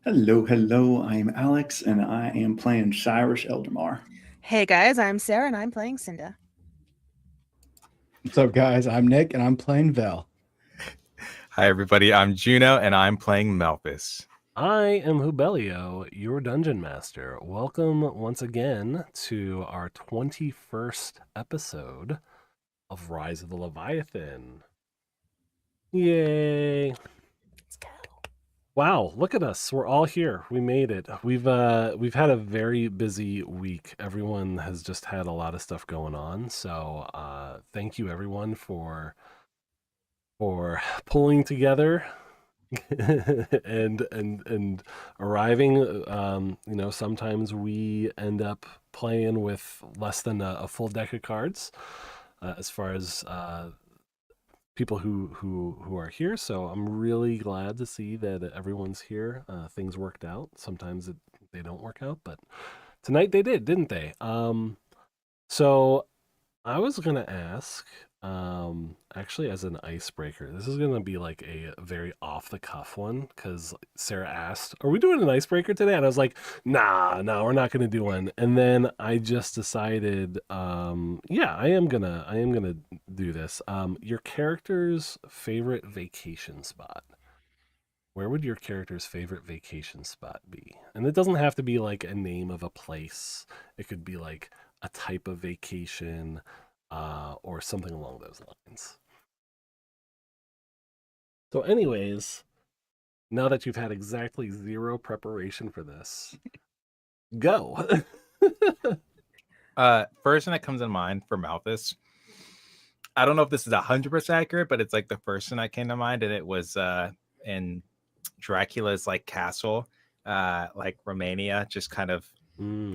Hello. I'm Alex, and I am playing Cyrus Eldamar. Hey guys, I'm Sarah and I'm playing Cinda. What's up, guys? I'm Nick, and I'm playing Vel. Hi, everybody. I'm Juno, and I'm playing Melvis. I am Hubelio, your dungeon master. Welcome once again to our 21st episode of Rise of the Leviathan. Yay! Let's go. Wow, look at us. We're all here. We made it. We've had a very busy week. Everyone has just had a lot of stuff going on. So thank you everyone for pulling together and arriving. Sometimes we end up playing with less than a full deck of cards as far as people who are here. So I'm really glad to see that everyone's here. Things worked out. Sometimes they don't work out, but tonight they did, didn't they? So I was gonna ask, actually, as an icebreaker, this is gonna be like a very off the cuff one because Sarah asked, "Are we doing an icebreaker today?" And I was like, "Nah, no, we're not gonna do one." And then I just decided, yeah, I am gonna do this. Your character's favorite vacation spot. Where would your character's favorite vacation spot be? And it doesn't have to be like a name of a place. It could be like a type of vacation, or something along those lines. So, anyways, now that you've had exactly zero preparation for this, go. First thing that comes in mind for Malthus, I don't know if this is 100% accurate, but it's like the first thing that came to mind, and it was in Dracula's like castle, like Romania, just kind of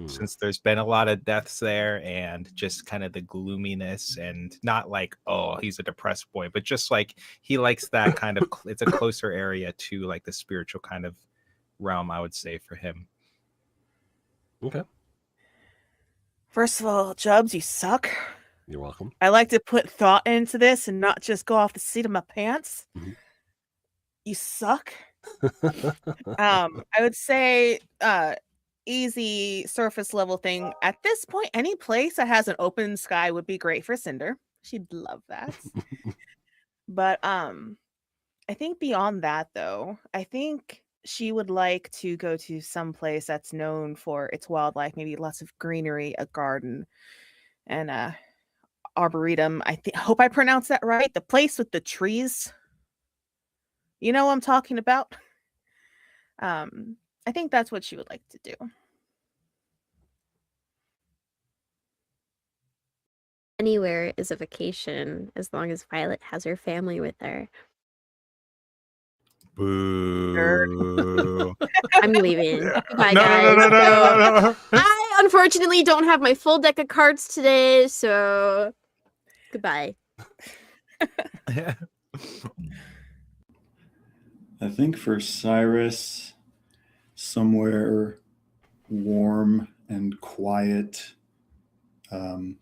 since there's been a lot of deaths there and just kind of the gloominess and not like, oh, he's a depressed boy, but just like he likes that kind of, it's a closer area to like the spiritual kind of realm, I would say, for him. Okay. First of all, Jubs, you suck. You're welcome. I like to put thought into this and not just go off the seat of my pants. Mhm. You suck. I would say easy surface level thing. At this point, any place that has an open sky would be great for Cinder. She'd love that. But I think beyond that though, I think she would like to go to some place that's known for its wildlife, maybe lots of greenery, a garden, and a arboretum. Hope I pronounced that right. The place with the trees. You know what I'm talking about? I think that's what she would like to do. Anywhere is a vacation as long as Violet has her family with her. Boo. I'm leaving. Goodbye, No, guys. no. I unfortunately don't have my full deck of cards today, so goodbye. I think for Cyrus, somewhere warm and quiet,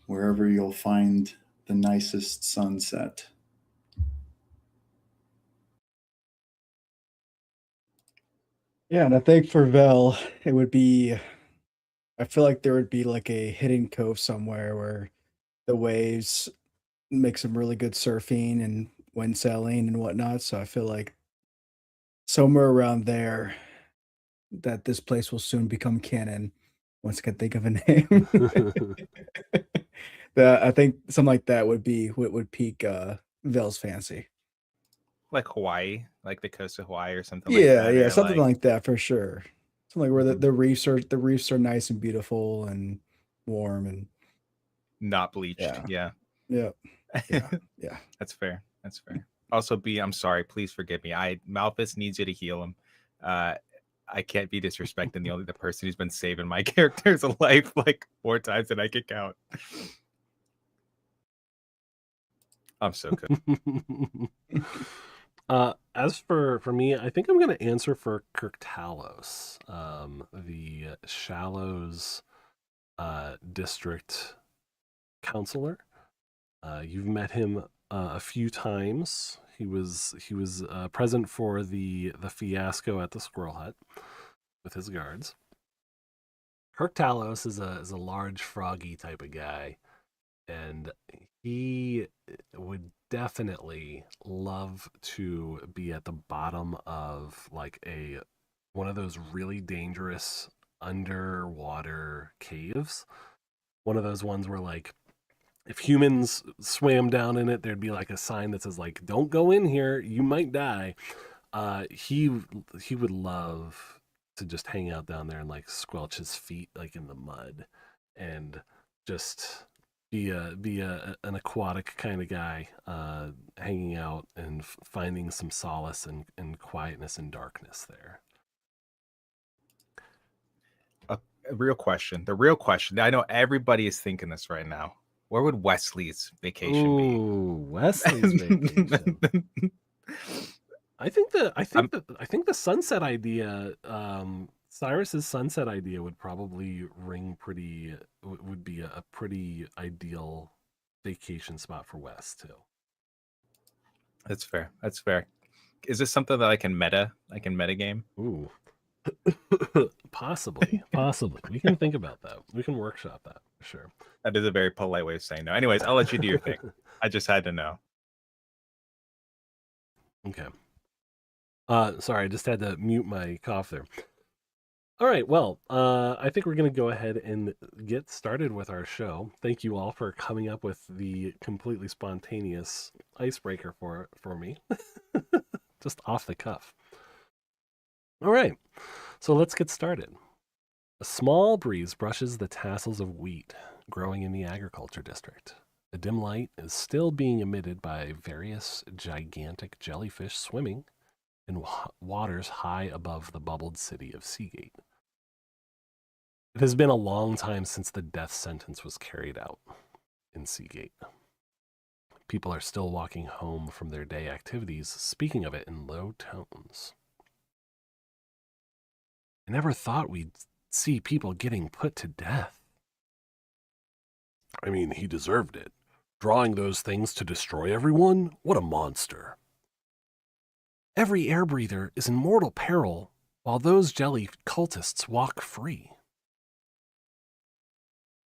wherever you'll find the nicest sunset. Yeah, and I think for Vel, it would be. I feel like there would be like a hidden cove somewhere where the waves make some really good surfing and wind sailing and whatnot. So I feel like somewhere around there that this place will soon become canon once I can think of a name. I think something like that would be what would pique Vel's fancy. Like Hawaii, like the coast of Hawaii or something Yeah, like that. yeah, Or something like that for sure. Something where Mhm. the reefs are nice and beautiful and warm and not bleached. yeah. Yeah. Yeah. That's fair. That's fair. Also, B, I'm sorry. Please forgive me. Malthus needs you to heal him. I can't be disrespecting the person who's been saving my character's life like 4 times than I can count. I'm so good. As for me, I think I'm going to answer for Kirk Talos, the Shallows district counselor. You've met him a few times. He was present for the fiasco at the Squirrel Hut. with his guards. Herc Talos is a large froggy type of guy, and he would definitely love to be at the bottom of like one of those really dangerous underwater caves. One of those ones where like if humans swam down in it, there'd be like a sign that says like, "Don't go in here, you might die." He would love to just hang out down there and like squelch his feet like in the mud, and just be an aquatic kind of guy, hanging out and finding some solace and quietness and darkness there. A real question. The real question. I know everybody is thinking this right now. Where would Wesley's vacation be? Ooh, Wesley's vacation. I think the sunset idea, Cyrus's sunset idea would probably would be a pretty ideal vacation spot for Wes too. That's fair. That's fair. Is this something that I can meta game? Ooh. Possibly. We can think about that. We can workshop that for sure. That is a very polite way of saying no. Anyways, I'll let you do your thing. I just had to know. Okay. Sorry, I just had to mute my cough there. All right, well, I think we're going to go ahead and get started with our show. Thank you all for coming up with the completely spontaneous icebreaker for me. Just off the cuff. All right, so let's get started. A small breeze brushes the tassels of wheat growing in the agriculture district. A dim light is still being emitted by various gigantic jellyfish swimming in waters high above the bubbled city of Seagate. It has been a long time since the death sentence was carried out in Seagate. People are still walking home from their day activities, speaking of it in low tones. I never thought we'd see people getting put to death. I mean, he deserved it. Drawing those things to destroy everyone? What a monster. Every air breather is in mortal peril while those jelly cultists walk free.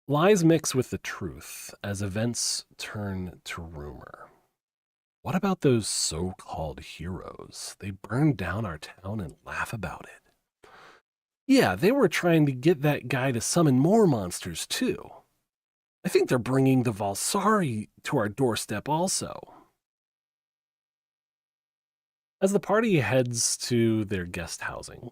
Lies mix with the truth as events turn to rumor. What about those so-called heroes? They burned down our town and laugh about it. Yeah, they were trying to get that guy to summon more monsters too. I think they're bringing the Valsari to our doorstep also. As the party heads to their guest housing,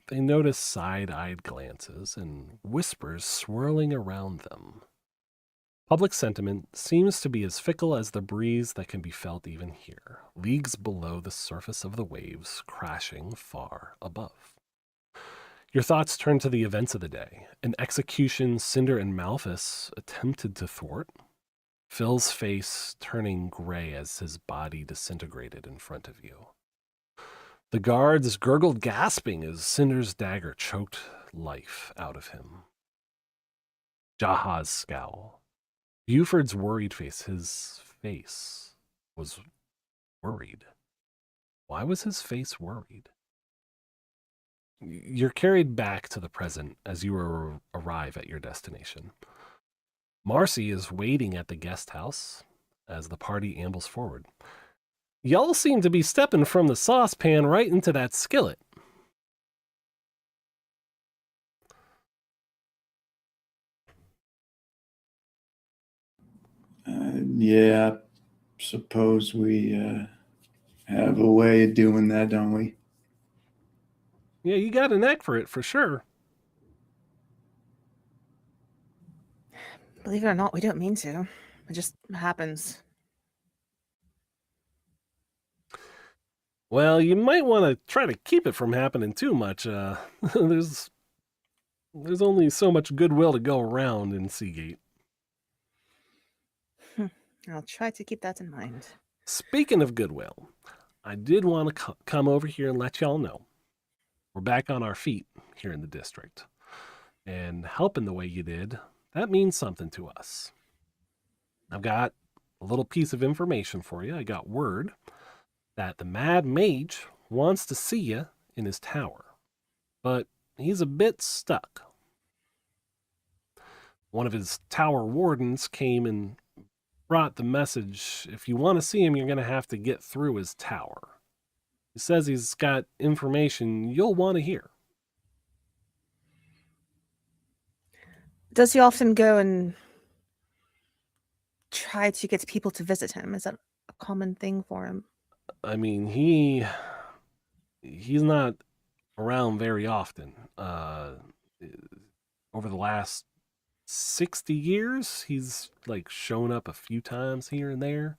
they notice side-eyed glances and whispers swirling around them. Public sentiment seems to be as fickle as the breeze that can be felt even here, leagues below the surface of the waves crashing far above. Your thoughts turn to the events of the day, an execution Cinder and Malthus attempted to thwart, Phil's face turning gray as his body disintegrated in front of you. The guards gurgled, gasping as Cinder's dagger choked life out of him. Jaha's scowl. Buford's worried face. His face was worried. Why was his face worried? You're carried back to the present as you arrive at your destination. Marcy is waiting at the guest house as the party ambles forward. Y'all seem to be stepping from the saucepan right into that skillet. Yeah, suppose we have a way of doing that, don't we? Yeah, you got a knack for it, for sure. Believe it or not, we don't mean to. It just happens. Well, you might want to try to keep it from happening too much. There's only so much goodwill to go around in Seagate. I'll try to keep that in mind. Speaking of goodwill, I did want to come over here and let y'all know we're back on our feet here in the district. And helping the way you did, that means something to us. I've got a little piece of information for you. I got word that the Mad Mage wants to see you in his tower. but he's a bit stuck. One of his tower wardens came and brought the message, if you want to see him, you're going to have to get through his tower. He says he's got information you'll want to hear. Does he often go and try to get people to visit him? Is that a common thing for him? I mean, he's not around very often. Over the last 60 years, he's like shown up a few times here and there.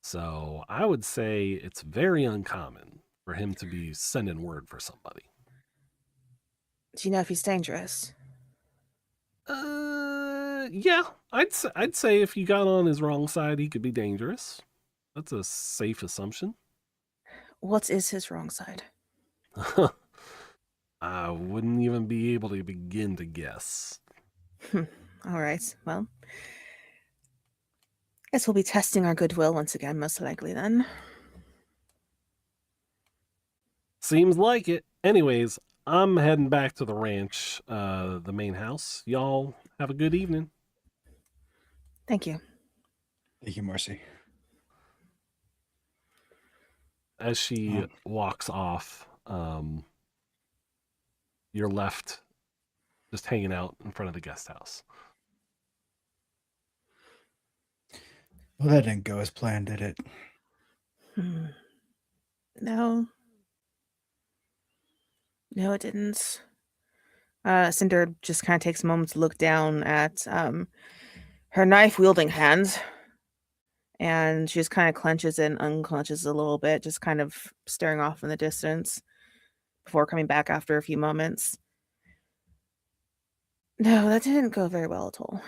So I would say it's very uncommon for him to be sending word for somebody. Do you know if he's dangerous? Yeah, I'd say if you got on his wrong side, he could be dangerous. That's a safe assumption. What is his wrong side? I wouldn't even be able to begin to guess. All right. Well, guess we'll be testing our goodwill once again, most likely then. Seems like it. Anyways, I'm heading back to the ranch, the main house. Y'all have a good evening. Thank you. Thank you, Marcy. As she walks off, you're left just hanging out in front of the guest house. Well, that didn't go as planned, did it? No. No, it didn't. Cinder just kind of takes a moment to look down at her knife-wielding hand, and she just kind of clenches and unclenches a little bit, just kind of staring off in the distance before coming back after a few moments. No, that didn't go very well at all.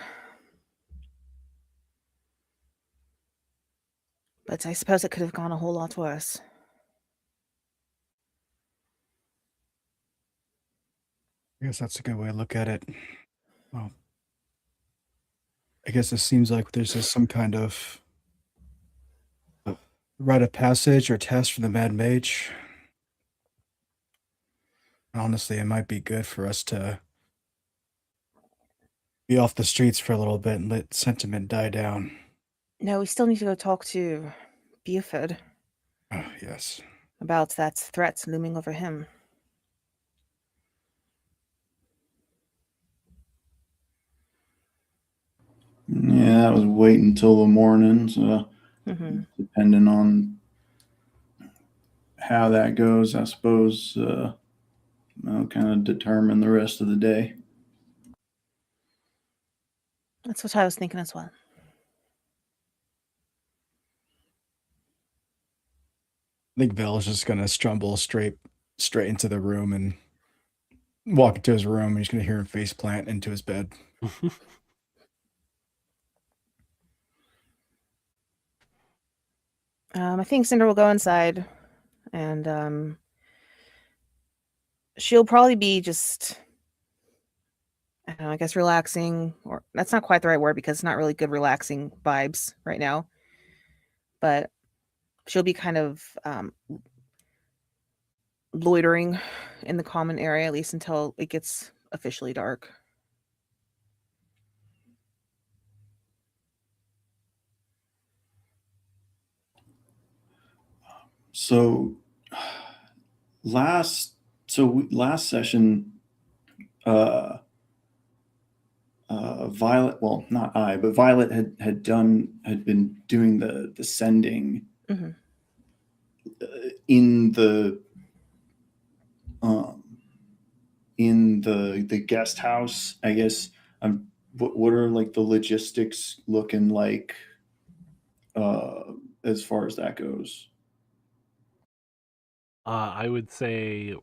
But I suppose it could have gone a whole lot worse. I guess that's a good way to look at it. Well, I guess it seems like there's just some kind of rite of passage or test for the Mad Mage. Honestly, it might be good for us to be off the streets for a little bit and let sentiment die down. No, we still need to go talk to Buford Oh, yes. about that threat looming over him. Yeah, that was wait until the morning. So depending on how that goes, I suppose I'll kind of determine the rest of the day. That's what I was thinking as well. I think Vel is just gonna strumble straight into the room and walk into his room, and he's gonna hear him face plant into his bed. I think Cinder will go inside, and she'll probably be just, I don't know, I guess relaxing, or that's not quite the right word because it's not really good relaxing vibes right now. But she'll be kind of loitering in the common area, at least until it gets officially dark. So last session, Violet, well, not I, but Violet had been doing the sending in the guest house, I guess. What are like the logistics looking like as far as that goes? I would say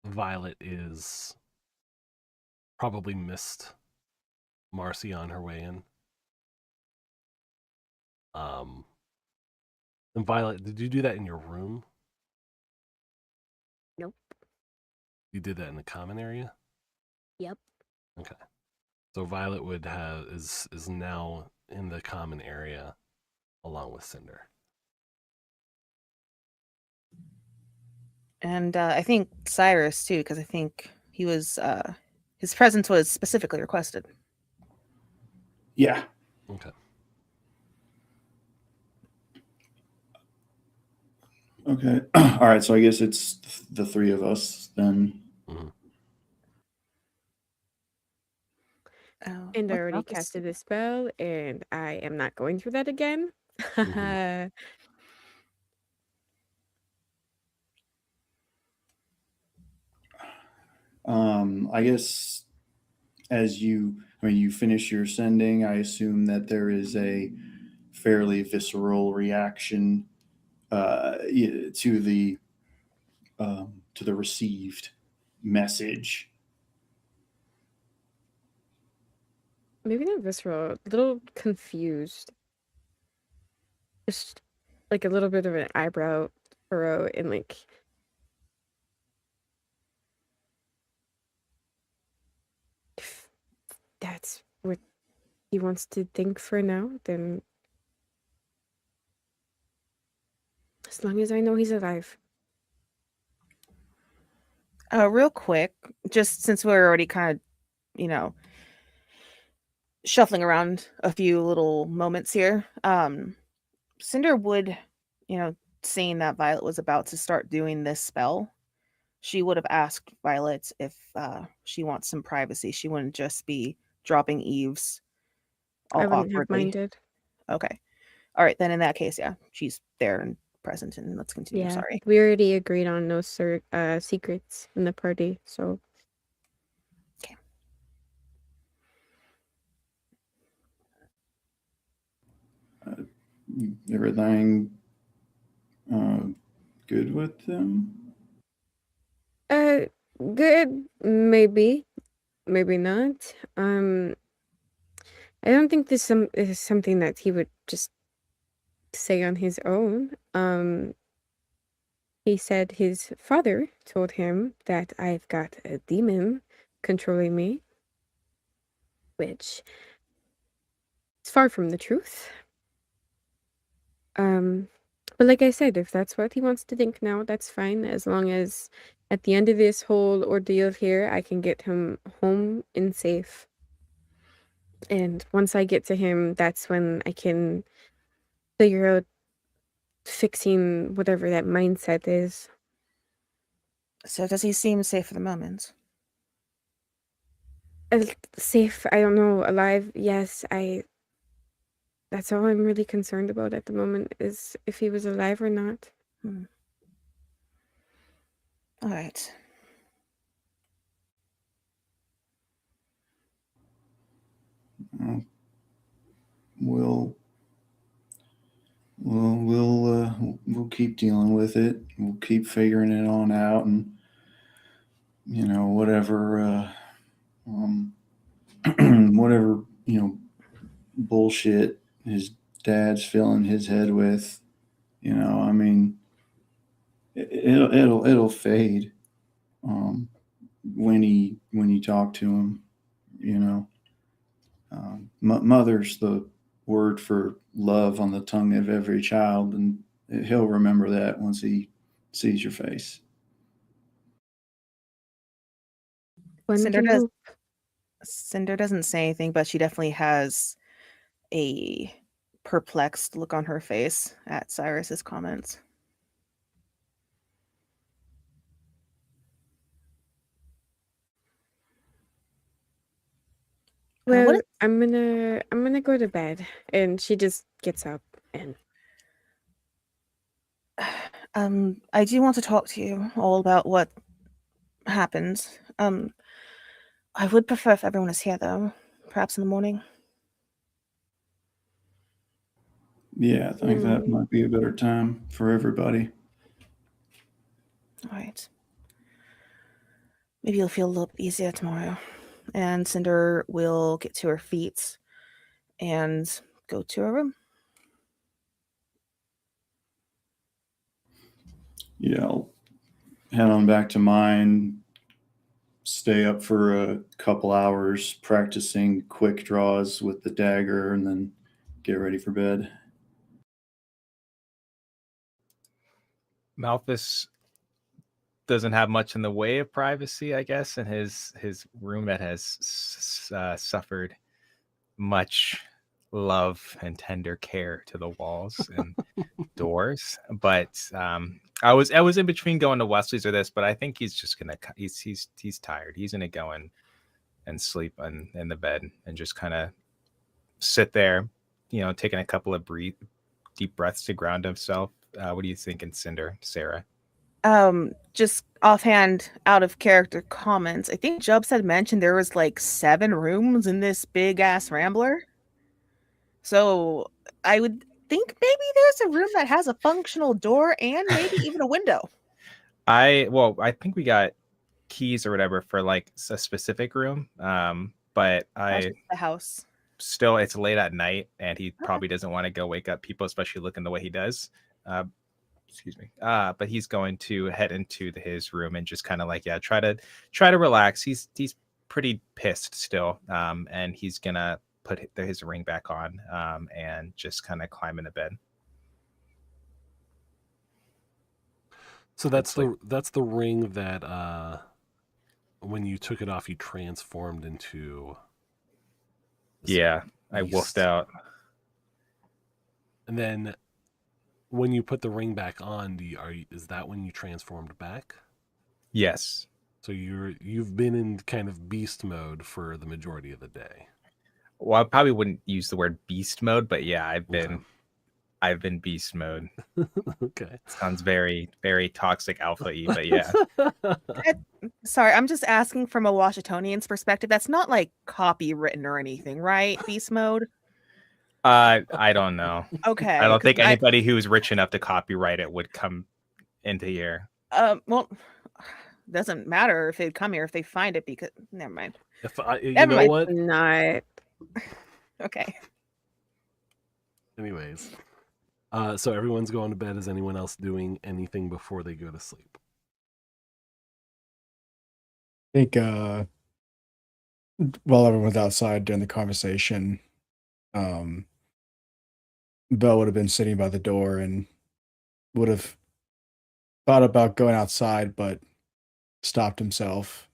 Violet is probably missed Marcy on her way in. And Violet, did you do that in your room? Nope. You did that in the common area? Yep. Okay. So Violet is now in the common area along with Cinder. And I think Cyrus too, because I think he was his presence was specifically requested. Yeah. Okay. Okay. All right. So I guess it's the three of us then. Mhm. Oh, And I what's already Malthus casted do? a spell, and I am not going through that again. Mhm. I guess you finish your sending, I assume that there is a fairly visceral reaction to the received message. Maybe not visceral, a little confused. Just like a little bit of an eyebrow furrow, and like if that's what he wants to think for now, then as long as I know he's alive. Real quick, just since we're already kind of, you know, shuffling around a few little moments here, Cinder would, you know, seeing that Violet was about to start doing this spell, she would have asked Violet if she wants some privacy. She wouldn't just be dropping eaves I all wouldn't have awkwardly. minded. Okay. All right, then in that case, yeah, she's there and present, and let's continue. Yeah, Sorry. we already agreed on no secrets in the party, so Everything good with them? uh, good, maybe, maybe not. I don't think this is something that he would just say on his own. He said his father told him that I've got a demon controlling me, which is far from the truth. But like I said, if that's what he wants to think now, that's fine. As long as at the end of this whole ordeal here, I can get him home and safe. And once I get to him, that's when I can figure out fixing whatever that mindset is. So does he seem safe for the moment? Safe, I don't know, alive, yes, that's all I'm really concerned about at the moment is if he was alive or not. All right. We'll keep dealing with it. We'll keep figuring it on out, and whatever whatever bullshit his dad's filling his head with. I mean, it'll fade when you talk to him. Mother's the word for love on the tongue of every child, and he'll remember that once he sees your face. One Cinder can does. hope. Cinder doesn't say anything, but she definitely has a perplexed look on her face at Cyrus's comments. Well, What? I'm gonna go to bed, and she just gets up and I do want to talk to you all about what happened. I would prefer if everyone is here, though. Perhaps in the morning. Yeah, I think that might be a better time for everybody. All right. Maybe you'll feel a little bit easier tomorrow. And Cinder will get to her feet and go to her room. Yeah, I'll head on back to mine, stay up for a couple hours practicing quick draws with the dagger, and then get ready for bed. Malthus doesn't have much in the way of privacy, I guess, in his room that has suffered much love and tender care to the walls and doors. But I was in between going to Wesley's or this, but I think he's just gonna he's tired. He's gonna go and sleep in the bed and just kind of sit there, taking a couple of deep breaths to ground himself. What do you think, Cinder, Sarah? Just offhand, out of character comments, I think Jubs had mentioned there was like 7 rooms in this big ass rambler. So I would think maybe there's a room that has a functional door and maybe even a window. I think we got keys or whatever for like a specific room. But That's just the house. Still, it's late at night and he probably doesn't want to go wake up people, especially looking the way he does. Excuse me. But he's going to head into his room and just kind of like, try to relax. He's pretty pissed still. And he's gonna put his ring back on and just kind of climb into bed. So that's the ring that when you took it off, you transformed into. Yeah, I wolfed out. And then when you put the ring back on, is that when you transformed back? Yes. So you've been in kind of beast mode for the majority of the day. Well, I probably wouldn't use the word beast mode, but yeah, I've been beast mode. Okay. Sounds very, very toxic alpha-y, but yeah. Sorry, I'm just asking from a Washingtonian's perspective. That's not like copywritten or anything, right? Beast mode? I don't know. Okay. I don't think anybody who's rich enough to copyright it would come into here. Well, doesn't matter if they'd come here if they find it because never mind. What? Not. Okay. Anyways, so everyone's going to bed. Is anyone else doing anything before they go to sleep? I think while everyone's outside during the conversation, Bell would have been sitting by the door and would have thought about going outside, but stopped himself.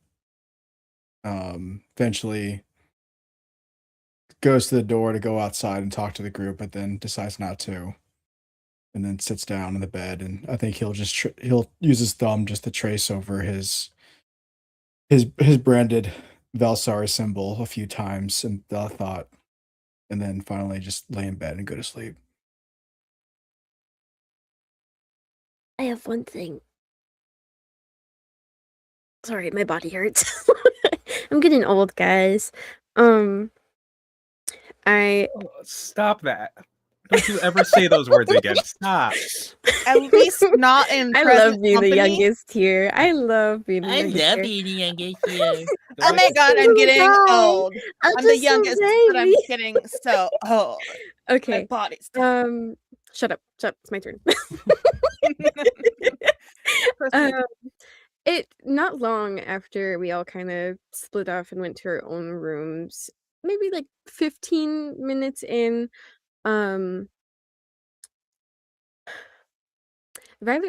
Eventually goes to the door to go outside and talk to the group, but then decides not to, and then sits down in the bed. And I think he'll just he'll use his thumb just to trace over his branded Valsari symbol a few times in the thought, and then finally just lay in bed and go to sleep. I have one thing. Sorry, my body hurts. I'm getting old, guys. Stop that. Don't you ever say those words again. Stop. At least not in I present love being company. the youngest here. I love being the I youngest love here. being the youngest here. Oh my god, I'm getting old. I'm I'm the just so youngest, but I'm baby. getting so old. My Okay. body's Shut up. It's my turn. Proceed. It not long after we all kind of split off and went to our own rooms, maybe like 15 minutes in, Violet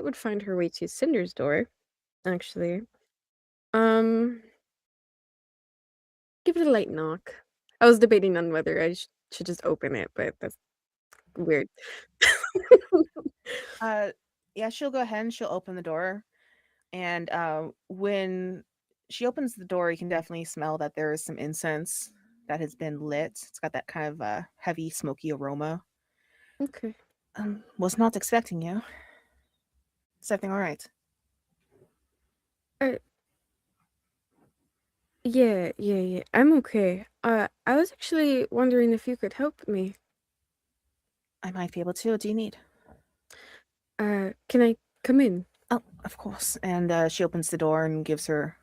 would find her way to Cinder's door, actually. Give it a light knock. I was debating on whether I should just open it, but that's weird. Yeah, she'll go ahead and she'll open the door. And when she opens the door, you can definitely smell that there is some incense that has been lit. It's got that kind of heavy, smoky aroma. Okay. Was not expecting you. Is everything all right? Yeah. I'm okay. I was actually wondering if you could help me. I might be able to. What do you need? Can I come in? Oh, of course. And she opens the door and gives her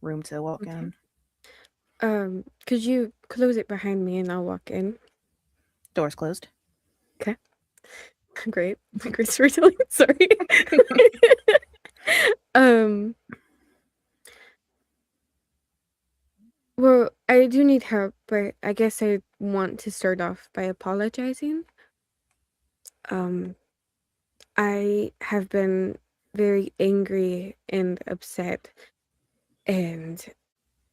room to walk in. Could you close it behind me and I'll walk in? Door's closed. Okay. Great. Grace for telling. Sorry. Well, I do need help, but I guess I want to start off by apologizing. I have been very angry and upset, and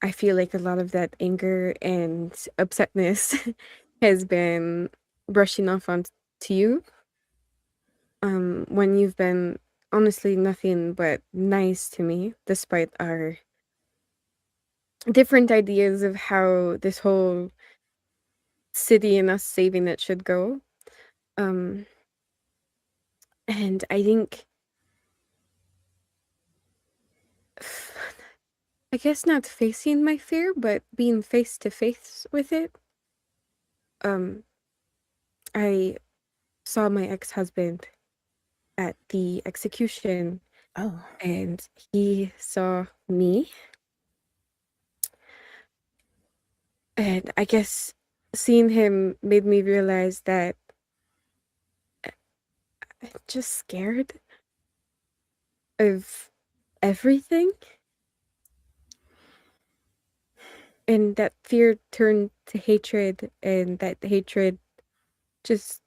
I feel like a lot of that anger and upsetness has been brushing off onto you. When you've been honestly nothing but nice to me, despite our different ideas of how this whole city and us saving it should go. Um, and I think, I guess not facing my fear, but being face to face with it. Um, I saw my ex-husband at the execution, Oh, and he saw me. And I guess seeing him made me realize that I'm just scared of everything. And that fear turned to hatred, and that hatred just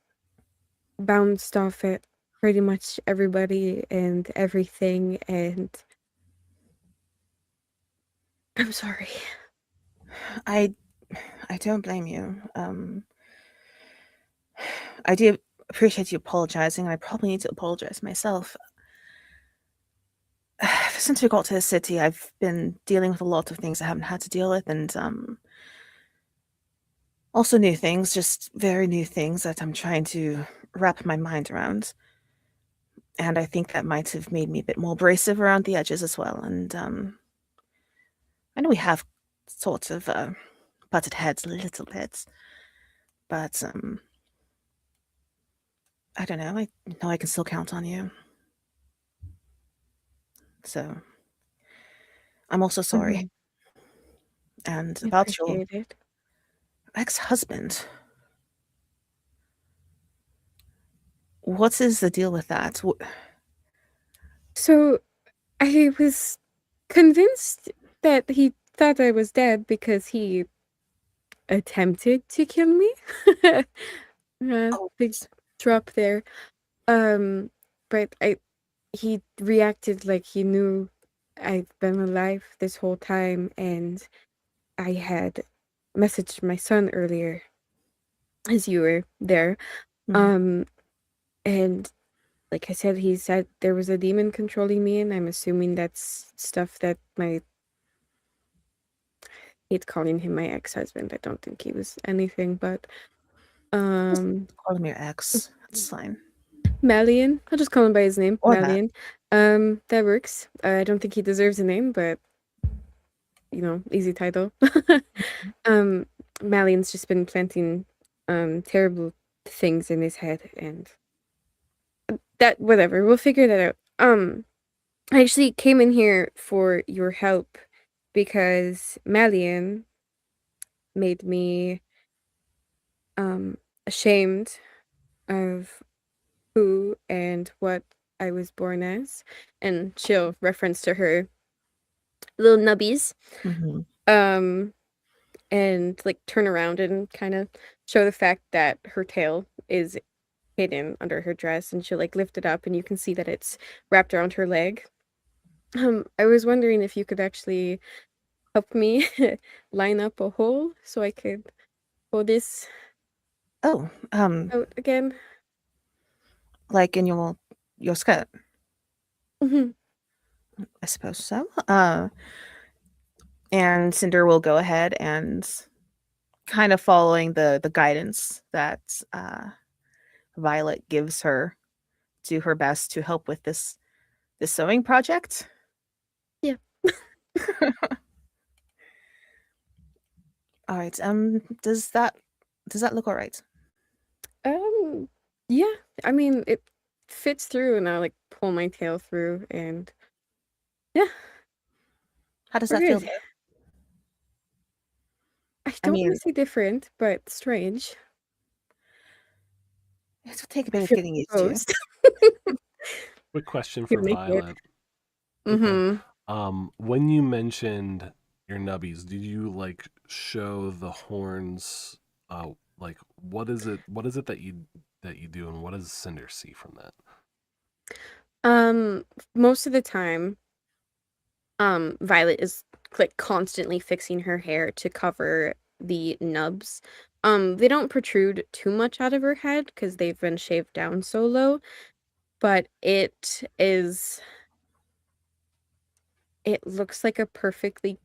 bounced off at pretty much everybody and everything. And I'm sorry. I don't blame you. I do appreciate you apologizing. I probably need to apologize myself. Since we got to the city, I've been dealing with a lot of things I haven't had to deal with, and also new things, just very new things that I'm trying to wrap my mind around. And I think that might have made me a bit more abrasive around the edges as well. And I know we have sort of butted heads a little bit, but I don't know. I know I can still count on you. So I'm also sorry. Mhm. And I about your appreciate it. ex-husband, what is the deal with that? So I was convinced that he thought I was dead because he attempted to kill me. Oh, Big drop there. But he reacted like he knew I've been alive this whole time, and I had messaged my son earlier as you were there. mhm. And like I said, he said there was a demon controlling me, and I'm assuming that's stuff that my hate calling him my ex-husband. I don't think he was anything but Call him your ex. That's fine. Malian. I'll just call him by his name, Or that. Malian. That works. I don't think he deserves a name, but easy title. um, Malian's just been planting terrible things in his head, and that whatever. We'll figure that out. I actually came in here for your help because Malian made me ashamed of who and what I was born as, and she'll reference to her little nubbies, Mhm. and like turn around and kind of show the fact that her tail is hidden under her dress, and she'll like lift it up, and you can see that it's wrapped around her leg. I was wondering if you could actually help me line up a hole so I could pull this Oh, out again. like in your skirt, Mhm. I suppose so. And Cinder will go ahead and kind of following the guidance that Violet gives her, do her best to help with this sewing project. Yeah. All right. Does that look all right? Um, yeah. I mean, it fits through, and I like pull my tail through, and yeah, How does we're that feel, good. though? I I don't want mean, to say different, but strange. it will take a I bit of feel getting used to. exposed. Quick question You're for naked. Violet. Okay. Mm-hmm. When you mentioned your nubbies, did you like show the horns? Like what is it? What is it that you do, and what does Cinder see from that? Most of the time, Violet is like constantly fixing her hair to cover the nubs. They don't protrude too much out of her head because they've been shaved down so low, but it looks like a perfectly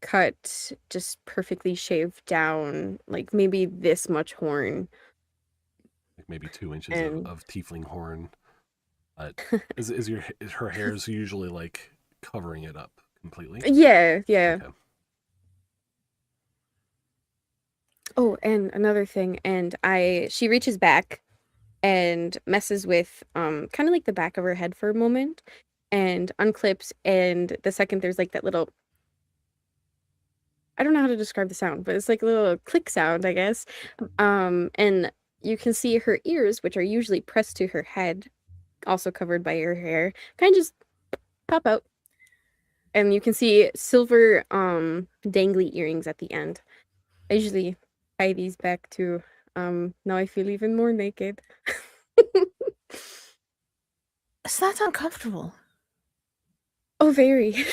cut, just perfectly shaved down, like maybe this much horn. Like maybe 2 inches And of tiefling horn. Is her hair's usually like covering it up completely? yeah. Okay. Oh, and another thing, and she reaches back and messes with kind of like the back of her head for a moment and unclips, and the second there's like that little, I don't know how to describe the sound, but it's like a little click sound, I guess. And you can see her ears, which are usually pressed to her head, also covered by her hair, kind of just pop out. And you can see silver dangly earrings at the end. I usually tie these back to now I feel even more naked. Is that uncomfortable? Oh, very.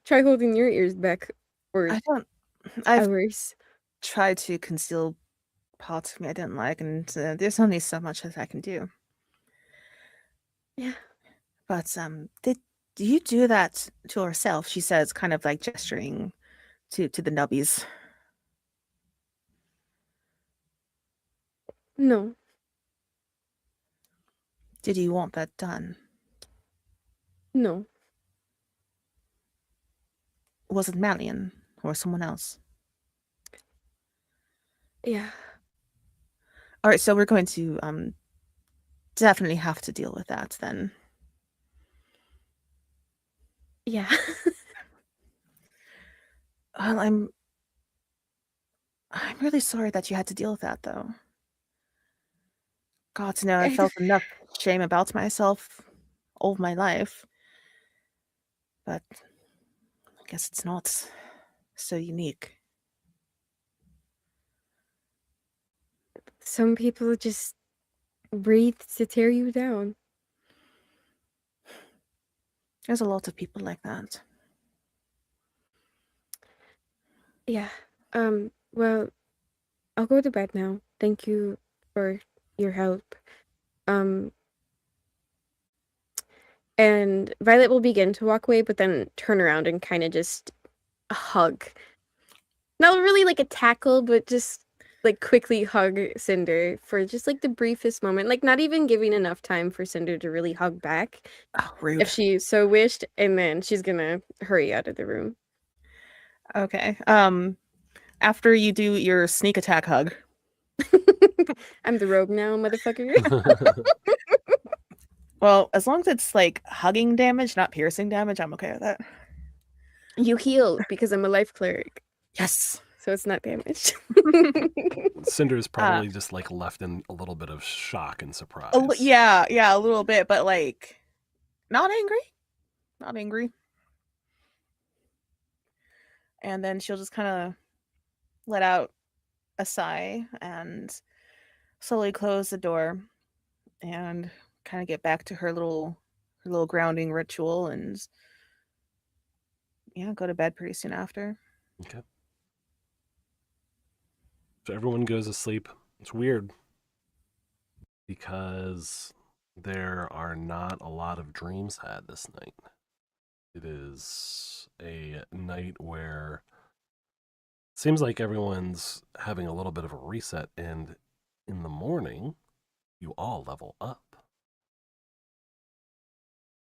Try holding your ears back for I've hours. tried to conceal parts of me I didn't like, and there's only so much that I can do. Yeah. But did you do that to herself? She says, kind of like gesturing to the nubbies. No. Did you want that done? No. Was it Malian or someone else? Yeah. All right, so we're going to definitely have to deal with that then. Yeah. Well, I'm really sorry that you had to deal with that, though. God, to know I felt enough shame about myself all of my life. But I guess it's not so unique. Some people just breathe to tear you down. There's a lot of people like that. Yeah. Well, I'll go to bed now. Thank you for your help. And Violet will begin to walk away, but then turn around and kind of just hug. Not really like a tackle, but just like quickly hug Cinder for just like the briefest moment. Like not even giving enough time for Cinder to really hug back. Oh, rude. If she so wished, and then she's gonna hurry out of the room. Okay. After you do your sneak attack hug. I'm the rogue now, motherfucker. Well, as long as it's like hugging damage, not piercing damage, I'm okay with that. You heal because I'm a life cleric, Yes. so it's not damaged. Cinder is probably just like left in a little bit of shock and surprise. Yeah, a little bit, but like not angry. And then she'll just kind of let out a sigh and slowly close the door and kind of get back to her little grounding ritual and go to bed pretty soon after. Okay. So everyone goes to sleep. It's weird because there are not a lot of dreams had this night. It is a night where it seems like everyone's having a little bit of a reset, and in the morning, you all level up.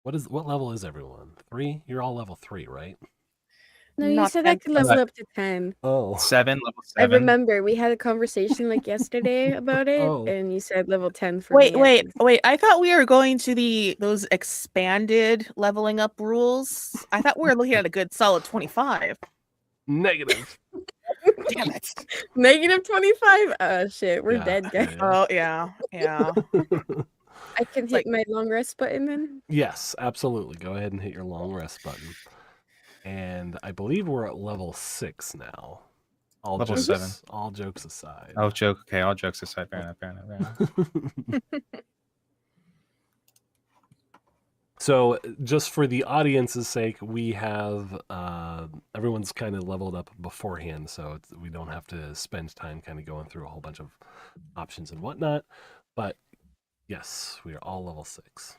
What level is everyone? 3? You're all level 3, right? No, you Not said I 10. could level up to 10. Oh. 7, level I 7. remember we had a conversation like yesterday about it, Oh. and you said level 10 for me. Wait. I thought we were going to those expanded leveling up rules. I thought we were looking at a good solid 25. Negative. Damn it. Negative 25? Oh, shit. We're Yeah, dead, guys. Oh, yeah. I can hit my long rest button then? Yes, absolutely. Go ahead and hit your long rest button. And I believe we're at level 6 now. Level 7. All jokes aside. Oh, joke. Okay, all jokes aside. Fair enough. So just for the audience's sake, we have everyone's kind of leveled up beforehand, so we don't have to spend time kind of going through a whole bunch of options and whatnot. But yes, we are all level 6.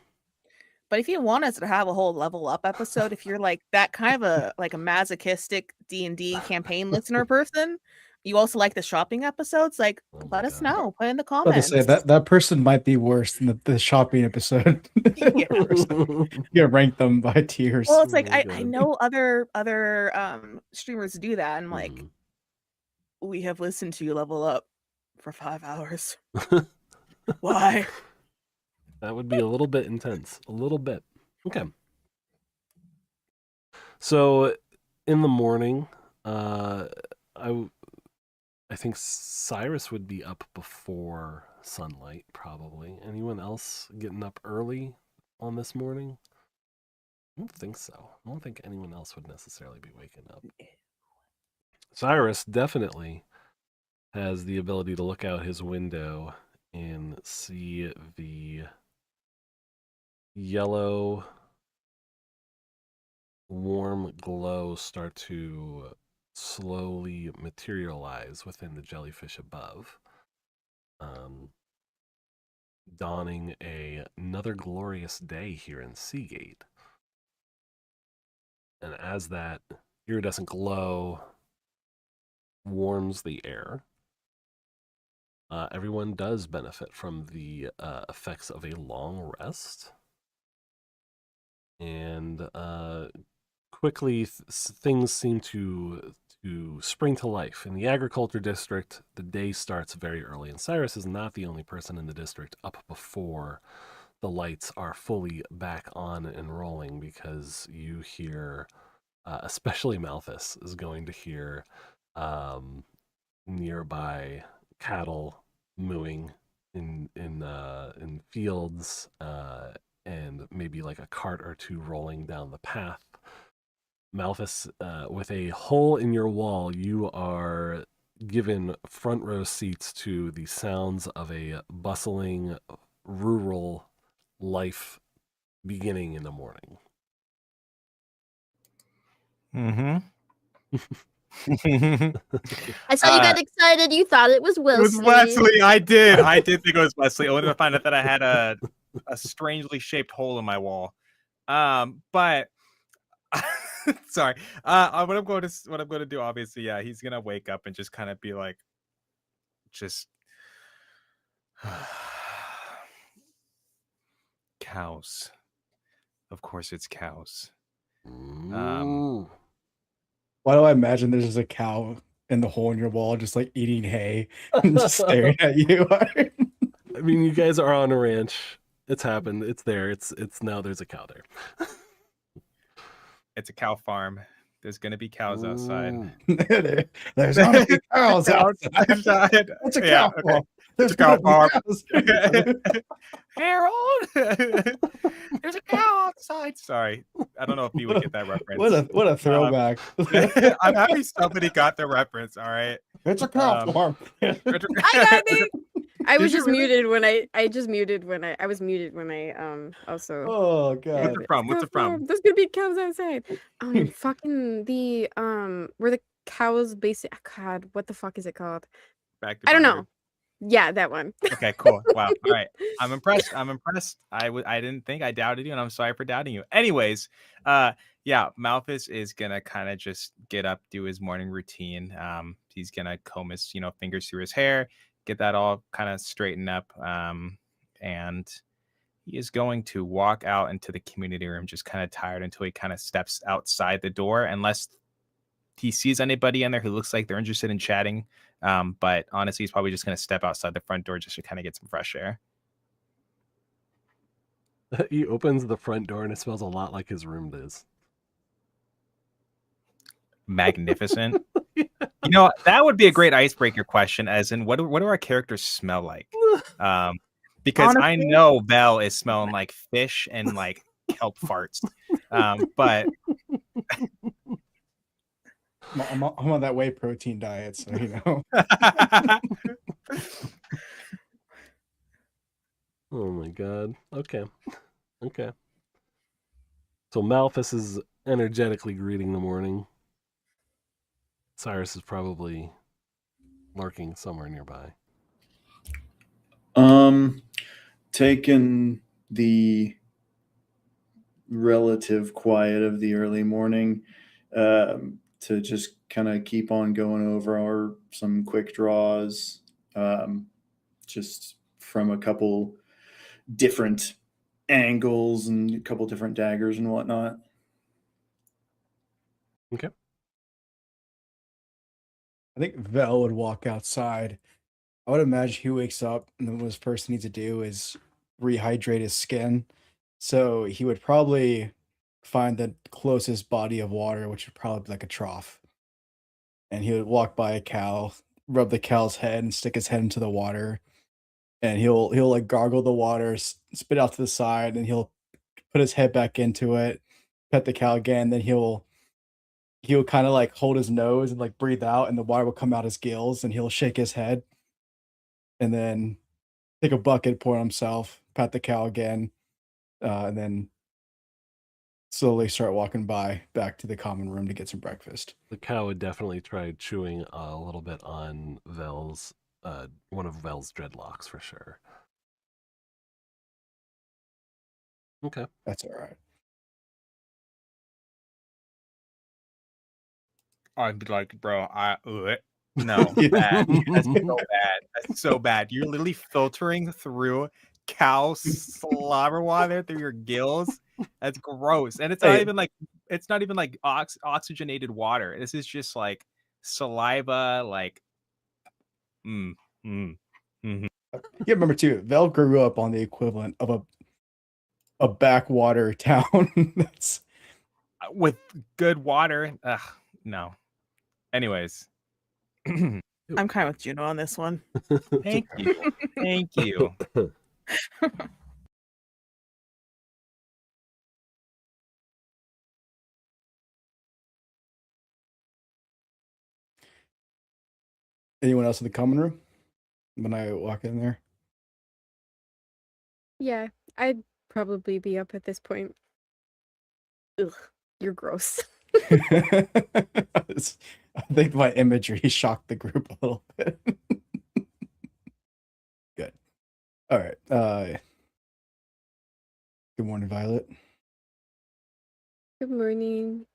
But if you want us to have a whole level up episode, if you're like that kind of a masochistic D&D campaign listener person, you also like the shopping episodes, like Oh my let us God. know. Put in the I was about to comments. say that person might be worse than the shopping episode. Yeah. You gotta rank them by tiers. Well, it's like Oh my I God. know other streamers do that. And I'm like, Mhm. we have listened to you level up for 5 hours. Why? That would be a little bit intense. A little bit. Okay. So in the morning, I think Cyrus would be up before sunlight, probably. Anyone else getting up early on this morning? I don't think so. I don't think anyone else would necessarily be waking up. Cyrus definitely has the ability to look out his window and see the yellow warm glow start to slowly materialize within the jellyfish above, dawning another glorious day here in Seagate. And as that iridescent glow warms the air, everyone does benefit from the effects of a long rest. And quickly things seem to spring to life. In the agriculture district, the day starts very early, and Cyrus is not the only person in the district up before the lights are fully back on and rolling, because you hear, especially Malthus is going to hear nearby cattle mooing in fields, and maybe like a cart or two rolling down the path. Malthus, with a hole in your wall, you are given front row seats to the sounds of a bustling rural life beginning in the morning. Mm-hmm. I saw you got excited. You thought it was It Wesley. was Wesley. I did think it was Wesley. Only to find out that I had a strangely shaped hole in my wall. But sorry. What I'm going to do, obviously, yeah, he's gonna wake up and just kind of be like, just cows. Of course, it's cows. Ooh. Why do I imagine there's just a cow in the hole in your wall, just like eating hay and just staring at you? I mean, you guys are on a ranch. It's happened. It's there. It's now there's a cow there. It's a cow farm. There's gonna be cows outside. Ooh. There's not any cows outside. It's a cow okay. farm. There's a cow gonna farm. be cows. Harold, there's a cow outside. Sorry, I don't know if you would get that reference. What a throwback. I'm happy somebody got the reference. All right, It's a cow farm. I got it. I was Did you just really? muted when I was muted when I also. Oh god. What's it from? What's it from? There's gonna be cows outside. Fucking the where the cows basic. God, what the fuck is it called? Back to I don't Barnyard. know. Yeah, that one. Okay, cool. Wow. All right. I'm impressed. I didn't think, I doubted you, and I'm sorry for doubting you. Anyways, yeah, Malthus is gonna kind of just get up, do his morning routine. He's gonna comb his, fingers through his hair, get that all kind of straightened up. And he is going to walk out into the community room, just kind of tired, until he kind of steps outside the door, unless he sees anybody in there who looks like they're interested in chatting. But honestly, he's probably just going to step outside the front door just to kind of get some fresh air. He opens the front door and it smells a lot like his room does. Magnificent. That would be a great icebreaker question, as in what do our characters smell like? Because I Honestly? know Belle is smelling like fish and like kelp farts. But I'm on that whey protein diet, so Oh my god. Okay. So Malthus is energetically greeting the morning. Cyrus is probably lurking somewhere nearby. Taking the relative quiet of the early morning to just kind of keep on going over some quick draws, just from a couple different angles and a couple different daggers and whatnot. Okay. I think Vel would walk outside. I would imagine he wakes up and the most first thing he needs to do is rehydrate his skin. So he would probably find the closest body of water, which would probably be like a trough. And he would walk by a cow, rub the cow's head, and stick his head into the water. And he'll like gargle the water, spit out to the side, and he'll put his head back into it, pet the cow again. Then he'll kind of like hold his nose and like breathe out, and the water will come out his gills, and he'll shake his head, and then take a bucket, pour it himself, pat the cow again, and then slowly start walking back to the common room to get some breakfast. The cow would definitely try chewing a little bit on Vel's, one of Vel's dreadlocks for sure. Okay. That's all right. I'd be like, bro, no, Yeah. bad. That's so bad. That's so bad. You're literally filtering through cow slobber water through your gills. That's gross. And it's not Hey. even like oxygenated water. This is just like saliva, like You remember too, Vel grew up on the equivalent of a backwater town. That's with good water. Ugh, no. Anyways. I'm kind of with Juno on this one. Thank you. Thank you. anyone else in the common room when I walk in there? Yeah, I'd probably be up at this point. Ugh, you're gross. I think my imagery shocked the group a little bit. Good. All right. Good morning, Violet. Good morning.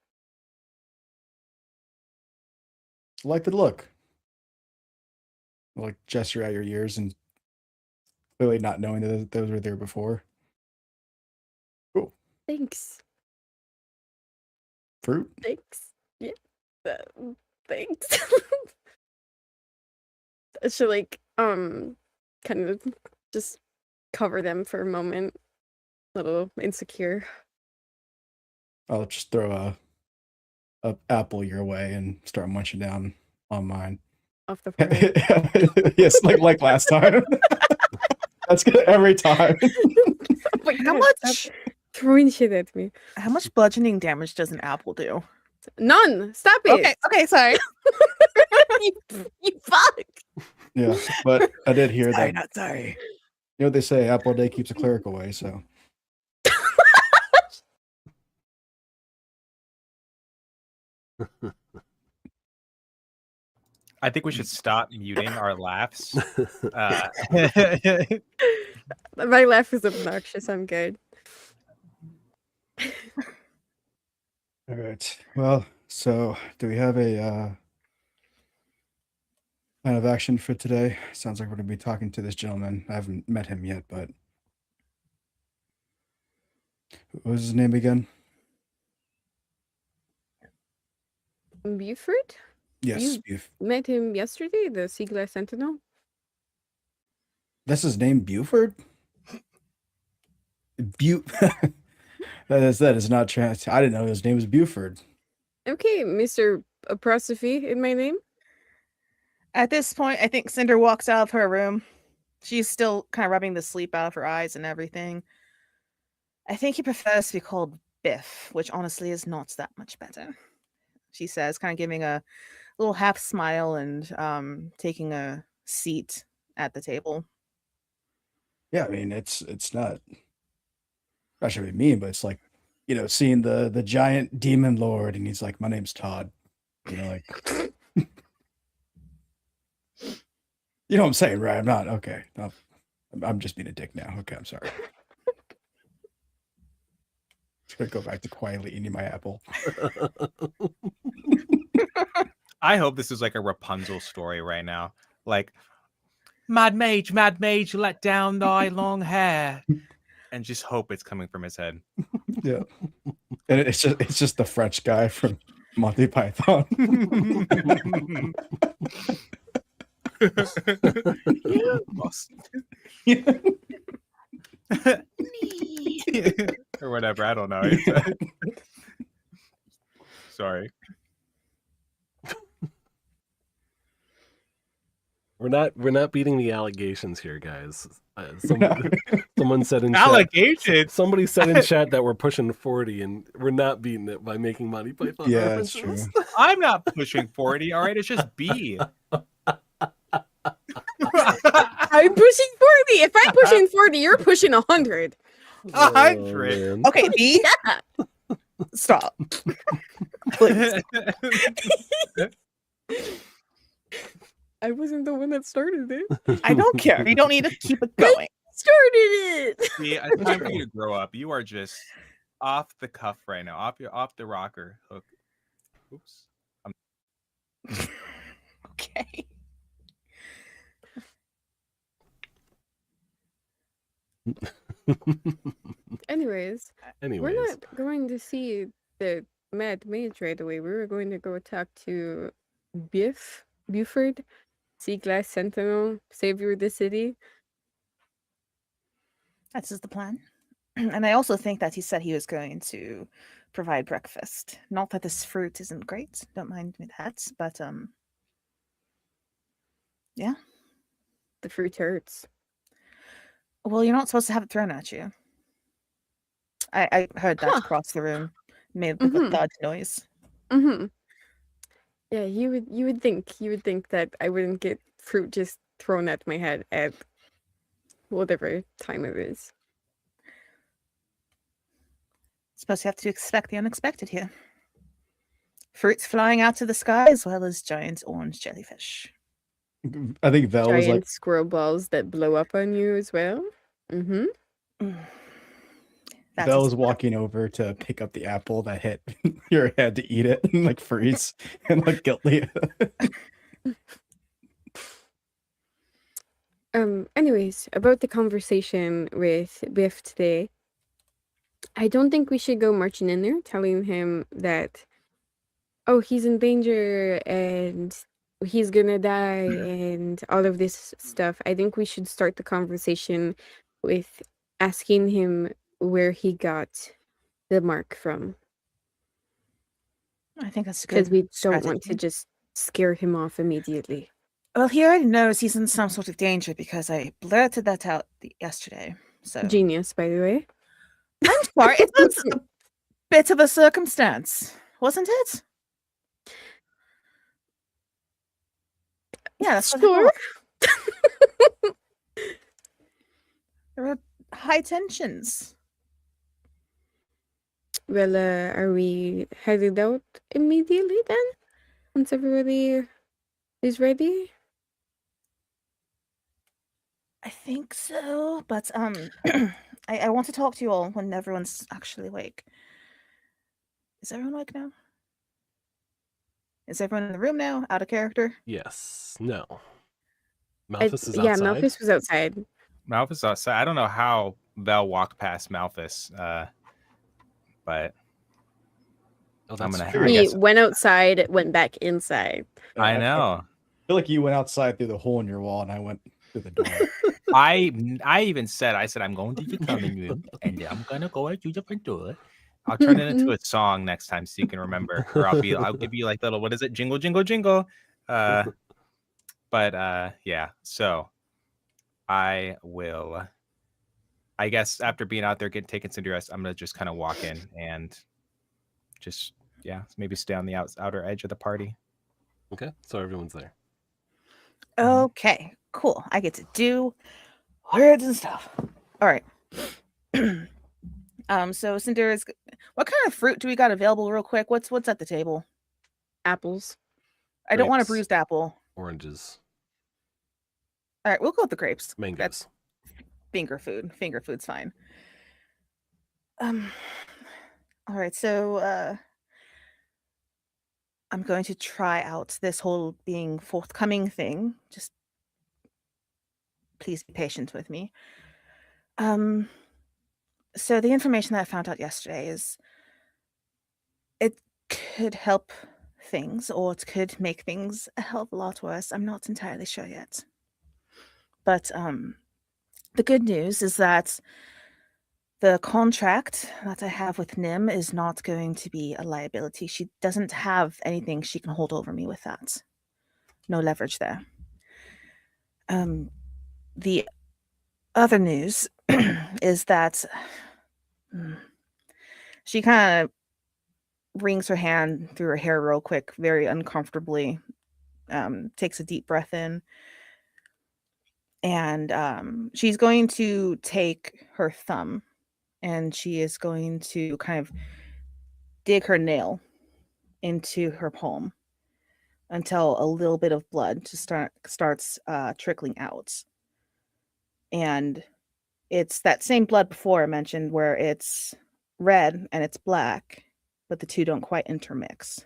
Like the look. Like gesture at your ears and clearly not knowing that those were there before. Cool. Thanks. Fruit. Thanks. Yeah. Thanks. I should like kind of just cover them for a moment. A little insecure. I'll just throw a apple your way and start munching down on mine. Off the forehead. Yes, like last time. That's good every time. Oh my How God, much? stop throwing shit at me? How much bludgeoning damage does an apple do? None. Stop it. Okay, sorry. you fuck. Yeah, but I did hear Sorry, that. not sorry. You know what they say, apple a day keeps a cleric away, so. I think we should stop muting our laughs. My laugh is obnoxious. I'm good. All right. Well, so do we have a plan of action for today? Sounds like we're going to be talking to this gentleman. I haven't met him yet, but what was his name again? Buford? Yes, Met him yesterday, the Seaglass Sentinel. that's his name, Buford? that is not trans. I didn't know his name was Buford. Okay, Mr. Apostrophe in my name. At this point, I think Cinder walks out of her room. She's still kind of rubbing the sleep out of her eyes and everything. I think he prefers to be called Biff, which honestly is not that much better. She says, kind of giving a little half smile and taking a seat at the table. Yeah, I mean it's not. I should be mean, but it's like seeing the giant demon lord, and he's like, "My name's Todd." Like, you know what I'm saying, right? I'm not okay. No, I'm just being a dick now. Okay, I'm sorry. Just gonna go back to quietly eating my apple. I hope this is like a Rapunzel story right now. Like, mad mage, let down thy long hair. And just hope it's coming from his head. Yeah. And it's just the French guy from Monty Python. Or whatever. I don't know. Sorry. We're not beating the allegations here, guys. Someone said in allegations. Chat, somebody said in chat that we're pushing 40, and we're not beating it by making Monty Python Yeah, that's true. references. I'm not pushing 40. All right, it's just B. I'm pushing 40. If I'm pushing 40, you're pushing 100. 100. Okay, B. Stop. Please. I wasn't the one that started it. I don't care. You don't need to keep it going. Started it. See, it's time for you to grow up. You are just off the cuff right now, off the rocker hook. Oops. Okay. Anyways, we're not going to see the Mad Mage right away. We were going to go talk to Buford, Sea Glass Sentinel, Savior of the City. That is the plan. And I also think that he said he was going to provide breakfast. Not that this fruit isn't great. Don't mind me that. But yeah. The fruit hurts. Well, you're not supposed to have it thrown at you. I heard that across the room. Made like a thud noise. Mm-hmm. Yeah, you would think that I wouldn't get fruit just thrown at my head at whatever time it is. Suppose you have to expect the unexpected here. Fruits flying out to the sky as well as giant orange jellyfish. I think Vel was Giant like, squirrel balls that blow up on you as well. Mm-hmm. Vel was walking over to pick up the apple that hit your head to eat it and like freeze and like guilty. Anyways, about the conversation with Biff today, I don't think we should go marching in there telling him that, oh, he's in danger and he's gonna die and all of this stuff. I think we should start the conversation with asking him where he got the mark from. I think that's good. Because we don't want to just scare him off immediately. Well, he already knows he's in some sort of danger because I blurted that out yesterday. So Genius, by the way. I'm sorry. It was a bit of a circumstance, wasn't it? Yeah, that's sure. what there were high tensions. Well, are we headed out immediately then? Once everybody is ready? I think so, but I want to talk to you all when everyone's actually awake. Is everyone awake now? Is everyone in the room now? Out of character? Yes. No. Malthus is outside. Yeah, Malthus was outside. Malthus outside. I don't know how Vel walked past Malthus, but I'm gonna. He went outside, went back inside. I know. I feel like you went outside through the hole in your wall, and I went through the door. I even said I'm going to the common room, and I'm gonna go out through the front door. I'll turn it into a song next time so you can remember, or I'll give you like little, what is it, jingle jingle jingle. But yeah. So I will. I guess after being out there, taking some rest, I'm gonna just kind of walk in and just maybe stay on the outer edge of the party. Okay, so everyone's there. Okay, cool. I get to do words and stuff. All right. So Cinder is. What kind of fruit do we got available, real quick? What's at the table? Apples. I don't want a Grapes. bruised apple. Oranges. All right, we'll go with the grapes. Mangoes. That's finger food. Finger food's fine. All right, so I'm going to try out this whole being forthcoming thing. Just please be patient with me. So the information that I found out yesterday is it could help things, or it could make things a hell of a lot worse. I'm not entirely sure yet. But the good news is that the contract that I have with Nim is not going to be a liability. She doesn't have anything she can hold over me with that. No leverage there. The other news is that she kind of wrings her hand through her hair real quick, very uncomfortably, takes a deep breath in, and she's going to take her thumb and she is going to kind of dig her nail into her palm until a little bit of blood just starts trickling out. And it's that same blood before I mentioned where it's red and it's black, but the two don't quite intermix.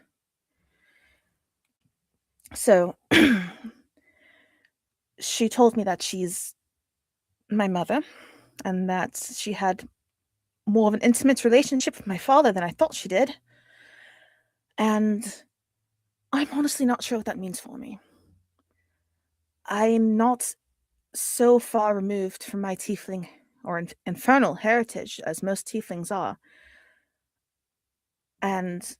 So she told me that she's my mother and that she had more of an intimate relationship with my father than I thought she did. And I'm honestly not sure what that means for me. I'm not so far removed from my tiefling or infernal heritage as most tieflings are. And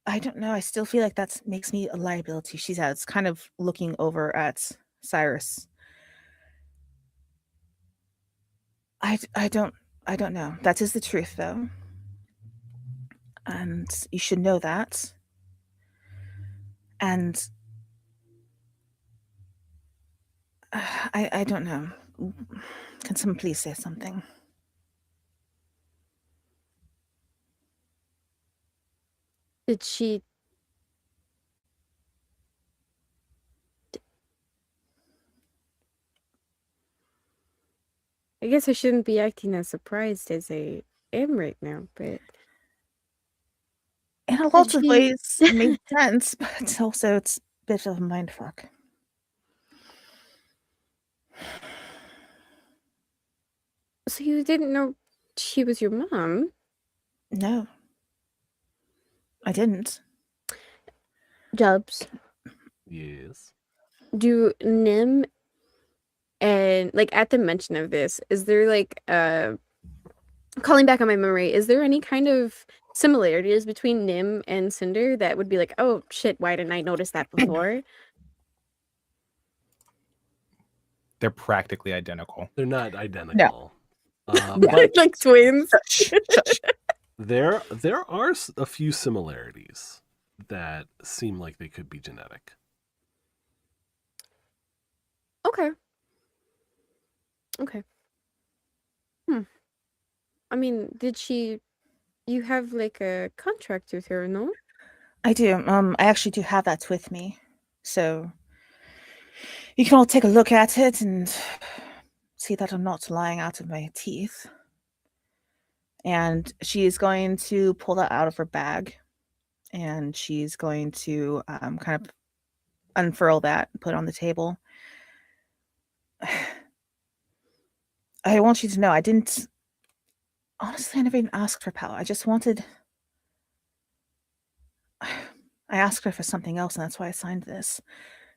I don't know, I still feel like that makes me a liability, she says, kind of looking over at Cyrus. I don't know. That is the truth, though. And you should know that. And I don't know. Can someone please say something? Did she? I guess I shouldn't be acting as surprised as I am right now, but In a lot of she- ways, it makes sense, but also it's a bit of a mindfuck. So you didn't know she was your mom? No. I didn't. Jubs, Yes. do Nim and like at the mention of this, is there like calling back on my memory, is there any kind of similarities between Nim and Cinder that would be like, oh shit, why didn't I notice that before? They're practically identical. They're not identical. Yeah. But Like twins. Shush, shush. there are a few similarities that seem like they could be genetic. Okay. Okay. I mean, you have like a contract with her, no? I do. I actually do have that with me. So you can all take a look at it and see that I'm not lying out of my teeth. And she is going to pull that out of her bag. And she's going to kind of unfurl that and put it on the table. I want you to know, I didn't... Honestly, I never even asked for power. I just wanted... I asked her for something else, and that's why I signed this.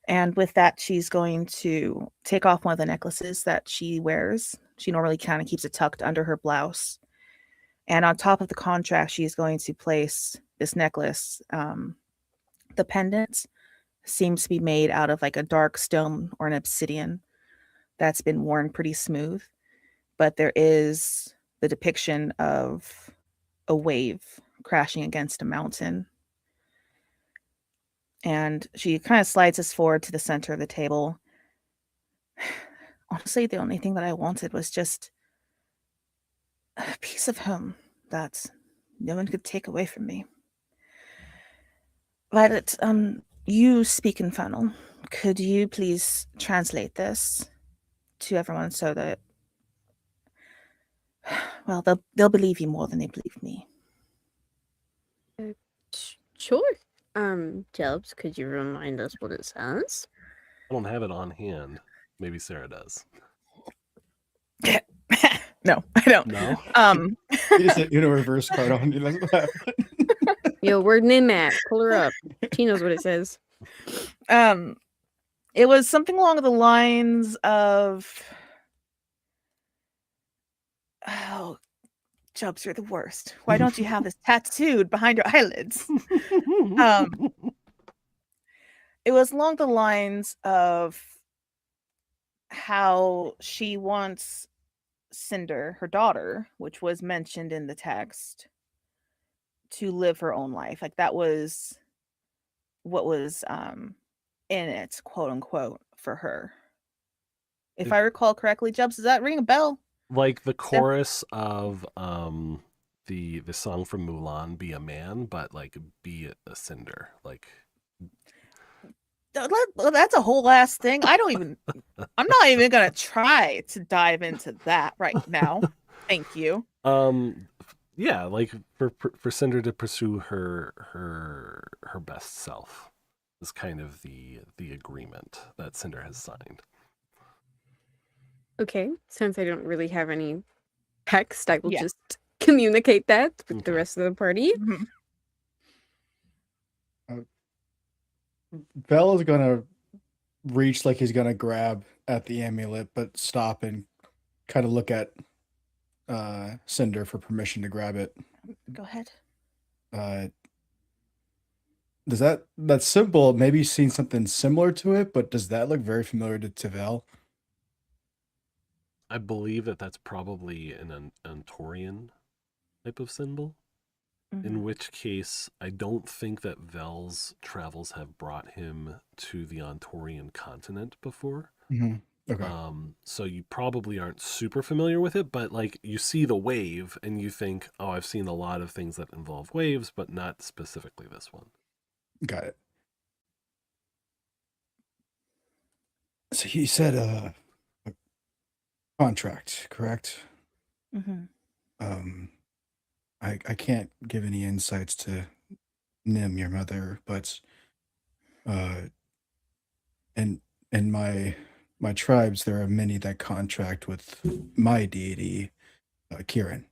And with that, she's going to take off one of the necklaces that she wears. She normally kind of keeps it tucked under her blouse. And on top of the contract, she's going to place this necklace. The pendant seems to be made out of like a dark stone or an obsidian that's been worn pretty smooth. But there is the depiction of a wave crashing against a mountain. And she kind of slides us forward to the center of the table. Honestly, the only thing that I wanted was just a piece of home that no one could take away from me. Violet, you speak Infernal. Could you please translate this to everyone so that, well, they'll believe you more than they believe me. Sure. Jelbs, could you remind us what it says? I don't have it on hand. Maybe Sarah does. No, I don't. No? You just hit reverse card on you like that. Yo, word name that. Pull her up. She knows what it says. It was something along the lines of, oh, Jobs, you're the worst. Why don't you have this tattooed behind your eyelids? It was along the lines of how she wants Cinder, her daughter, which was mentioned in the text, to live her own life. Like that was what was in it, quote unquote, for her. If I recall correctly, Jubs, does that ring a bell? Like the chorus of the song from Mulan, "Be a Man," but like be a cinder. Like that's a whole ass thing. I'm not even gonna try to dive into that right now. Thank you. Yeah, like for Cinder to pursue her best self is kind of the agreement that Cinder has signed. Okay, since I don't really have any text, I will Yeah. just communicate that with the Okay. rest of the party. Vel is gonna reach like he's gonna grab at the amulet, but stop and kind of look at Cinder for permission to grab it. Go ahead. Does that symbol, maybe you've seen something similar to it, but does that look very familiar to Vel? I believe that that's probably an Antorian type of symbol. In which case, I don't think that Vel's travels have brought him to the Antorian continent before. Okay. So you probably aren't super familiar with it, but like you see the wave and you think, oh, I've seen a lot of things that involve waves, but not specifically this one. Got it. So he said a contract, correct? I can't give any insights to Nim, your mother, but in my tribes there are many that contract with my deity, Kieran.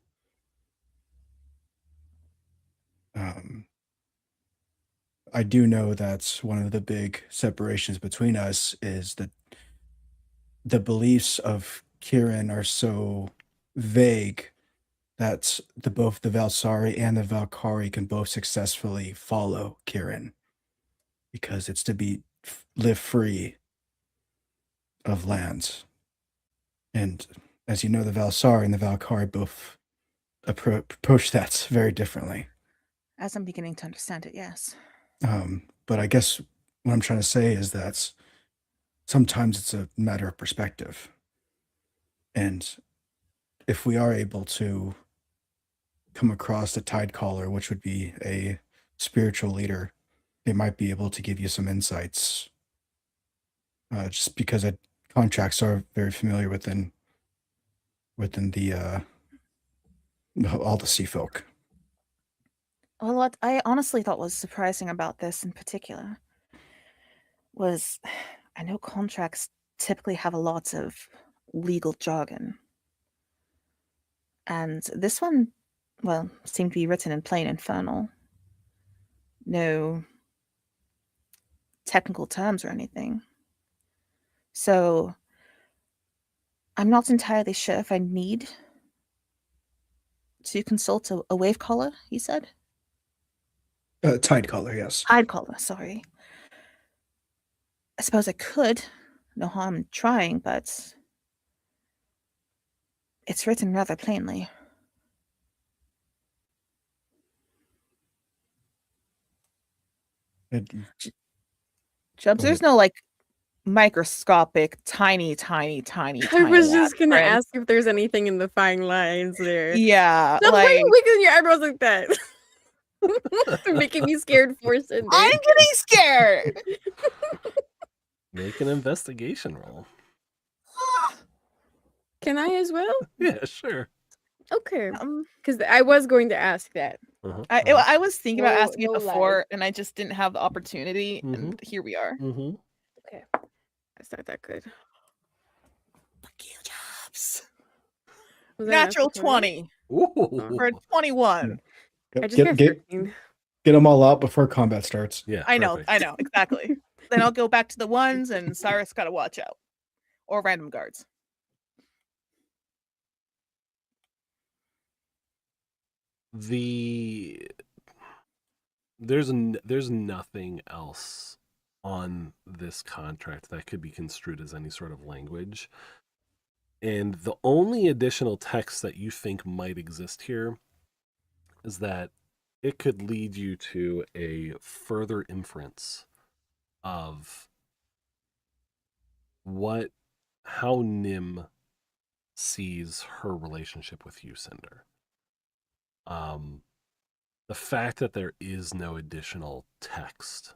I do know that one of the big separations between us is that the beliefs of Kieran are so vague that both the Valsari and the Valkyrie can both successfully follow Kieran, because it's to live free of lands. And as you know, the Valsari and the Valkyrie both approach that very differently. As I'm beginning to understand it, yes. But I guess what I'm trying to say is that sometimes it's a matter of perspective. And if we are able to come across a tide caller, which would be a spiritual leader, they might be able to give you some insights. Just because contracts are very familiar within the all the sea folk. Well, what I honestly thought was surprising about this in particular was I know contracts typically have a lot of legal jargon. And this one, well, seemed to be written in plain Infernal. No technical terms or anything. So I'm not entirely sure if I need to consult a wave caller, you said? Tide caller, yes. Tide caller, sorry. I suppose I could. No harm in trying, but it's written rather plainly. Jubs, there's no microscopic, tiny I was just gonna asterisks. ask if there's anything in the fine lines there. Yeah, Stop like wiggling your eyebrows like that. You're making me scared for Cinder. I'm getting scared. Make an investigation roll. Can I as well? Yeah, sure. Okay. Because I was going to ask that. I was thinking about No- asking it no before, and I just didn't have the opportunity, Mhm. and here we are. Mm-hmm. Okay. That's not that good. Fuck you, Jobs. Was that Natural natural 20? 20 Ooh. for a 21. I just got 13. Get them all out before combat starts. Yeah. I know, perfect. exactly. Then I'll go back to the ones, and Cyrus gotta watch out. Or random guards. There's nothing else on this contract that could be construed as any sort of language. And the only additional text that you think might exist here is that it could lead you to a further inference of how Nim sees her relationship with you, Cinder. The fact that there is no additional text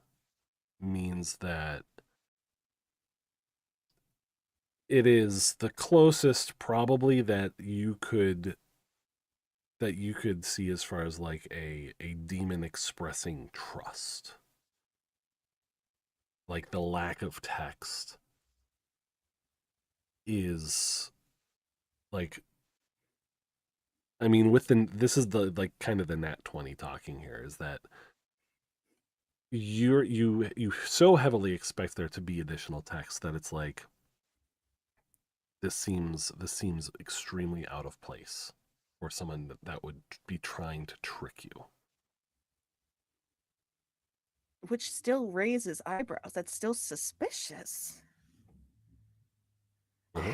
means that it is the closest probably that you could see as far as like a demon expressing trust. Like the lack of text is like, I mean, this is the like kind of the nat 20 talking here, is that you so heavily expect there to be additional text that it's like this seems extremely out of place for someone that would be trying to trick you. Which still raises eyebrows. That's still suspicious. Uh-huh.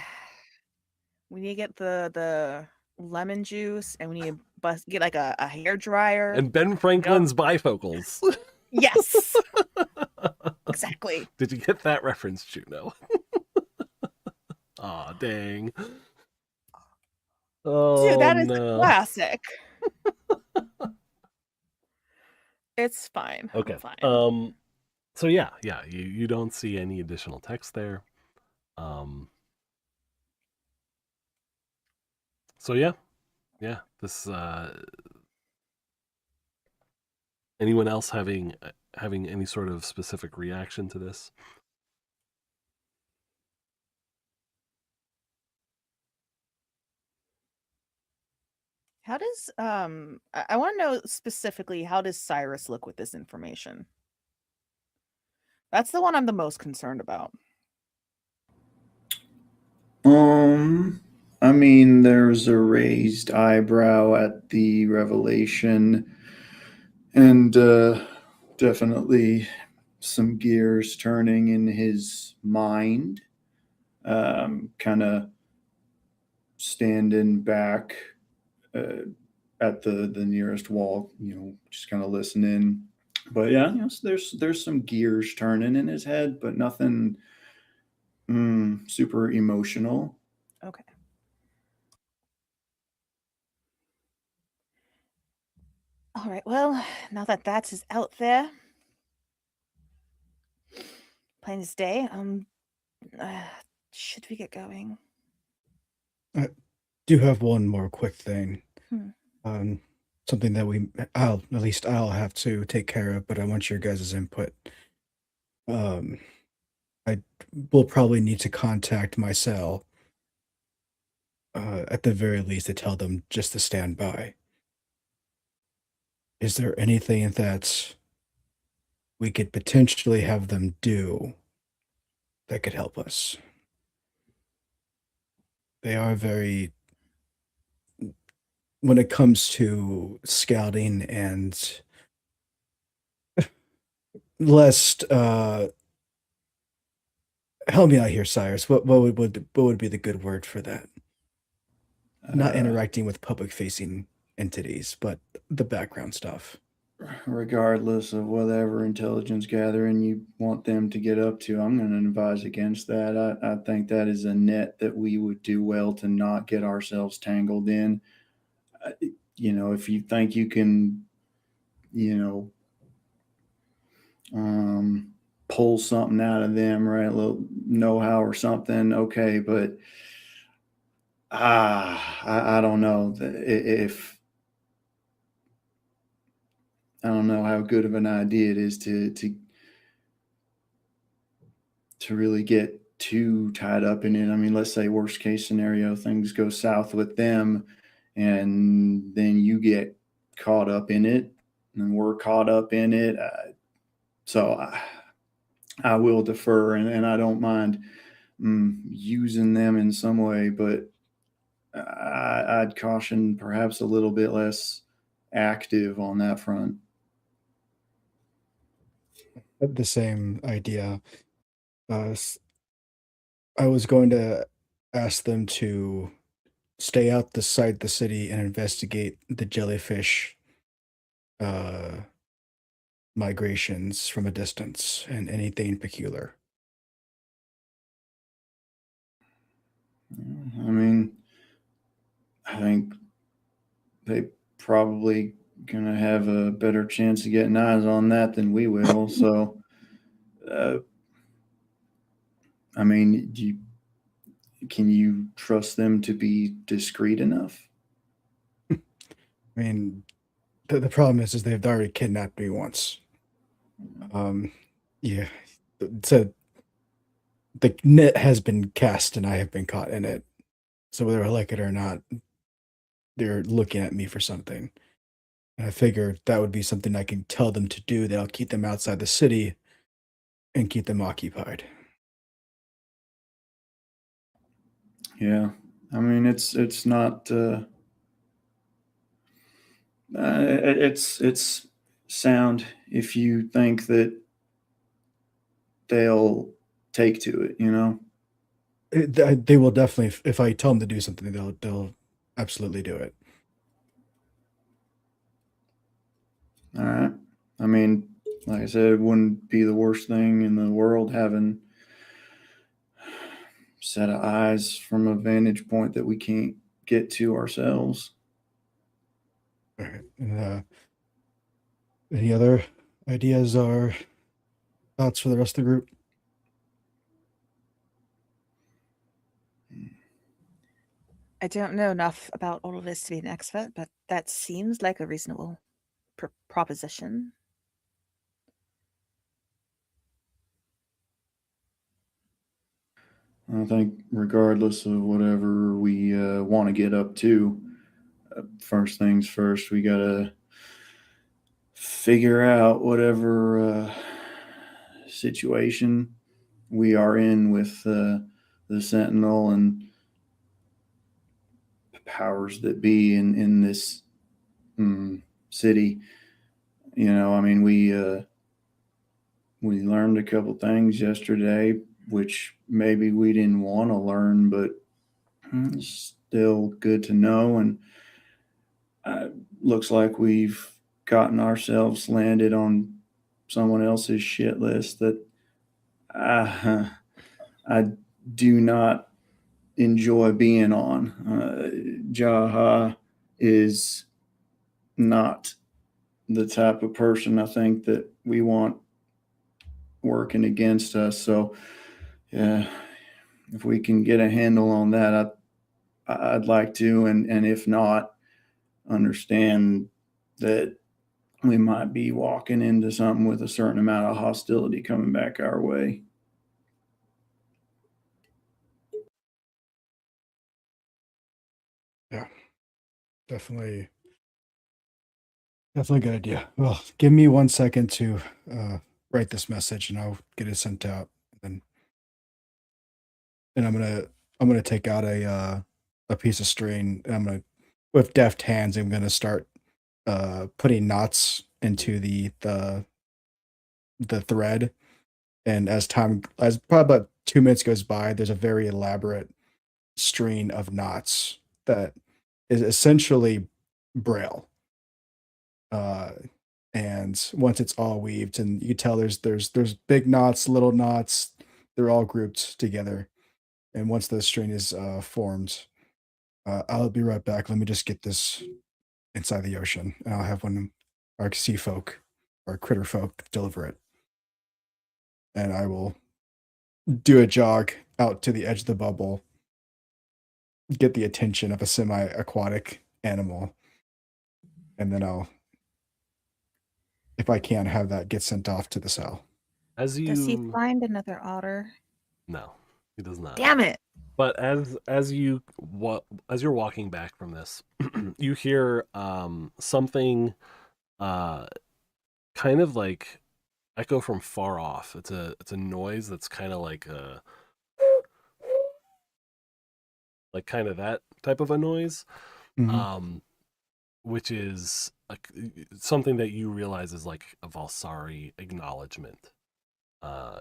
We need to get the lemon juice, and we need to get like a hair dryer. And Ben Franklin's bifocals. Yes. Exactly. Did you get that reference, Juno? Aw, dang. Oh, Dude, that is no. a classic. It's fine. I'm Okay. fine. So yeah, you don't see any additional text there. So yeah. This anyone else having any sort of specific reaction to this? How does I want to know specifically, how does Cyrus look with this information? That's the one I'm the most concerned about. I mean, there's a raised eyebrow at the revelation, and definitely some gears turning in his mind. Kind of standing back at the nearest wall, just kind of listening. But yeah, so there's some gears turning in his head, but nothing super emotional. Okay. All right. Well, now that is out there, plain as day. Should we get going? I do have one more quick thing. Hmm. Something that I'll have to take care of, but I want your guys' input. I will probably need to contact my cell, at the very least, to tell them just to stand by. Is there anything that we could potentially have them do that could help us? They are very, when it comes to scouting and less, help me out here, Cyrus. What would be the good word for that? Not interacting with public facing entities, but the background stuff. regardless of whatever intelligence gathering you want them to get up to, I'm going to advise against that. I think that is a net that we would do well to not get ourselves tangled in. If you think you can, you pull something out of them, right? A little know-how or something, okay, but I don't know if I don't know how good of an idea it is to really get too tied up in it. I mean, let's say worst case scenario, things go south with them, and then you get caught up in it, and we're caught up in it. So I will defer, and I don't mind using them in some way, but I'd caution perhaps a little bit less active on that front. The same idea. I was going to ask them to stay out the side of the city and investigate the jellyfish migrations from a distance and anything peculiar. I mean, I think they probably gonna have a better chance of getting eyes on that than we will. So, I mean, can you trust them to be discreet enough? I mean, the problem is they've already kidnapped me once. Yeah. So the net has been cast and I have been caught in it. So whether I like it or not, they're looking at me for something. And I figured that would be something I can tell them to do that'll keep them outside the city and keep them occupied. Yeah, I mean, it's not. It's sound if you think that they'll take to it. They will definitely, if I tell them to do something, they'll absolutely do it. All right. I mean, like I said, it wouldn't be the worst thing in the world having set of eyes from a vantage point that we can't get to ourselves. All right. And, any other ideas or thoughts for the rest of the group? I don't know enough about all of this to be an expert, but that seems like a reasonable proposition. I think, regardless of whatever we want to get up to, first things first, we got to figure out whatever situation we are in with the Sentinel and powers that be in this city. I mean, we learned a couple things yesterday, which maybe we didn't want to learn, but it's still good to know. And looks like we've gotten ourselves landed on someone else's shit list that I do not enjoy being on. Jaha is not the type of person I think that we want working against us. So, yeah, if we can get a handle on that, I'd like to, and if not, understand that we might be walking into something with a certain amount of hostility coming back our way. Yeah, definitely a good idea. Well, give me 1 second to write this message and I'll get it sent out. And I'm gonna take out a piece of string and I'm gonna, with deft hands, I'm gonna start putting knots into the thread. And as probably about 2 minutes goes by, there's a very elaborate string of knots that is essentially braille. And once it's all weaved, and you can tell there's big knots, little knots, they're all grouped together. And once the string is formed, I'll be right back. Let me just get this inside the ocean, and I'll have one of our sea folk or critter folk deliver it. And I will do a jog out to the edge of the bubble, get the attention of a semi-aquatic animal, and then I'll, if I can, have that get sent off to the cell. As you Does he find another otter? No, he does not. Damn it! But as you're walking back from this, you hear something kind of like echo from far off. It's a noise that's kind of like kind of that type of a noise, which is something that you realize is like a Valsari acknowledgement.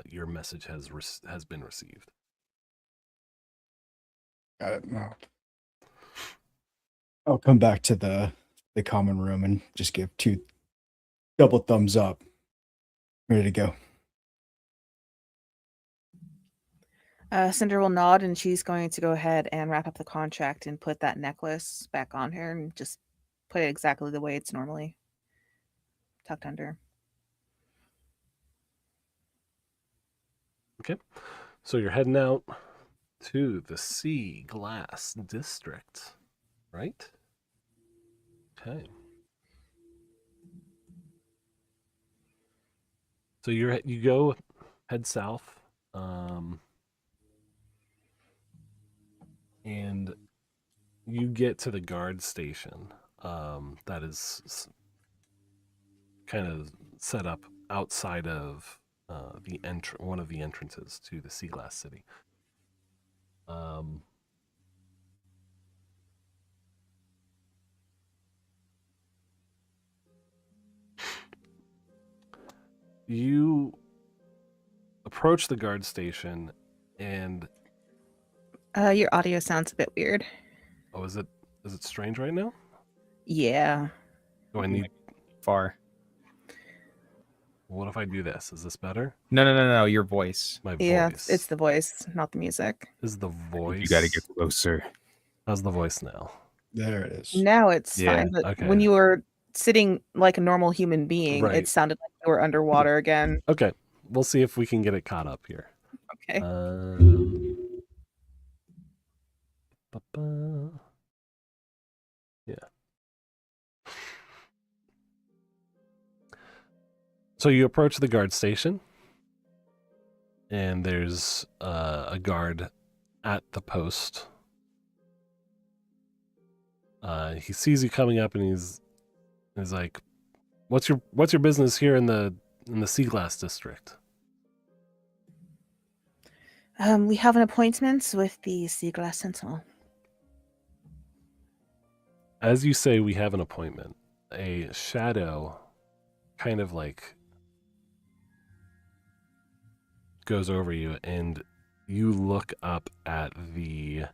Your message has been received. Got it. No. I'll come back to the common room and just give 2 double thumbs up. Ready to go. Cinder will nod, and she's going to go ahead and wrap up the contract and put that necklace back on her and just put it exactly the way it's normally tucked under. Okay. So you're heading out to the Sea Glass District, right? Okay. So you go head south, and you get to the guard station that is kind of set up outside of one of the entrances to the Sea Glass City. You approach the guard station, and Your audio sounds a bit weird. oh, is it strange right now? Yeah. Do I need? Far. What if I do this? Is this better? No. Your voice. My Yeah, voice. it's the voice, not the music. Is the voice? You got to get closer. How's the voice now? There it is. Now it's Yeah, fine, but okay. when you were sitting like a normal human being, Right. it sounded like you were underwater again. Okay, we'll see if we can get it caught up here. Okay. Yeah. So you approach the guard station, and there's a guard at the post. He sees you coming up, and he's like, "What's your business here in the Sea Glass District?" We have an appointment with the Sea Glass Sentinel. As you say, we have an appointment. A shadow kind of like goes over you, and you look up at the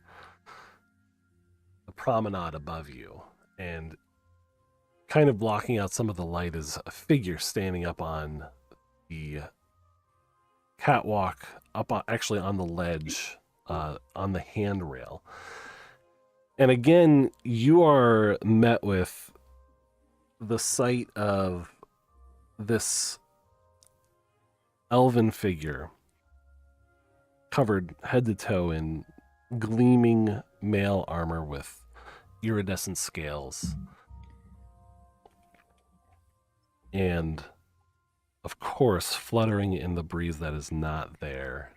promenade above you, and kind of blocking out some of the light is a figure standing up on the catwalk, actually on the ledge, on the handrail. And again, you are met with the sight of this elven figure covered head to toe in gleaming mail armor with iridescent scales. And, of course, fluttering in the breeze that is not there,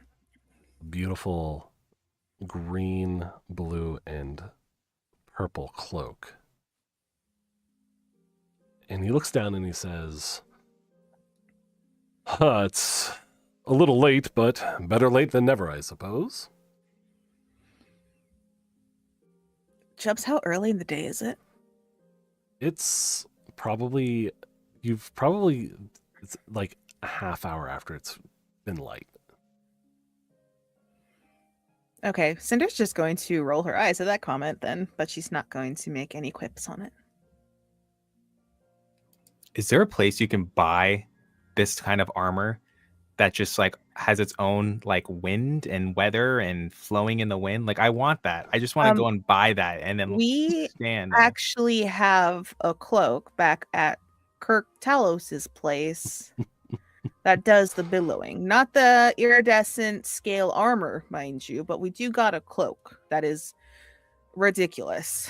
beautiful green, blue, and purple cloak. And he looks down and he says, it's a little late, but better late than never, I suppose. Chubbs, how early in the day is it? It's like a half hour after it's been light. Okay, Cinder's just going to roll her eyes at that comment then, but she's not going to make any quips on it. Is there a place you can buy this kind of armor that just like has its own like wind and weather and flowing in the wind? Like I want that. I just want to go and buy that and then We stand there. actually have a cloak back at Kirk Talos's place that does the billowing. Not the iridescent scale armor, mind you, but we do got a cloak that is ridiculous.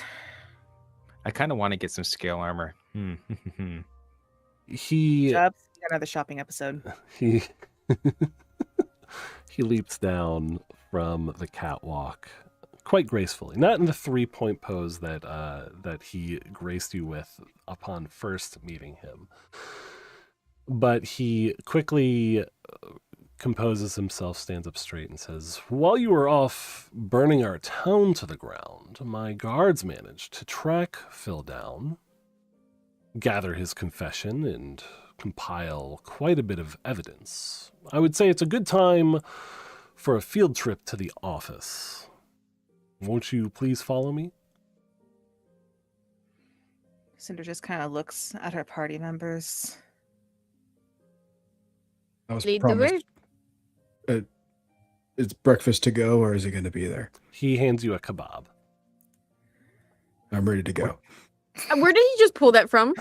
I kind of want to get some scale armor. He Jobs, we got another shopping episode. he he leaps down from the catwalk quite gracefully, not in the 3-point pose that that he graced you with upon first meeting him, but he quickly composes himself, stands up straight, and says, "While you were off burning our town to the ground, my guards managed to track Phil down, gather his confession, and compile quite a bit of evidence. I would say it's a good time for a field trip to the office. Won't you please follow me?" Cinder just kind of looks at her party members. I was Lead the way. promised. Is breakfast to go, or is it going to be there? He hands you a kebab. I'm ready to go. Where did he just pull that from?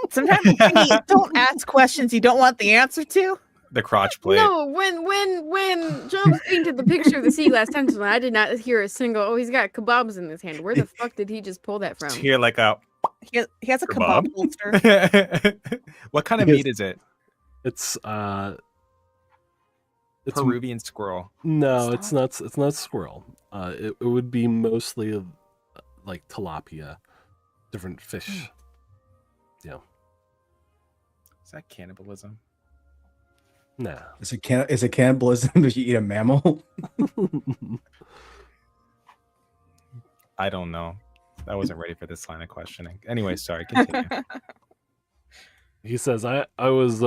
Sometimes when you don't ask questions you don't want the answer to. The crotch plate. No, when John painted the picture of the sea last time, I did not hear a single. Oh, he's got kebabs in his hand. Where the fuck did he just pull that from? Here, like a He has a Kebab? kebab holster. What kind of Because- meat is it? It's Peruvian squirrel. no, it's not squirrel. It would be mostly like tilapia, different fish. Yeah. Is that cannibalism? Nah. Is it cannibalism if you eat a mammal? I don't know. I wasn't ready for this line of questioning. Anyway, sorry. Continue. He says, I was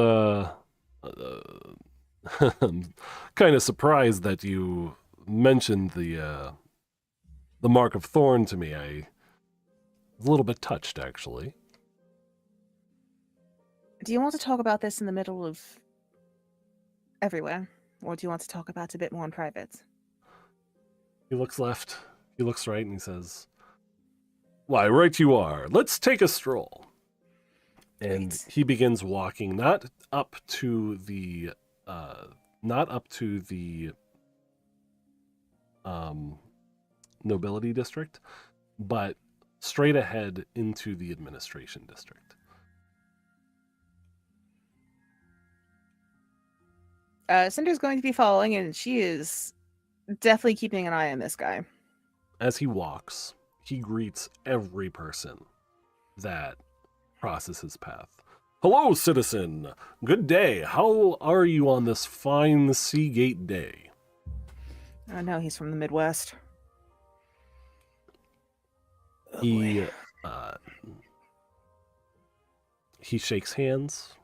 kind of surprised that you mentioned the Mark of Thorn to me. I was a little bit touched, actually. Do you want to talk about this in the middle of everywhere? Or do you want to talk about it a bit more in private? He looks left, he looks right, and he says, "Why, right you are. Let's take a stroll." And Great. he begins walking, not up to the nobility district, but straight ahead into the administration district. Cinder's going to be following, and she is definitely keeping an eye on this guy. As he walks, he greets every person that crosses his path. "Hello, citizen. Good day. How are you on this fine Seagate day?" Oh no, he's from the Midwest. Oh, He boy. he shakes hands.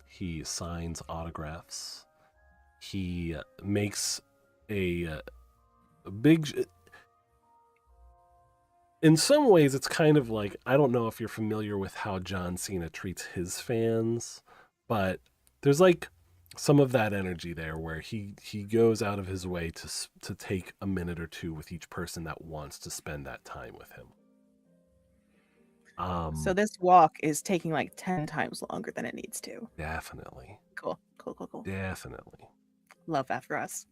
He signs autographs. He makes a big. In some ways, it's kind of like, I don't know if you're familiar with how John Cena treats his fans, but there's like some of that energy there where he goes out of his way to take a minute or two with each person that wants to spend that time with him. So this walk is taking like 10 times longer than it needs to. Definitely. Cool. Definitely. Love that for us.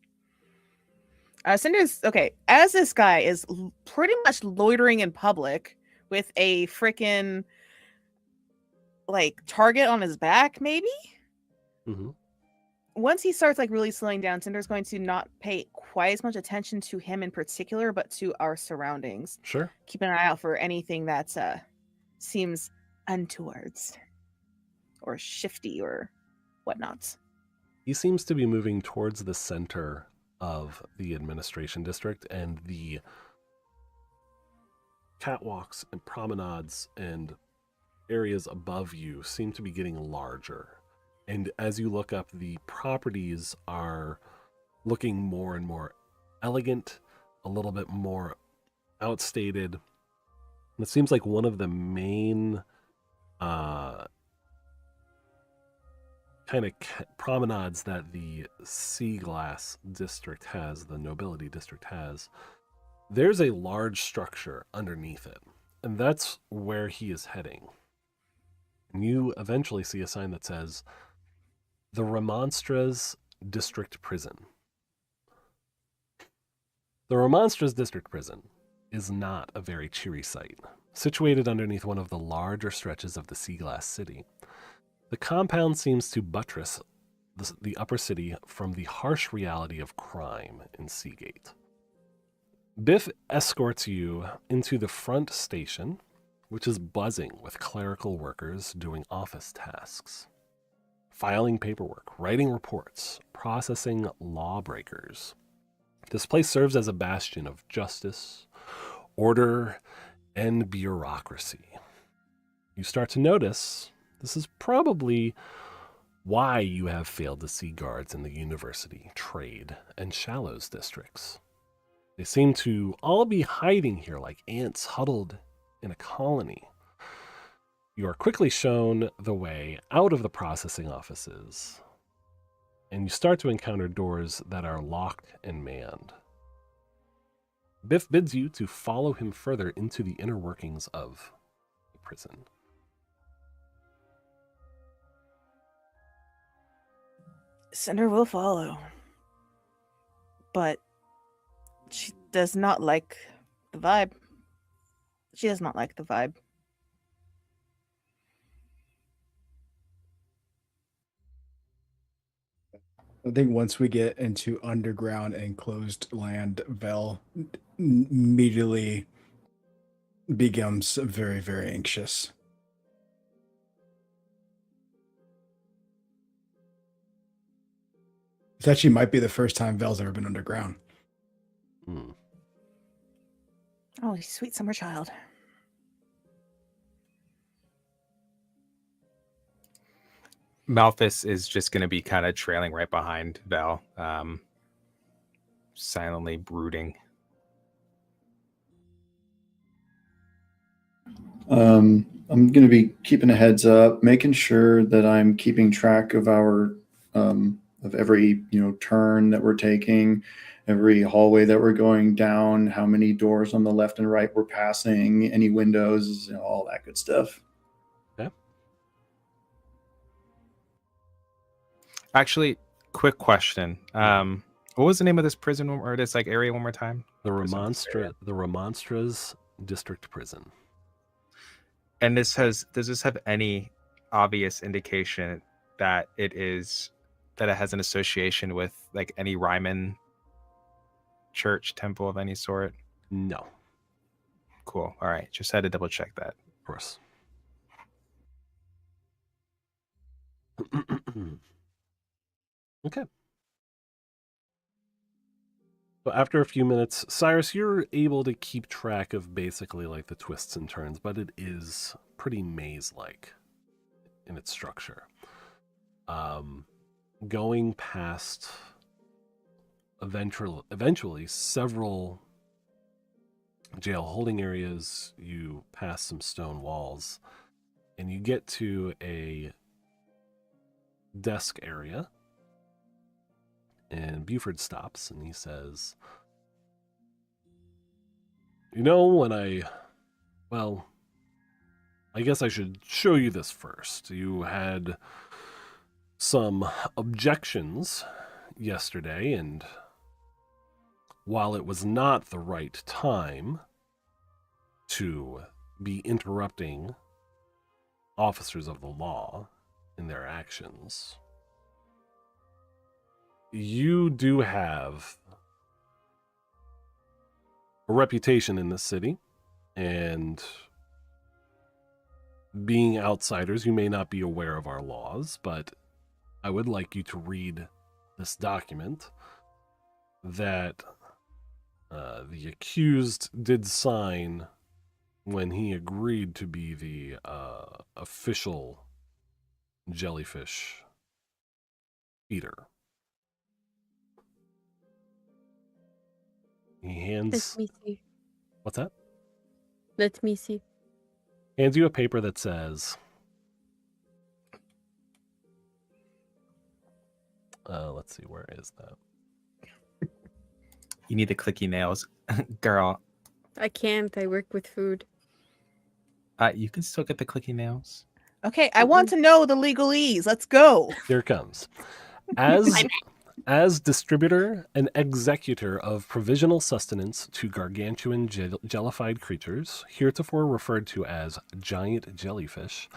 Cinder's okay. As this guy is pretty much loitering in public with a freaking like target on his back, maybe. Mm-hmm. Once he starts like really slowing down, Cinder's going to not pay quite as much attention to him in particular, but to our surroundings. Sure. Keep an eye out for anything that seems untowards or shifty or whatnot. He seems to be moving towards the center of the administration district, and the catwalks and promenades and areas above you seem to be getting larger. And as you look up, the properties are looking more and more elegant, a little bit more outstated. And it seems like one of the main kind of promenades that the Sea Glass district has, the nobility district has, there's a large structure underneath it. And that's where he is heading. And you eventually see a sign that says, the Remonstras District Prison. The Remonstras District Prison is not a very cheery sight. Situated underneath one of the larger stretches of the Sea Glass City, the compound seems to buttress the upper city from the harsh reality of crime in Seagate. Biff escorts you into the front station, which is buzzing with clerical workers doing office tasks, filing paperwork, writing reports, processing lawbreakers. This place serves as a bastion of justice, order, and bureaucracy. You start to notice this is probably why you have failed to see guards in the university, trade, and shallows districts. They seem to all be hiding here like ants huddled in a colony. You are quickly shown the way out of the processing offices, and you start to encounter doors that are locked and manned. Biff bids you to follow him further into the inner workings of the prison. Cinder will follow. But she does not like the vibe. She does not like the vibe. I think once we get into underground and closed land, Vel immediately becomes very, very anxious. This actually might be the first time Vel's ever been underground. Hmm. Oh, you sweet summer child. Malthus is just going to be kind of trailing right behind Val, silently brooding. I'm going to be keeping a heads up, making sure that I'm keeping track of our of every turn that we're taking, every hallway that we're going down, how many doors on the left and right we're passing, any windows, all that good stuff. Yeah. Actually, quick question. What was the name of this prison or this area one more time? The Remonstras District Prison. And does this have any obvious indication that it has an association with any Ryman church, temple of any sort? No. Cool. All right. Just had to double check that. Of course. Okay. So after a few minutes, Cyrus, you're able to keep track of basically the twists and turns, but it is pretty maze-like in its structure. Going past eventually several jail holding areas, you pass some stone walls, and you get to a desk area. And Buford stops and he says, I guess I should show you this first. You had some objections yesterday, and while it was not the right time to be interrupting officers of the law in their actions, you do have a reputation in this city, and being outsiders, you may not be aware of our laws, but I would like you to read this document that the accused did sign when he agreed to be the official jellyfish eater. He hands... Let me see. What's that? Let me see. Hands you a paper that says, Let's see, where is that? You need the clicky nails, girl. I can't. I work with food. You can still get the clicky nails. Okay, I want to know the legalese. Let's go. Here it comes. As distributor and executor of provisional sustenance to gargantuan jellified creatures, heretofore referred to as giant jellyfish,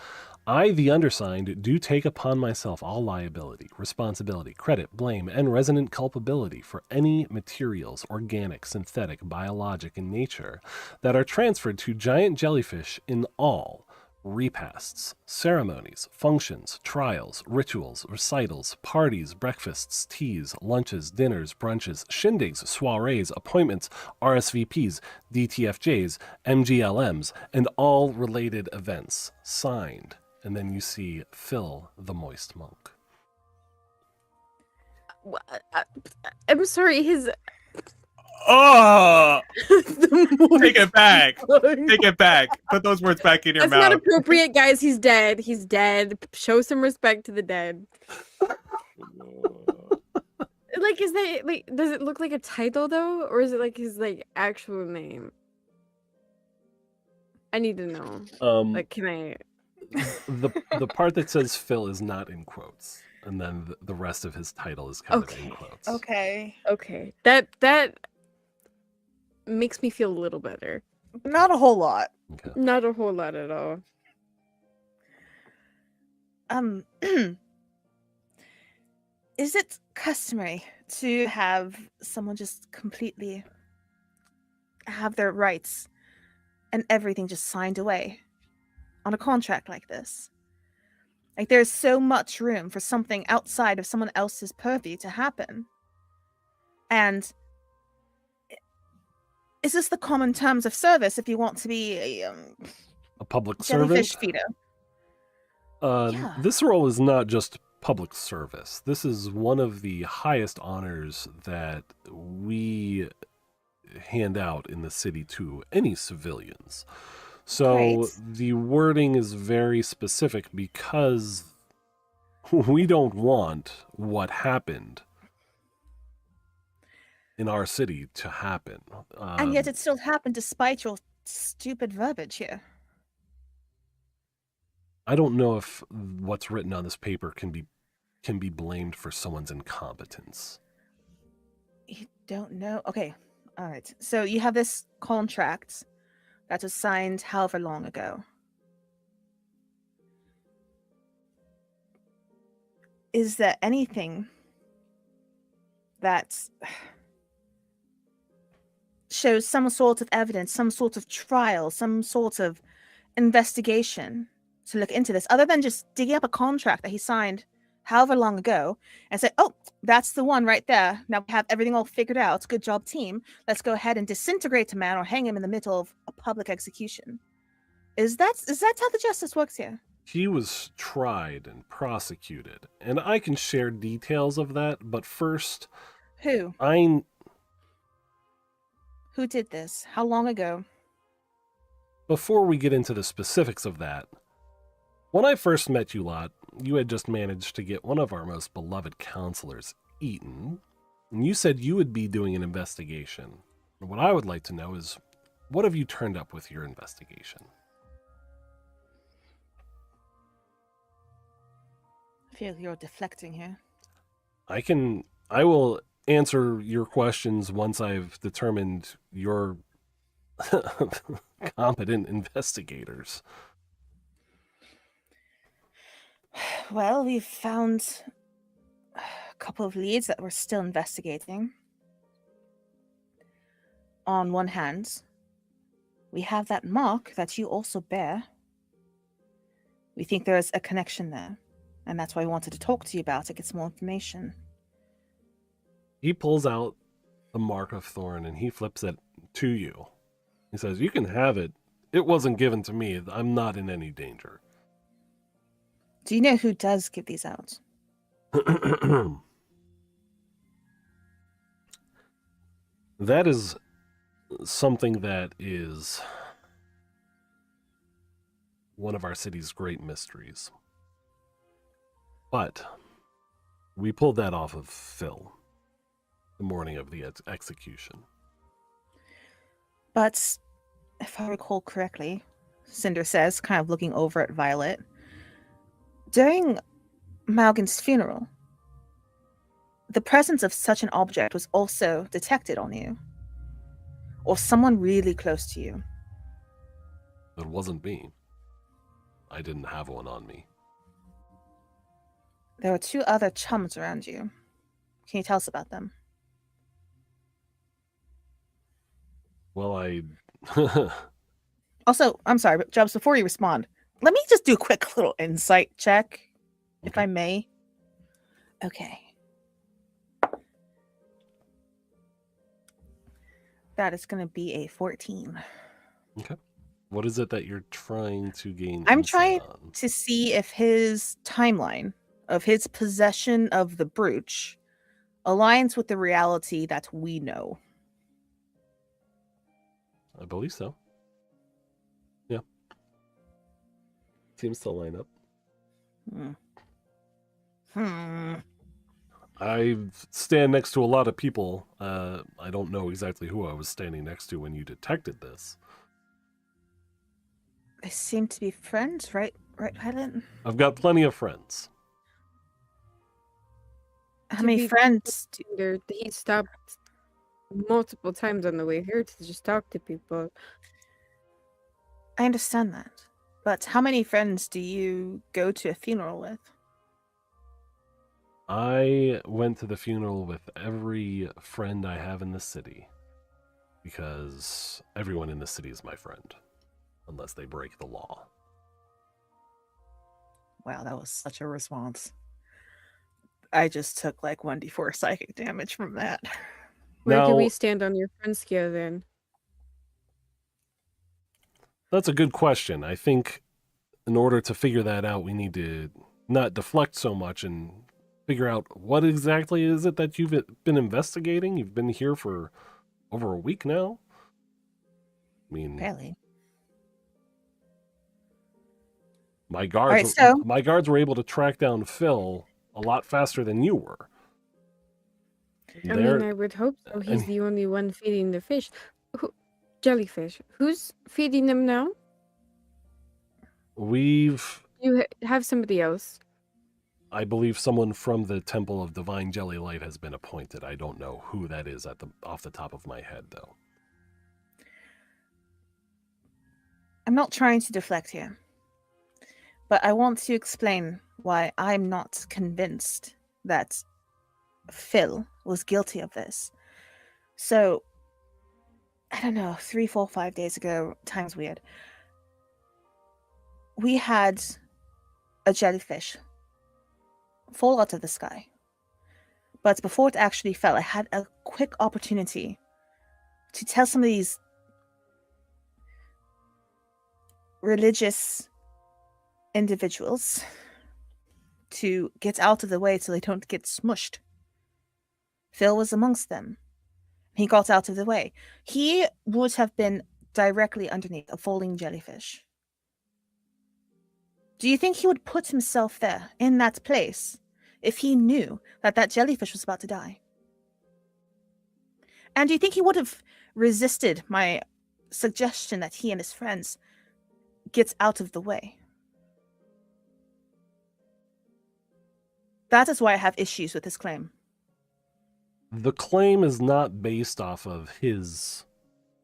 I, the undersigned, do take upon myself all liability, responsibility, credit, blame, and resonant culpability for any materials, organic, synthetic, biologic in nature, that are transferred to giant jellyfish in all repasts, ceremonies, functions, trials, rituals, recitals, parties, breakfasts, teas, lunches, dinners, brunches, shindigs, soirees, appointments, RSVPs, DTFJs, MGLMs, and all related events. Signed. And then you see Phil the Moist Monk. I'm sorry, his... Oh, the take it back. monk. Take it back. Put those words back in your That's not mouth. appropriate, guys. He's dead. He's dead. Show some respect to the dead. Like, is that like? Does it look like a title though, or is it like his like actual name? I need to know. Like, can I? The part that says Phil is not in quotes, and then the rest of his title is kind of in quotes. Okay. Okay, that makes me feel a little better. Not a whole lot. Okay. Not a whole lot at all. Is it customary to have someone just completely have their rights and everything just signed away on a contract like this? Like, there's so much room for something outside of someone else's purview to happen. And is this the common terms of service if you want to be a public jellyfish servant. feeder? Yeah. This role is not just public service. This is one of the highest honors that we hand out in the city to any civilians. So Great. the wording is very specific because we don't want what happened in our city to happen. And yet it still happened despite your stupid verbiage here. I don't know if what's written on this paper can be blamed for someone's incompetence. You don't know? Okay. All right. So you have this contract that was signed however long ago. Is there anything that shows some sort of evidence, some sort of trial, some sort of investigation to look into this, other than just digging up a contract that he signed however long ago and say, oh, that's the one right there. Now we have everything all figured out. Good job, team. Let's go ahead and disintegrate a man or hang him in the middle of a public execution. Is that how the justice works here? He was tried and prosecuted, and I can share details of that, but first, Who did this? How long ago? before we get into the specifics of that, when I first met you lot, you had just managed to get one of our most beloved counselors eaten, and you said you would be doing an investigation. And what I would like to know is, what have you turned up with your investigation? I feel you're deflecting here. I will answer your questions once I've determined you're competent investigators. Well, we've found a couple of leads that we're still investigating. On one hand, we have that mark that you also bear. We think there's a connection there, and that's why we wanted to talk to you about it, get some more information. He pulls out the mark of thorn and he flips it to you. He says, you can have it. It wasn't given to me. I'm not in any danger. Do you know who does give these out? That is something that is one of our city's great mysteries. But We pulled that off of Phil the morning of the execution. But if I recall correctly, Cinder says, kind of looking over at Violet, during Malgin's funeral, the presence of such an object was also detected on you. Or someone really close to you. It wasn't me. I didn't have one on me. There were 2 other chums around you. Can you tell us about them? Well, I... Also, I'm sorry, but Jubs, before you respond, let me just do a quick little insight check, if Okay. I may. Okay. That is going to be a 14. Okay. What is it that you're trying to gain I'm insight trying on? to see if his timeline of his possession of the brooch aligns with the reality that we know. I believe so. Yeah. Seems to line up. I stand next to a lot of people. I don't know exactly who I was standing next to when you detected this. They seem to be friends, right? Right, Violet? I've got plenty of friends. How To many be friends? He stopped multiple times on the way here to just talk to people. I understand that. But how many friends do you go to a funeral with? I went to the funeral with every friend I have in the city. Because everyone in the city is my friend. Unless they break the law. Wow, that was such a response. I just took like 1d4 psychic damage from that. Where do Now- we stand on your friend scale then? That's a good question. I think in order to figure that out, we need to not deflect so much and figure out what exactly is it that you've been investigating. You've been here for over a week now. I mean, Really? my guards were able to track down Phil a lot faster than you were. I mean, I would hope so. He's the only one feeding the fish. Jellyfish. Who's feeding them now? You have somebody else. I believe someone from the Temple of Divine Jelly Light has been appointed. I don't know who that is off the top of my head, though. I'm not trying to deflect here, but I want to explain why I'm not convinced that Phil was guilty of this. So, I don't know, 3, 4, 5 days ago, time's weird, we had a jellyfish fall out of the sky. But before it actually fell, I had a quick opportunity to tell some of these religious individuals to get out of the way so they don't get smushed. Phil was amongst them. He got out of the way. He would have been directly underneath a falling jellyfish. Do you think he would put himself there, in that place, if he knew that that jellyfish was about to die? And do you think he would have resisted my suggestion that he and his friends get out of the way? That is why I have issues with this claim. The claim is not based off of his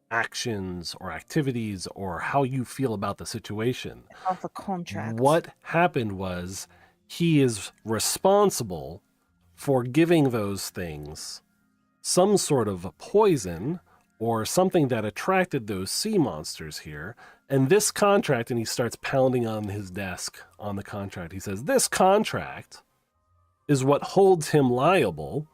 actions or activities or how you feel about the situation. Off a contract. What happened was he is responsible for giving those things some sort of poison or something that attracted those sea monsters here. And this contract, and he starts pounding on his desk on the contract. He says, this contract is what holds him liable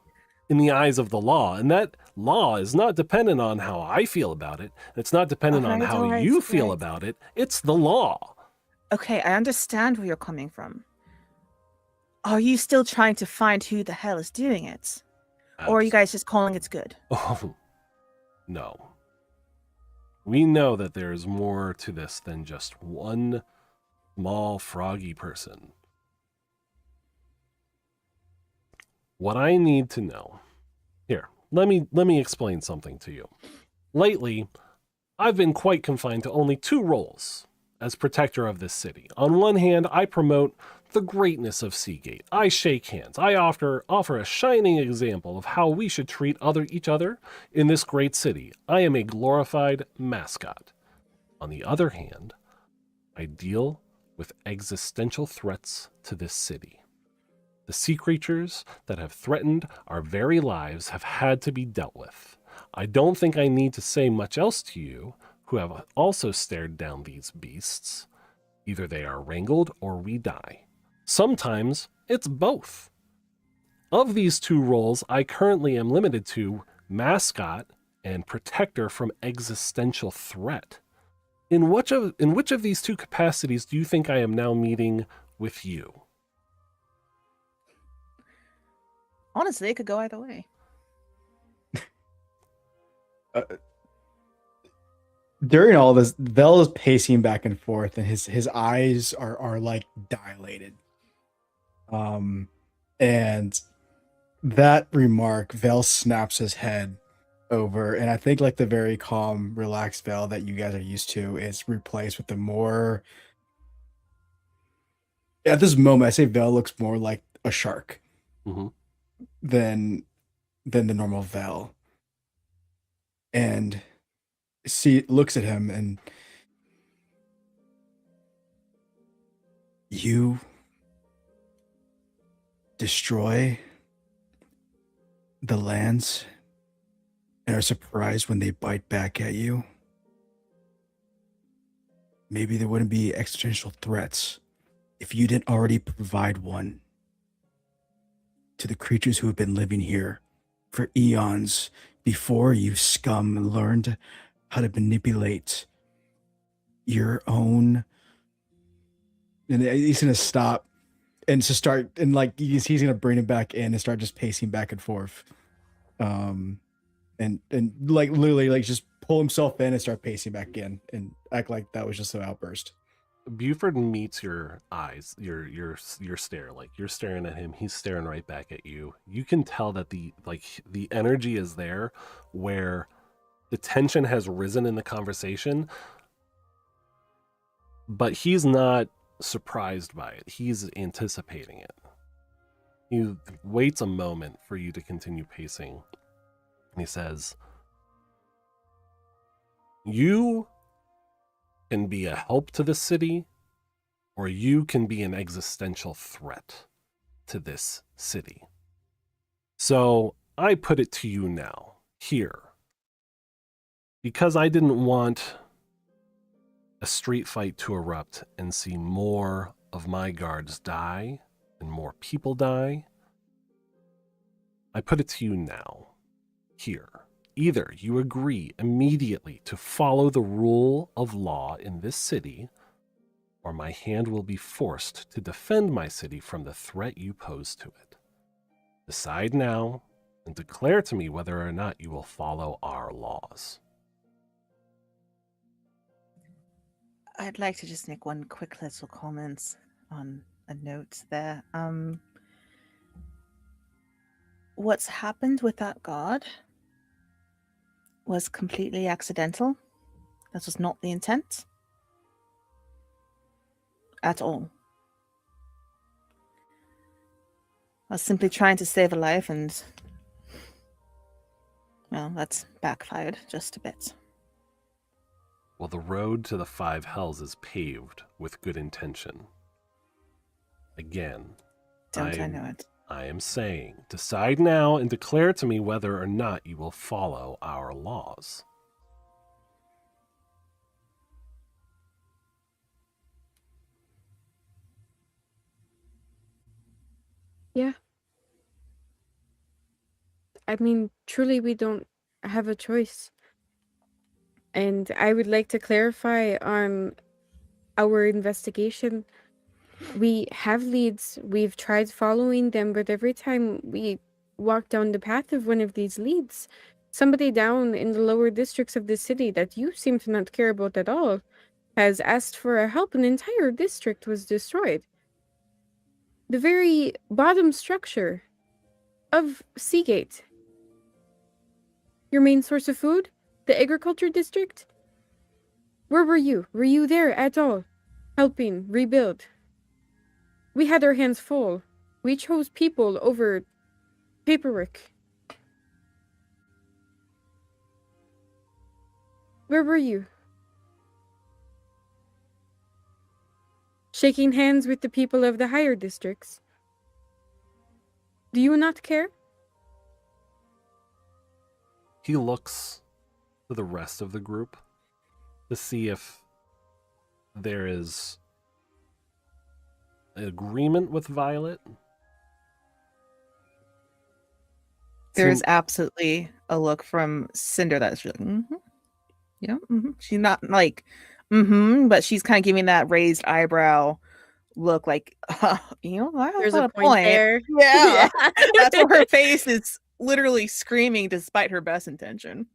in the eyes of the law. And that law is not dependent on how I feel about it. It's not dependent on how you feel about it. It's the law. Okay, I understand where you're coming from. Are you still trying to find who the hell is doing it? Or are you guys just calling it good? Oh, no. We know that there is more to this than just one small froggy person. What I need to know. Here, let me explain something to you. Lately, I've been quite confined to only 2 roles as protector of this city. On one hand, I promote the greatness of Seagate. I shake hands. I offer a shining example of how we should treat each other in this great city. I am a glorified mascot. On the other hand, I deal with existential threats to this city. The sea creatures that have threatened our very lives have had to be dealt with. I don't think I need to say much else to you who have also stared down these beasts. Either they are wrangled or we die. Sometimes it's both. Of these 2 roles, I currently am limited to mascot and protector from existential threat. In which of these 2 capacities do you think I am now meeting with you? Honestly, it could go either way. During all this, Vel is pacing back and forth, and his eyes are like dilated. And that remark, Vel snaps his head over, and I think like the very calm, relaxed Vel that you guys are used to is replaced with the more. At this moment, I say Vel looks more like a shark than the normal Vel, and looks at him and you destroy the lands and are surprised when they bite back at you. Maybe there wouldn't be existential threats if you didn't already provide one to the creatures who have been living here for eons before you scum learned how to manipulate your own. And he's gonna stop and just start, and like he's gonna bring him back in and start just pacing back and forth, and like literally like just pull himself in and start pacing back in and act like that was just an outburst. Buford meets your eyes, your stare. Like you're staring at him, he's staring right back at you. You can tell that the energy is there, where the tension has risen in the conversation, but he's not surprised by it. He's anticipating it. He waits a moment for you to continue pacing, and he says, "You can be a help to the city, or you can be an existential threat to this city. So I put it to you now, here, because I didn't want a street fight to erupt and see more of my guards die and more people die. I put it to you now, here. Either you agree immediately to follow the rule of law in this city, or my hand will be forced to defend my city from the threat you pose to it. Decide now and declare to me whether or not you will follow our laws." I'd like to just make one quick little comment on a note there. What's happened with that guard was completely accidental. That was not the intent at all. I was simply trying to save a life, and well, that's backfired just a bit. Well, the road to the 5 hells is paved with good intention. Again, Don't I know it? I am saying, decide now and declare to me whether or not you will follow our laws. Yeah. I mean, truly, we don't have a choice. And I would like to clarify on our investigation. We have leads. We've tried following them, but every time we walk down the path of one of these leads, somebody down in the lower districts of the city that you seem to not care about at all has asked for our help. An entire district was destroyed. The very bottom structure of Seagate. Your main source of food? The agriculture district? Where were you? Were you there at all? Helping rebuild? We had our hands full. We chose people over paperwork. Where were you? Shaking hands with the people of the higher districts. Do you not care? He looks to the rest of the group to see if there is an agreement with Violet. There's Seem- absolutely a look from Cinder that's like, yeah, she's not like, but she's kind of giving that raised eyebrow look, like, There's got a point there. Yeah, that's where her face is literally screaming, despite her best intention.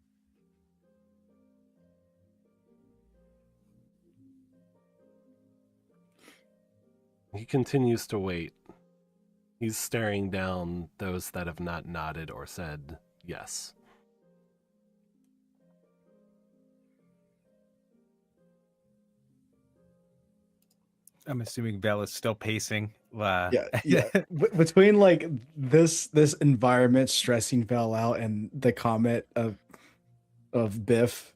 He continues to wait. He's staring down those that have not nodded or said yes. I'm assuming Vel is still pacing. Yeah. Between like this environment stressing Vel out and the comment of Biff,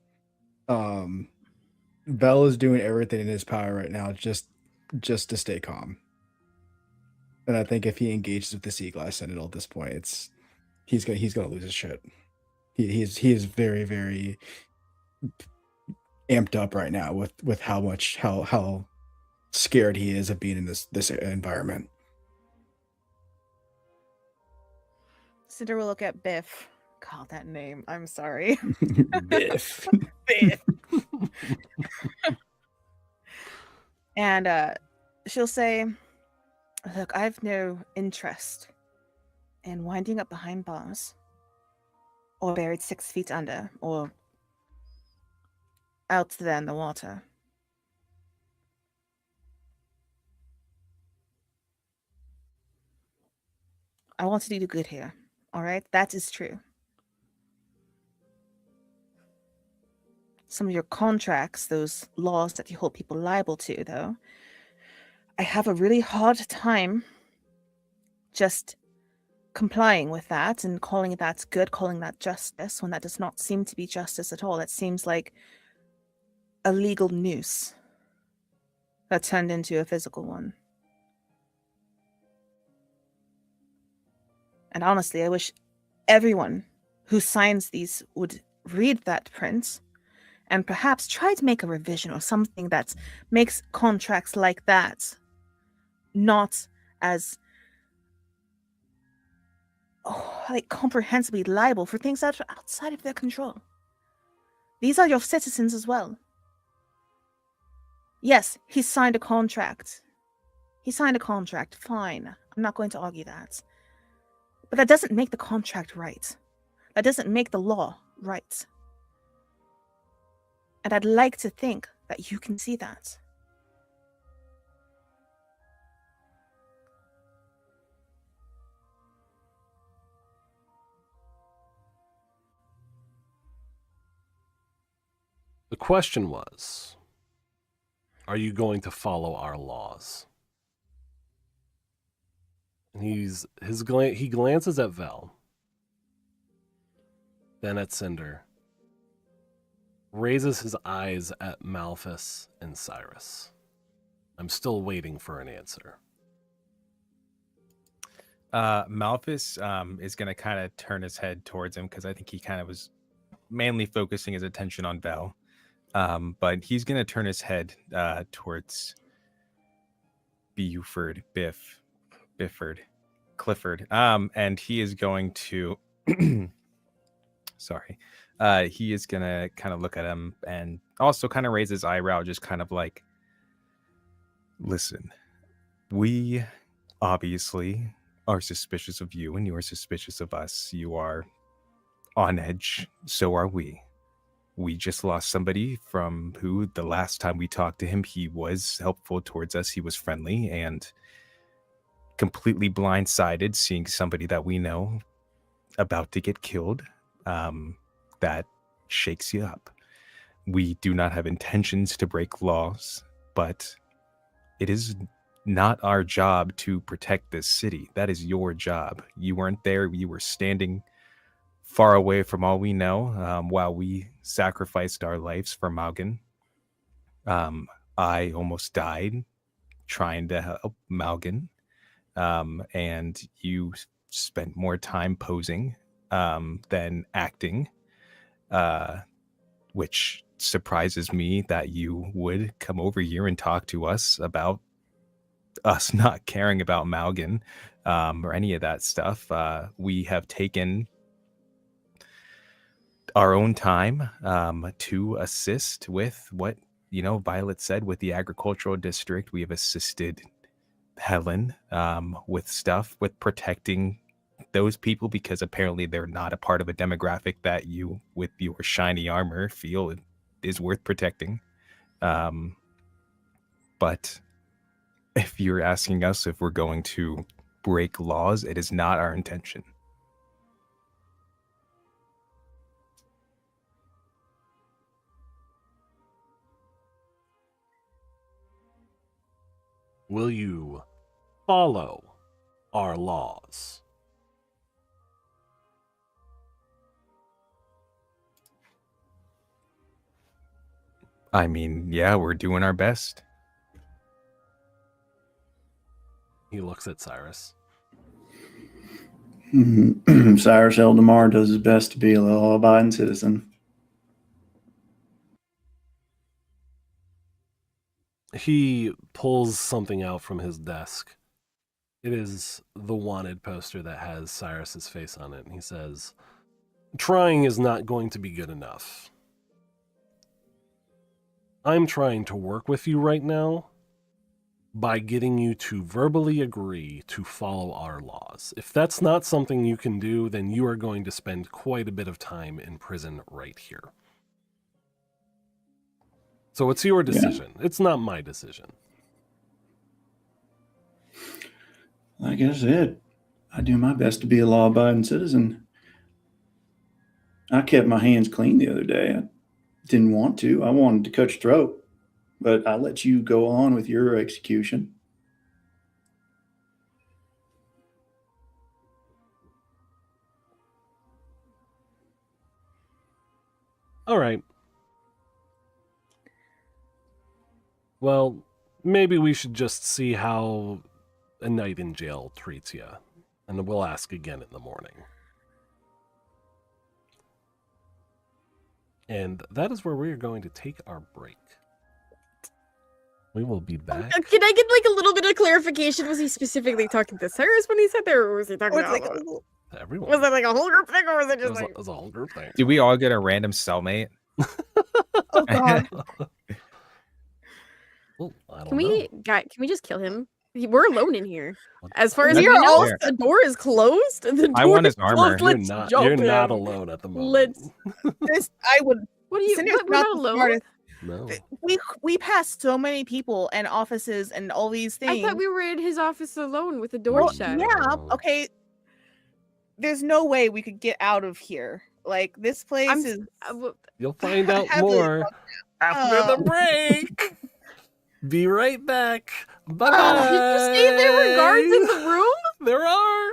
Vel is doing everything in his power right now just to stay calm. And I think if he engages with the Sea Glass Sentinel at this point, he's gonna lose his shit. He is very, very amped up right now with how scared he is of being in this environment. Cinder will look at Biff. God, that name. I'm sorry. Biff. Biff. And she'll say, look, I've no interest in winding up behind bars or buried 6 feet under or out there in the water. I want to do good here. All right? That is true. Some of your contracts, those laws that you hold people liable to, though, I have a really hard time just complying with that and calling that good, calling that justice, when that does not seem to be justice at all. It seems like a legal noose that turned into a physical one. And honestly, I wish everyone who signs these would read that print and perhaps try to make a revision or something that makes contracts like that not as like comprehensively liable for things that are outside of their control. These are your citizens as well. Yes, he signed a contract. Fine. I'm not going to argue that. But that doesn't make the contract right. That doesn't make the law right. And I'd like to think that you can see that. The question was, are you going to follow our laws? And he glances at Vel, then at Cinder, raises his eyes at Malphus and Cyrus. I'm still waiting for an answer. Malphus is going to kind of turn his head towards him because I think he kind of was mainly focusing his attention on Vel. But he's going to turn his head towards Clifford. And he is going to, he is going to kind of look at him and also kind of raise his eyebrow, just kind of like, listen, we obviously are suspicious of you and you are suspicious of us. You are on edge. So are we. We just lost somebody from who the last time we talked to him, he was helpful towards us. He was friendly, and completely blindsided seeing somebody that we know about to get killed, that shakes you up. We do not have intentions to break laws, but it is not our job to protect this city. That is your job. You weren't there. You were standing far away from all we know while we sacrificed our lives for Malgan. I almost died trying to help Malgan, and you spent more time posing than acting, which surprises me that you would come over here and talk to us about us not caring about Malgan or any of that stuff. We have taken our own time to assist with what, Violet said with the agricultural district. We have assisted Helen with stuff, with protecting those people, because apparently they're not a part of a demographic that you, with your shiny armor, feel is worth protecting. But if you're asking us if we're going to break laws, it is not our intention. Will you follow our laws? I mean, yeah, we're doing our best. He looks at Cyrus. Cyrus Eldamar does his best to be a law-abiding citizen. He pulls something out from his desk. It is the wanted poster that has Cyrus's face on it. And he says, "Trying is not going to be good enough. I'm trying to work with you right now by getting you to verbally agree to follow our laws. If that's not something you can do, then you are going to spend quite a bit of time in prison right here. So it's your decision. Yeah. It's not my decision." Like I said, I do my best to be a law-abiding citizen. I kept my hands clean the other day. I didn't want to. I wanted to cut your throat, but I let you go on with your execution. All right. Well, maybe we should just see how a night in jail treats you, and we'll ask again in the morning. And that is where we are going to take our break. We will be back. Can I get like a little bit of clarification? Was he specifically talking to Cyrus when he said that, or was he talking to everyone? Was that like a whole group thing, or was it just it was a whole group thing? Do we all get a random cellmate? Oh God. Well, I don't Can we just kill him? We're alone in here. What? As far as We we are know, all- the door is closed. The door I want his is armor. closed. You're not alone at the moment. I would. What do you? Cinder's We're not the alone. smartest. No. We passed so many people and offices and all these things. I thought we were in his office alone with the door Well, shut. yeah. Okay. There's no way we could get out of here. Like this place is. You'll find out heavily more after the break. Be right back. Bye. Did you say there were guards in the room? There are.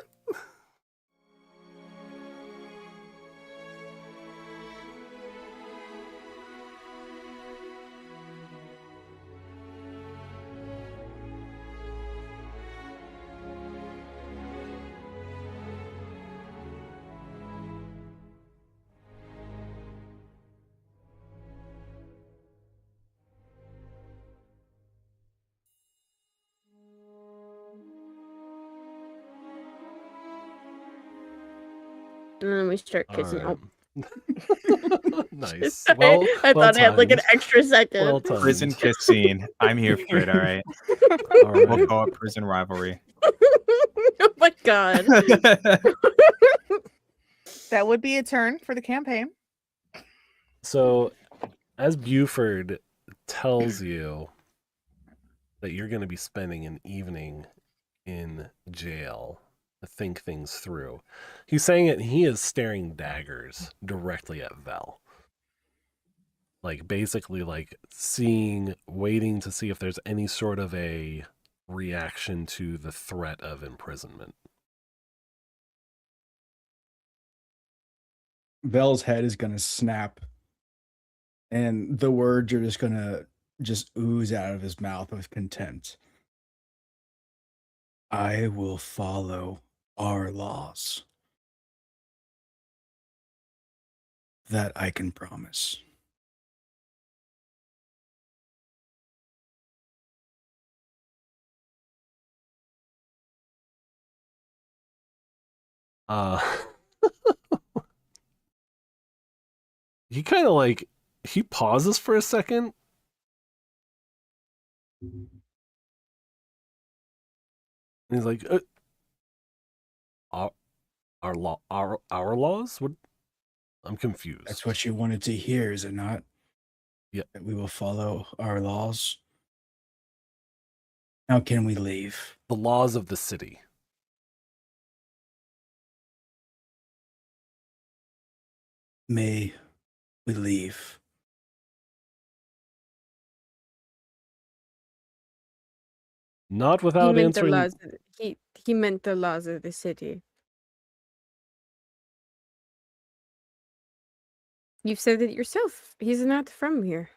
And then we start kissing. Right. Nice. I thought I had like an extra second. Well timed. Prison kiss scene. I'm here for it, all right? All right. We'll call it prison rivalry. Oh my God. That would be a turn for the campaign. So, as Buford tells you that you're going to be spending an evening in jail, think things through. He's saying it. He is staring daggers directly at Vel. Like basically, like waiting to see if there's any sort of a reaction to the threat of imprisonment. Vel's head is gonna snap, and the words are just gonna ooze out of his mouth with contempt. I will follow our laws. That I can promise. He kind of like, he pauses for a second. And he's like, our laws? What? I'm confused. That's what you wanted to hear, is it not? Yeah. That we will follow our laws. How can we leave? The laws of the city. May we leave? Not He without meant the answering. laws. He meant the laws of the city. You've said it yourself. He's not from here.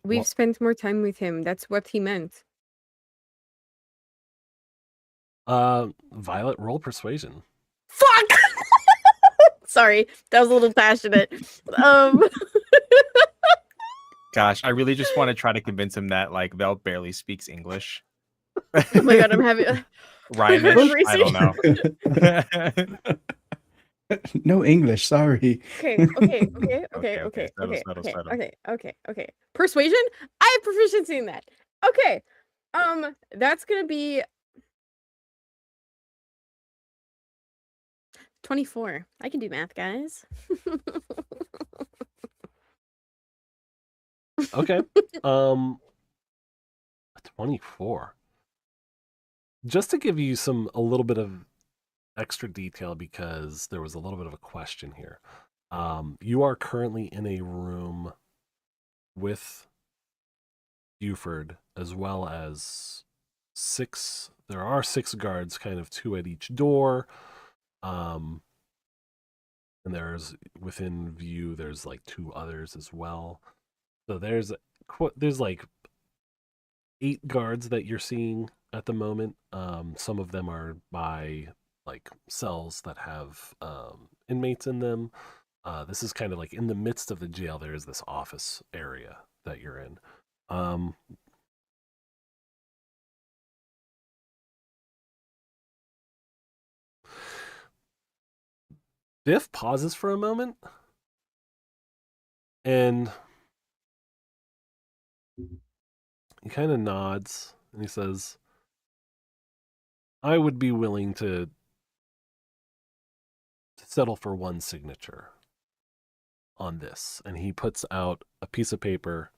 We've Well- spent more time with him. That's what he meant. Violet, roll persuasion. Fuck! Sorry, that was a little passionate. Gosh, I really just want to try to convince him that like Vel barely speaks English. Oh my god, I'm having Rhymish? I don't know. No English, sorry. Okay. Persuasion? I have proficiency in that. Okay. That's gonna be 24. I can do math, guys. Okay. 24. Just to give you a little bit of extra detail, because there was a little bit of a question here. You are currently in a room with Buford, as well as there are 6 guards, kind of 2 at each door. And there's within view, there's like 2 others as well. So there's like 8 guards that you're seeing at the moment. Some of them are by like cells that have inmates in them. This is kind of like in the midst of the jail. There is this office area that you're in. Biff pauses for a moment, and he kind of nods, and he says, I would be willing to settle for one signature on this. And he puts out a piece of paper.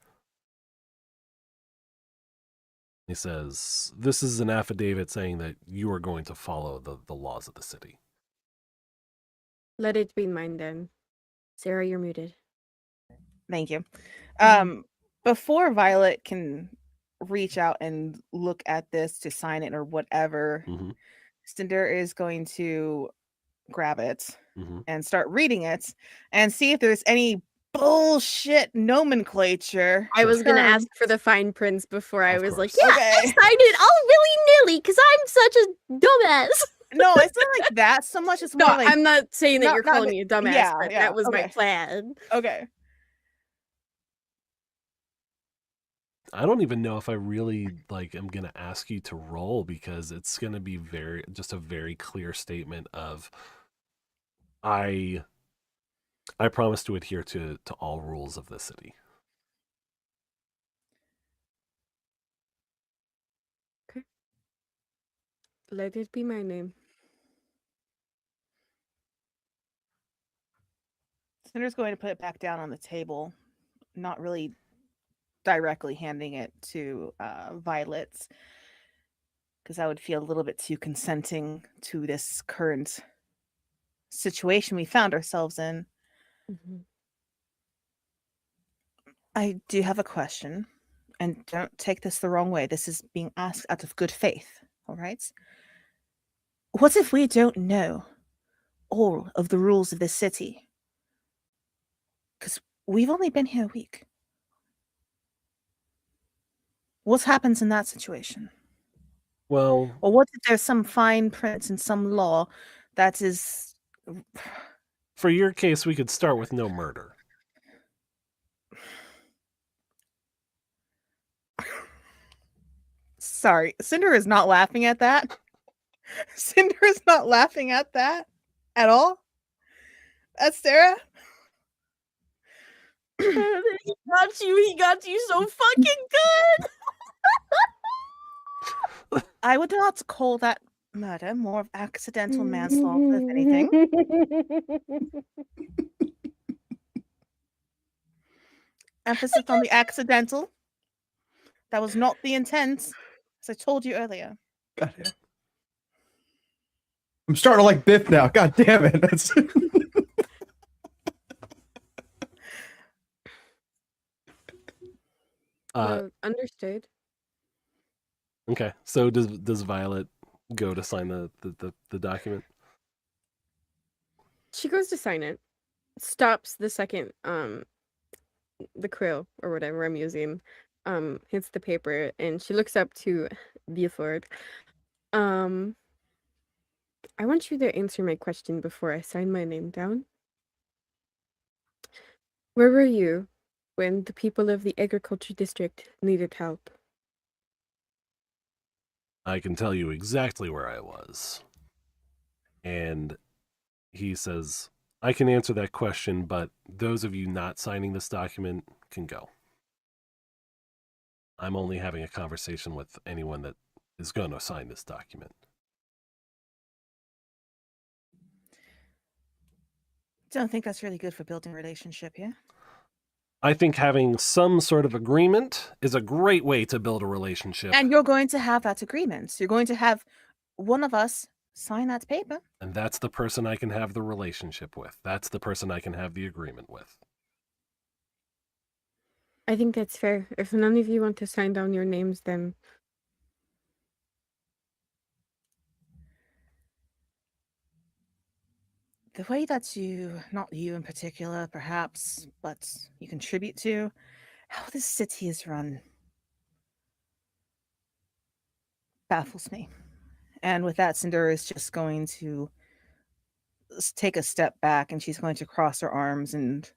He says, this is an affidavit saying that you are going to follow the laws of the city. Let it be mine then. Sarah, you're muted. Thank you. Before Violet can reach out and look at this to sign it or whatever, Cinder is going to grab it and start reading it and see if there's any bullshit nomenclature. I was gonna ask for the fine prints before I was like, yeah, I signed it all willy-nilly because I'm such a dumbass. No, it's not like that so much. It's more No, like I'm not saying that not- you're not calling that- me a dumbass, yeah, but yeah, that was my okay. plan. Okay. I don't even know if I really am gonna ask you to roll, because it's gonna be just a very clear statement of I promise to adhere to all rules of the city. Okay. Let it be my name. Cinder's going to put it back down on the table, not really directly handing it to Violet. because I would feel a little bit too consenting to this current situation we found ourselves in. Mhm. I do have a question, and don't take this the wrong way. This is being asked out of good faith, all right? What if we don't know all of the rules of this city? Because we've only been here a week. What happens in that situation? Well, Or what if there's some fine print in some law that is... for your case, we could start with no murder. Sorry, Cinder is not laughing at that. Cinder is not laughing at that at all. That's Sarah. He got you. He got you so fucking good. I would not call that murder, more of accidental manslaughter, if anything. Emphasis on the accidental. That was not the intent, as I told you earlier. God damn. I'm starting to like Biff now. God damn it. That's Understood. Okay, so does Violet go to sign the document? She goes to sign it. Stops the second the krill or whatever I'm using hits the paper, and she looks up to Buford. I want you to answer my question before I sign my name down. Where were you when the people of the agriculture district needed help? I can tell you exactly where I was. And he says, I can answer that question, but those of you not signing this document can go. I'm only having a conversation with anyone that is going to sign this document. Don't think that's really good for building a relationship, yeah? I think having some sort of agreement is a great way to build a relationship. And you're going to have that agreement. You're going to have one of us sign that paper. And that's the person I can have the relationship with. That's the person I can have the agreement with. I think that's fair. If none of you want to sign down your names, then the way that you, not you in particular, perhaps, but you contribute to how this city is run baffles me. And with that, Cinder is just going to take a step back, and she's going to cross her arms and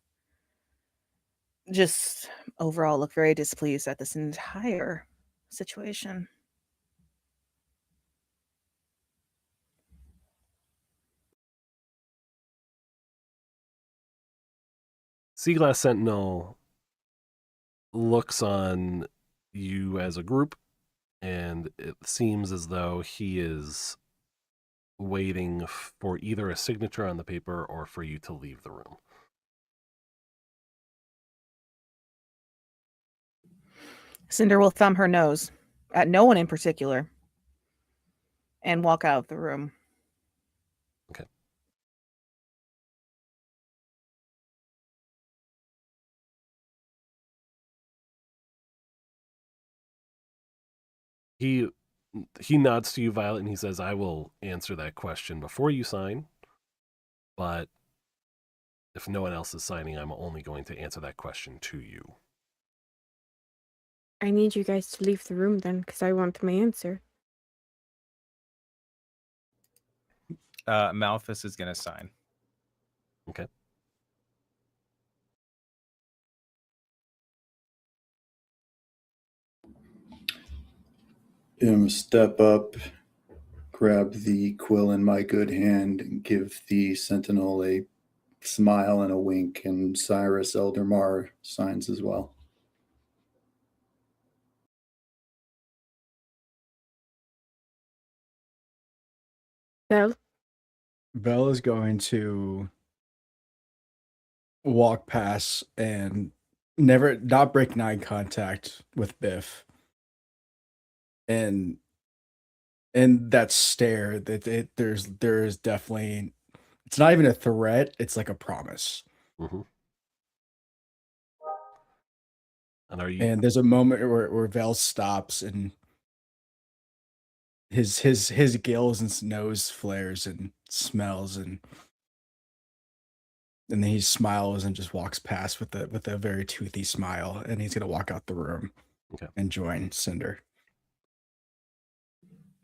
just overall look very displeased at this entire situation. Seaglass Sentinel looks on you as a group, and it seems as though he is waiting for either a signature on the paper or for you to leave the room. Cinder will thumb her nose at no one in particular and walk out of the room. Okay. He nods to you, Violet, and he says, I will answer that question before you sign, but if no one else is signing, I'm only going to answer that question to you. I need you guys to leave the room then, because I want my answer. Malthus is going to sign. Okay. I'm gonna step up, grab the quill in my good hand, and give the sentinel a smile and a wink, and Cyrus Eldermar signs as well. Belle? Belle is going to walk past and not break eye contact with Biff. And And that stare, there is definitely, it's not even a threat, it's like a promise. Mm-hmm. And are you? And there's a moment where Vel stops and his gills and nose flares and smells, and then he smiles and just walks past with a very toothy smile, and he's gonna walk out the room. Okay. And join Cinder.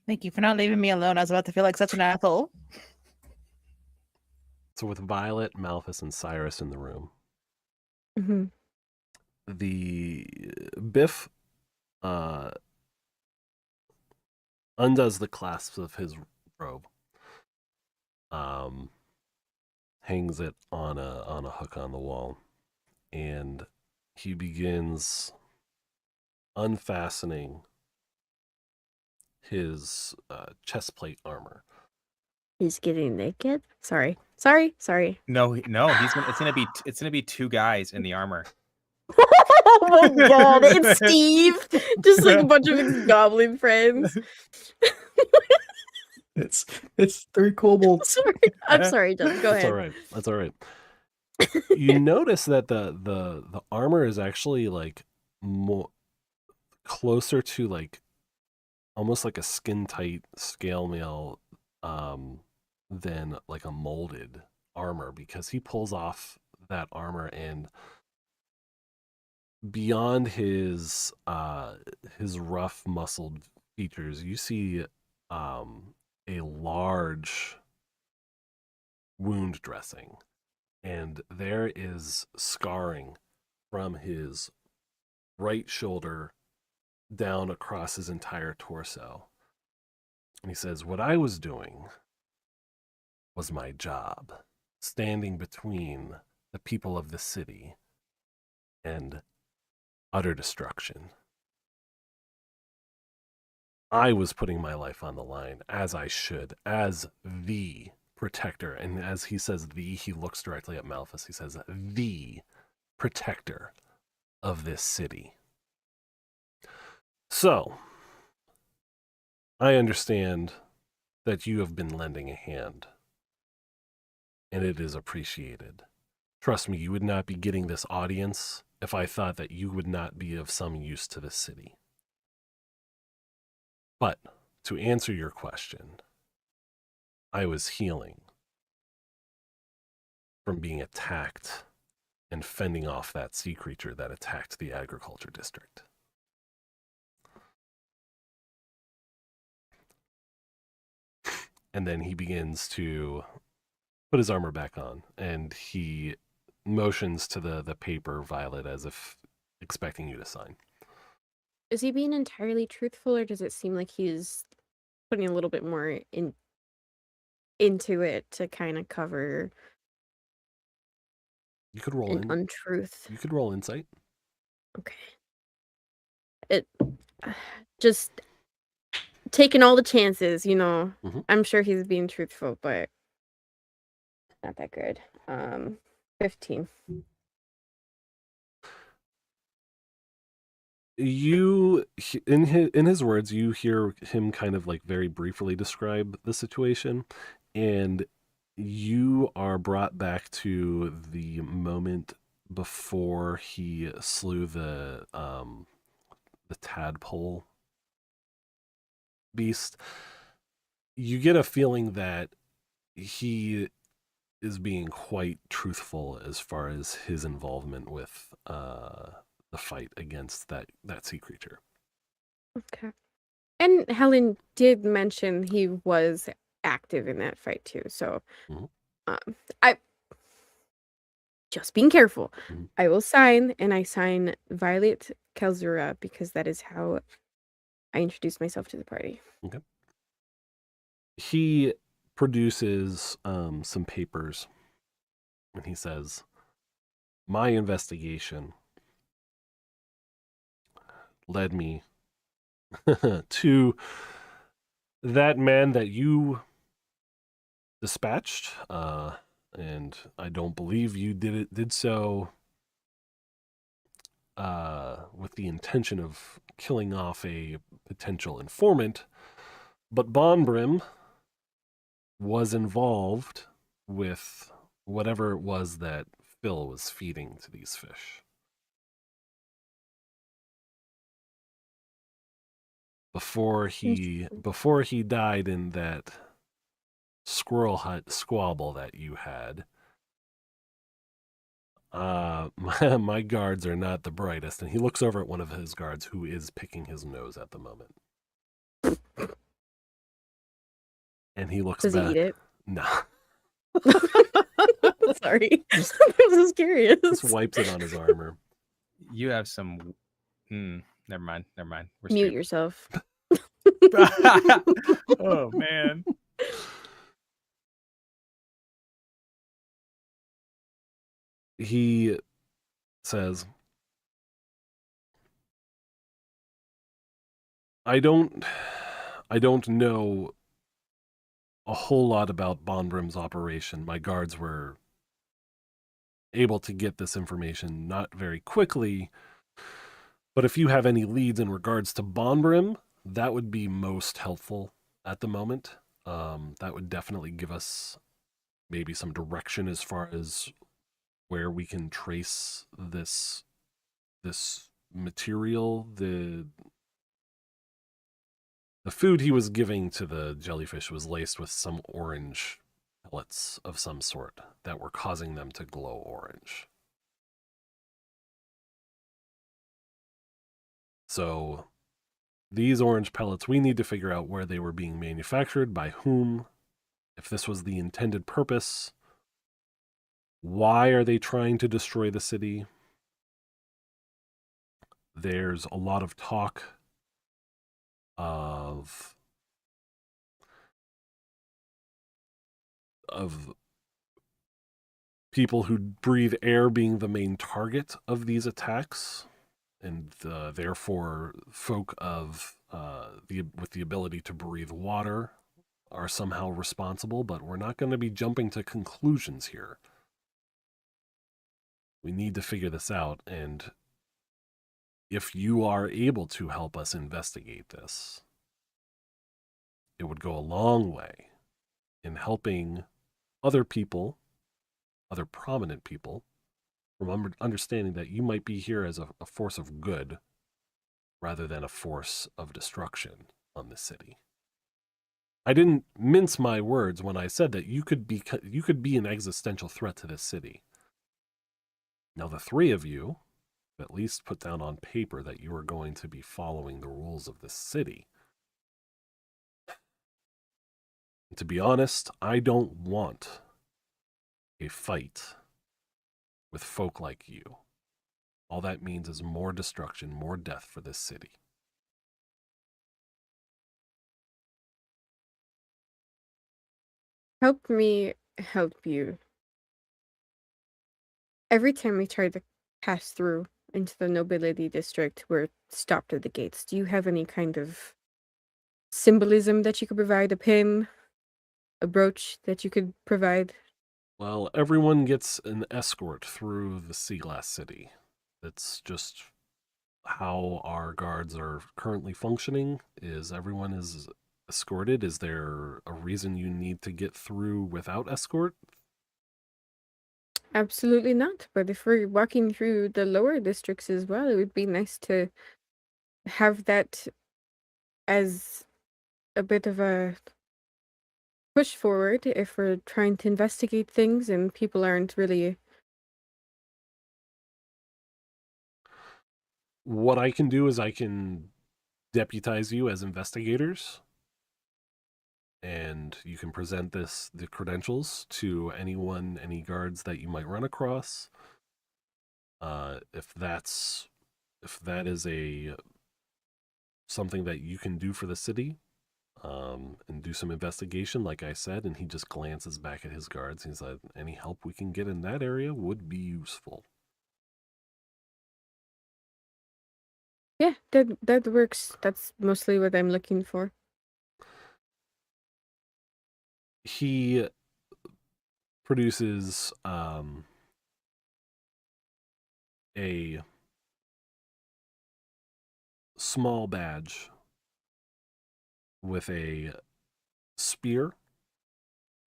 Thank you for not leaving me alone. I was about to feel like such an asshole. So with Violet, Malphus, and Cyrus in the room, Mm-hmm. the Biff undoes the clasps of his robe, hangs it on a hook on the wall, and he begins unfastening his chest plate armor. He's getting naked. Sorry. No, it's gonna be two guys in the armor. Oh my god, it's Steve. Just like a bunch of his goblin friends. It's 3 kobolds. I'm sorry, John. Go That's all ahead. right. That's all right. You notice that the armor is actually like more closer to like almost like a skin tight scale mail than like a molded armor, because he pulls off that armor, and beyond his rough muscled features, you see a large wound dressing, and there is scarring from his right shoulder down across his entire torso. And he says, "What I was doing was my job, standing between the people of the city and utter destruction. I was putting my life on the line, as I should, as the protector." And as he says "the," he looks directly at Malphus. He says, "The protector of this city. So, I understand that you have been lending a hand, and it is appreciated. Trust me, you would not be getting this audience if I thought that you would not be of some use to this city. But, to answer your question, I was healing from being attacked and fending off that sea creature that attacked the agriculture district." And then he begins to put his armor back on, and he motions to the paper, Violet, as if expecting you to sign. Is he being entirely truthful, or does it seem like he's putting a little bit more into it to kind of cover You could roll an in. untruth? You could roll insight. Okay. It just taking all the chances, Mhm. I'm sure he's being truthful, but not that good. 15. You, in his words, you hear him kind of like very briefly describe the situation, and you are brought back to the moment before he slew the tadpole beast. You get a feeling that he is being quite truthful as far as his involvement with the fight against that sea creature. Okay. And Helen did mention he was active in that fight too, so Mhm. I just being careful. Mhm. I will sign, and I sign Violet Kelzura because that is how I introduce myself to the party. Okay. He produces some papers, and he says, "My investigation led me to that man that you dispatched, and I don't believe you did so with the intention of killing off a potential informant. But Bonbrim was involved with whatever it was that Phil was feeding to these fish. Before he died in that squirrel hut squabble that you had, my guards are not the brightest. And he looks over at one of his guards who is picking his nose at the moment. And he looks Does he back. eat it? No. Sorry. I was just curious. Just wipes it on his armor. You have some. Never mind. We're Mute streaming. yourself. Oh man. He says, I don't know a whole lot about Bonbrim's operation. My guards were able to get this information not very quickly, but if you have any leads in regards to Bonbrim, that would be most helpful at the moment. That would definitely give us maybe some direction as far as where we can trace this material. The food he was giving to the jellyfish was laced with some orange pellets of some sort that were causing them to glow orange. So these orange pellets, we need to figure out where they were being manufactured, by whom, if this was the intended purpose. Why are they trying to destroy the city? There's a lot of talk of people who breathe air being the main target of these attacks, and therefore folk of with the ability to breathe water are somehow responsible, but we're not going to be jumping to conclusions here. We need to figure this out, and if you are able to help us investigate this, it would go a long way in helping other people, other prominent people, from understanding that you might be here as a force of good rather than a force of destruction on the city. I didn't mince my words when I said that you could be an existential threat to this city. Now, the three of you at least put down on paper that you are going to be following the rules of this city. And to be honest, I don't want a fight with folk like you. All that means is more destruction, more death for this city. Help me help you. Every time we try to pass through into the nobility district, we're stopped at the gates. Do you have any kind of symbolism that you could provide? A pin? A brooch that you could provide? Well, everyone gets an escort through the Sea Glass City. That's just how our guards are currently functioning, is everyone is escorted. Is there a reason you need to get through without escort? Absolutely not. But if we're walking through the lower districts as well, it would be nice to have that as a bit of a push forward if we're trying to investigate things and people aren't really. What I can do is I can deputize you as investigators, and you can present the credentials to any guards that you might run across. If that is something that you can do for the city, and do some investigation, like I said, and he just glances back at his guards. He's like, any help we can get in that area would be useful. Yeah, that works. That's mostly what I'm looking for. He produces a small badge with a spear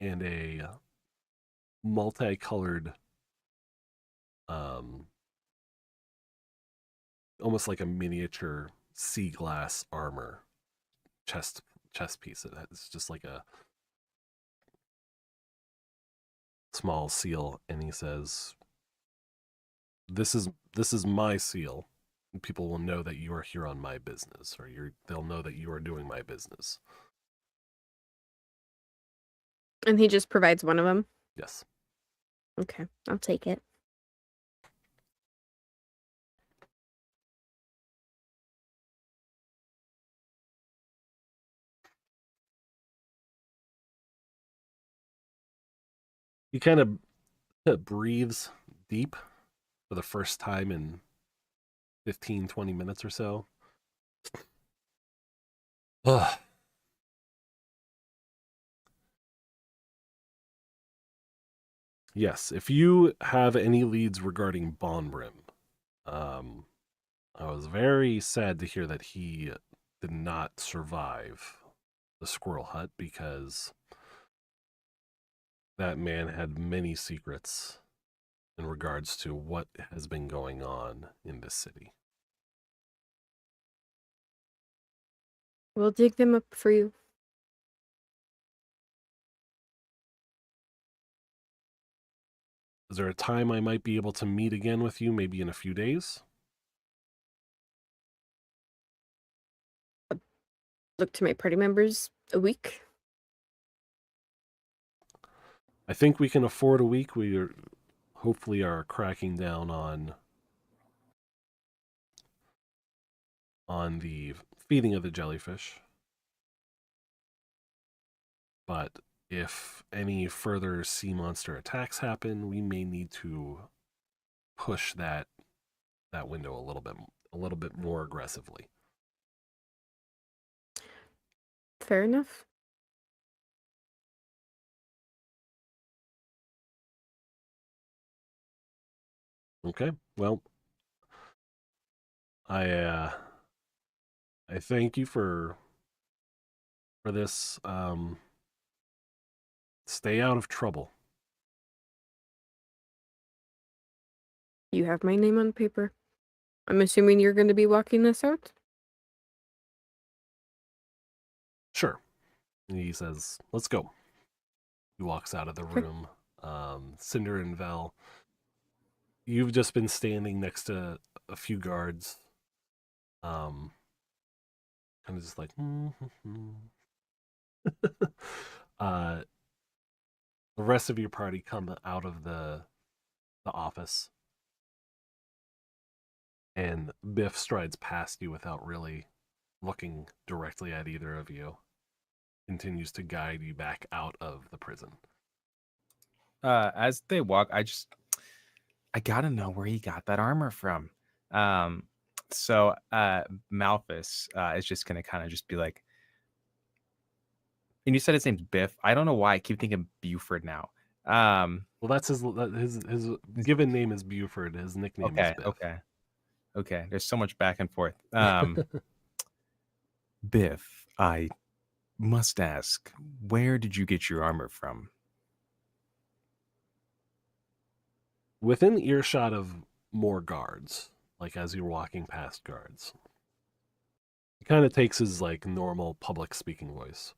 and a multicolored, almost like a miniature sea glass armor chest piece. It's just like a small seal, and he says, this is my seal. People will know that you are here on my business, or they'll know that you are doing my business. And he just provides one of them? Yes. Okay, I'll take it. He kind of breathes deep for the first time in 15, 20 minutes or so. Ugh. Yes, if you have any leads regarding Bonbrim, I was very sad to hear that he did not survive the squirrel hut, because that man had many secrets in regards to what has been going on in this city. We'll dig them up for you. Is there a time I might be able to meet again with you, maybe in a few days? Look to my party members a week. I think we can afford a week. We hopefully are cracking down on the feeding of the jellyfish. But if any further sea monster attacks happen, we may need to push that window a little bit more aggressively. Fair enough. Okay. Well, I thank you for this. Stay out of trouble. You have my name on paper. I'm assuming you're going to be walking this out? Sure. And he says, let's go. He walks out of the room. Cinder and Vel, you've just been standing next to a few guards. Kind of just like, the rest of your party come out of the office, and Biff strides past you without really looking directly at either of you. Continues to guide you back out of the prison. As they walk, I gotta know where he got that armor from. So Malthus is just gonna kind of just be like, and you said his name's Biff. I don't know why I keep thinking Buford now. Well, that's his given name is Buford. His nickname is Biff. Okay. There's so much back and forth. Biff, I must ask, where did you get your armor from? Within earshot of more guards, like as you're walking past guards, he kind of takes his like normal public speaking voice.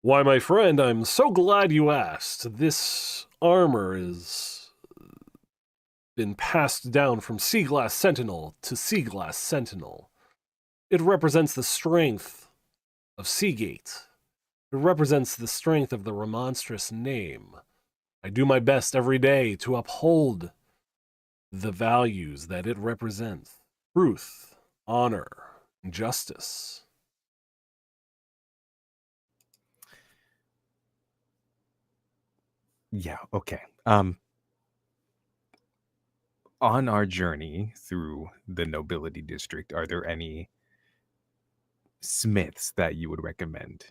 Why, my friend, I'm so glad you asked. This armor has been passed down from Sea Glass Sentinel to Sea Glass Sentinel. It represents the strength of Seagate. It represents the strength of the Remonstrous name. I do my best every day to uphold the values that it represents. Truth, honor, and justice. Yeah, okay. On our journey through the nobility district, are there any smiths that you would recommend?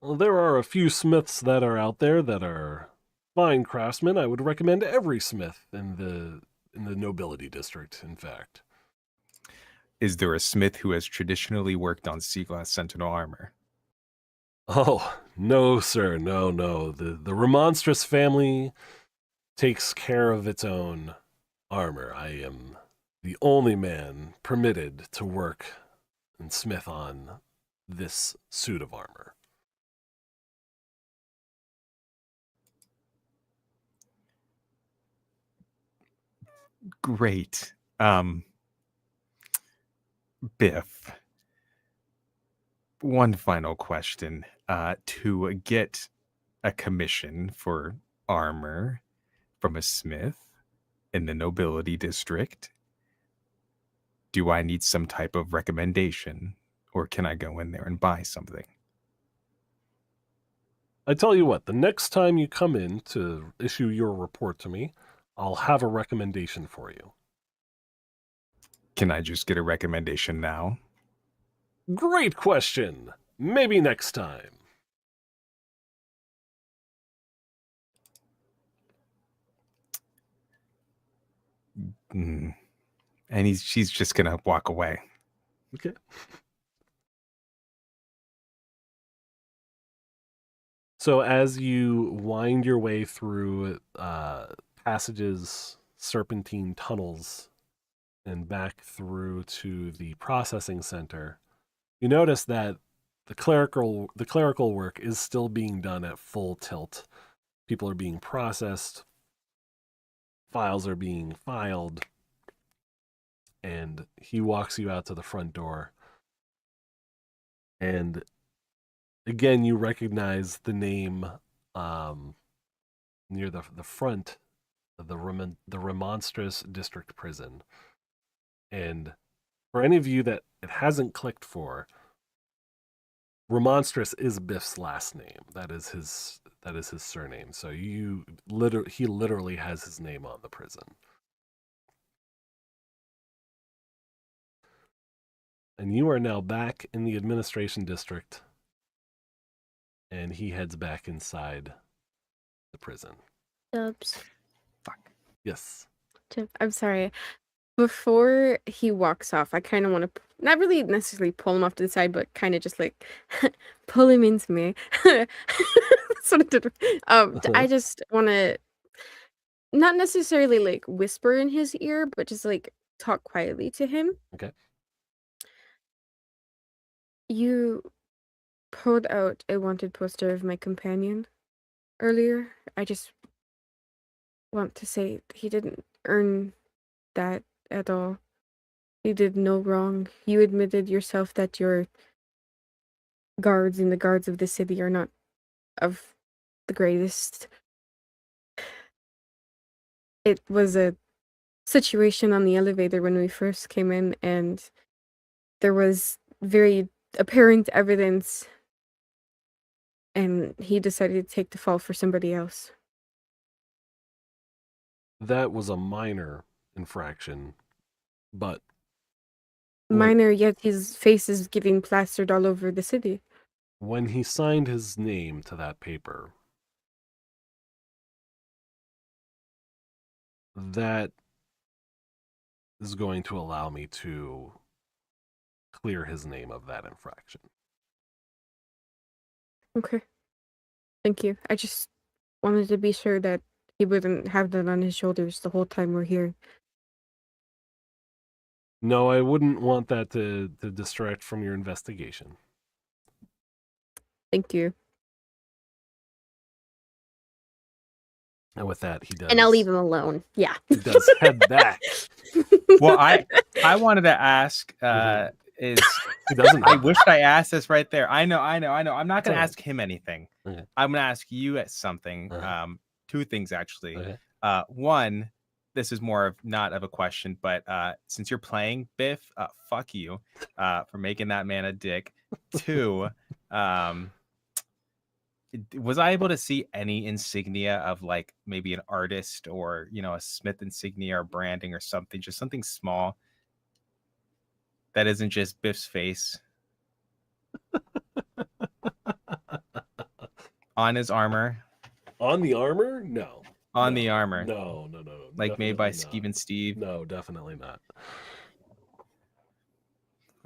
Well, there are a few smiths that are out there that are fine craftsmen. I would recommend every smith in the nobility district, in fact. is there a smith who has traditionally worked on sea glass sentinel armor? Oh, no, sir. No. The Remonstrous family takes care of its own armor. I am the only man permitted to work and smith on this suit of armor. Great. Biff, one final question. To get a commission for armor from a smith in the nobility district, do I need some type of recommendation, or can I go in there and buy something? I tell you what, the next time you come in to issue your report to me, I'll have a recommendation for you. Can I just get a recommendation now? Great question. Maybe next time. And she's just gonna walk away. Okay. So as you wind your way through passages, serpentine tunnels, and back through to the processing center, you notice that the clerical work is still being done at full tilt. People are being processed, files are being filed, and he walks you out to the front door. And again, you recognize the name near the front of the Remonstrous District Prison. And for any of you that it hasn't clicked for, Remonstrous is Biff's last name. That is his surname. So he literally has his name on the prison. And you are now back in the administration district, and he heads back inside the prison. Dubs. Fuck. Yes. I'm sorry. Before he walks off, I kind of want to, not really necessarily pull him off to the side, but kind of just like pull him into me. That's what I did. I just want to not necessarily like whisper in his ear, but just like talk quietly to him. Okay. You pulled out a wanted poster of my companion earlier. I just want to say he didn't earn that at all. You did no wrong. You admitted yourself that your guards and the guards of the city are not of the greatest. It was a situation on the elevator when we first came in, and there was very apparent evidence, and he decided to take the fall for somebody else. That was a minor infraction, but Minor, yet his face is getting plastered all over the city. when he signed his name to that paper, that is going to allow me to clear his name of that infraction. Okay. Thank you. I just wanted to be sure that he wouldn't have that on his shoulders the whole time we're here. No, I wouldn't want that to distract from your investigation. Thank you. And with that, he does. And I'll leave him alone. Yeah. He does head back. Well, I wanted to ask, is He doesn't. I wished I asked this right there. I know. I'm not going to Okay. ask him anything. Okay. I'm going to ask you at something. Uh-huh. Two things, actually. Okay. One, this is more of not of a question, but since you're playing Biff, fuck you for making that man a dick. Two, was I able to see any insignia of like maybe an artist or, you know, a Smith insignia or branding or something, just something small that isn't just Biff's face on his armor? On the armor? No. On No. the armor. No. Like made by definitely not. Steven Steve. No, definitely not.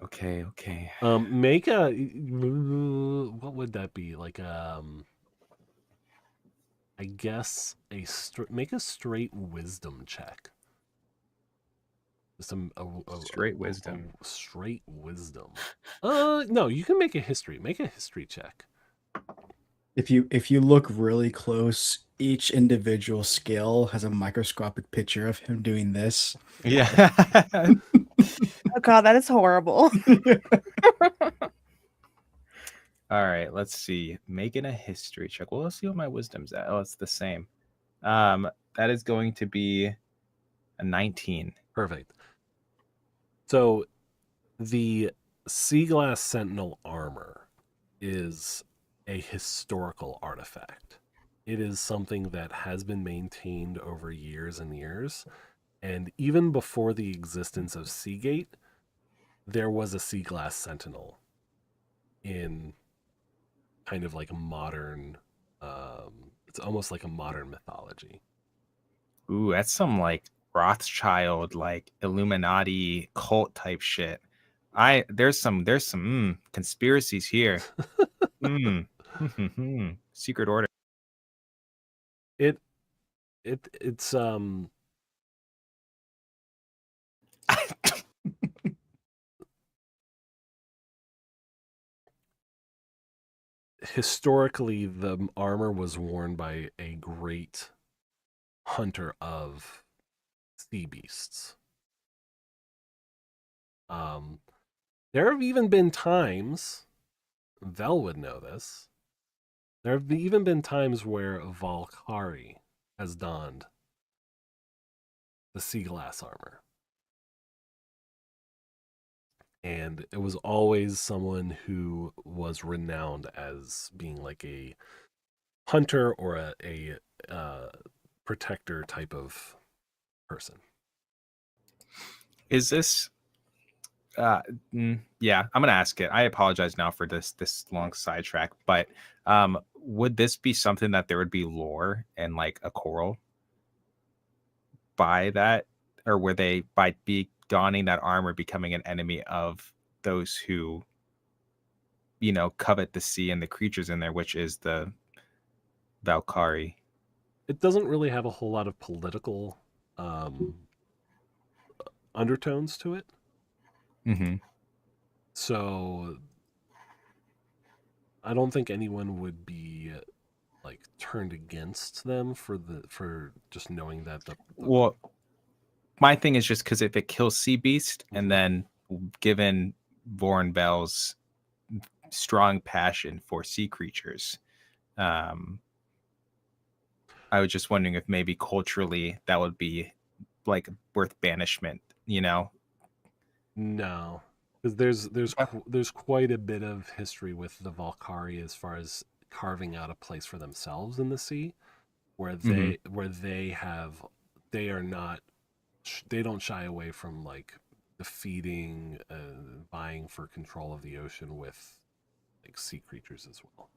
Okay. Make a what would that be? Like I guess make a straight wisdom check. Just Straight wisdom. Straight wisdom. No, you can make a history. Make a history check. If you look really close, each individual skill has a microscopic picture of him doing this. Yeah. Oh god, that is horrible. All right, let's see. Making a history check. Well, let's see what my wisdom's at. Oh, it's the same. That is going to be a 19. Perfect. So the Sea Glass Sentinel armor is a historical artifact. It is something that has been maintained over years and years. And even before the existence of Seagate, there was a Sea Glass Sentinel in kind of like a modern, it's almost like a modern mythology. Ooh, that's some like Rothschild, like Illuminati cult type shit. There's some conspiracies here. Secret order. It's historically the armor was worn by a great hunter of sea beasts. There have even been times, Vel would know this, there have even been times where Valkyrie has donned the sea glass armor. And it was always someone who was renowned as being like a hunter or a protector type of person. Is this yeah, I'm gonna ask it. I apologize now for this long sidetrack, but would this be something that there would be lore and like a coral by that, or were they by donning that armor becoming an enemy of those who covet the sea and the creatures in there, which is the Valkyrie? It doesn't really have a whole lot of political undertones to it. Mm-hmm. So I don't think anyone would be like turned against them for just knowing that Well, my thing is just because if it kills Sea Beast, and then given Vorn Bell's strong passion for sea creatures, I was just wondering if maybe culturally that would be like worth banishment, No, because there's quite a bit of history with the Valkyrie as far as carving out a place for themselves in the sea, where they they don't shy away from like defeating, vying for control of the ocean with like sea creatures as well.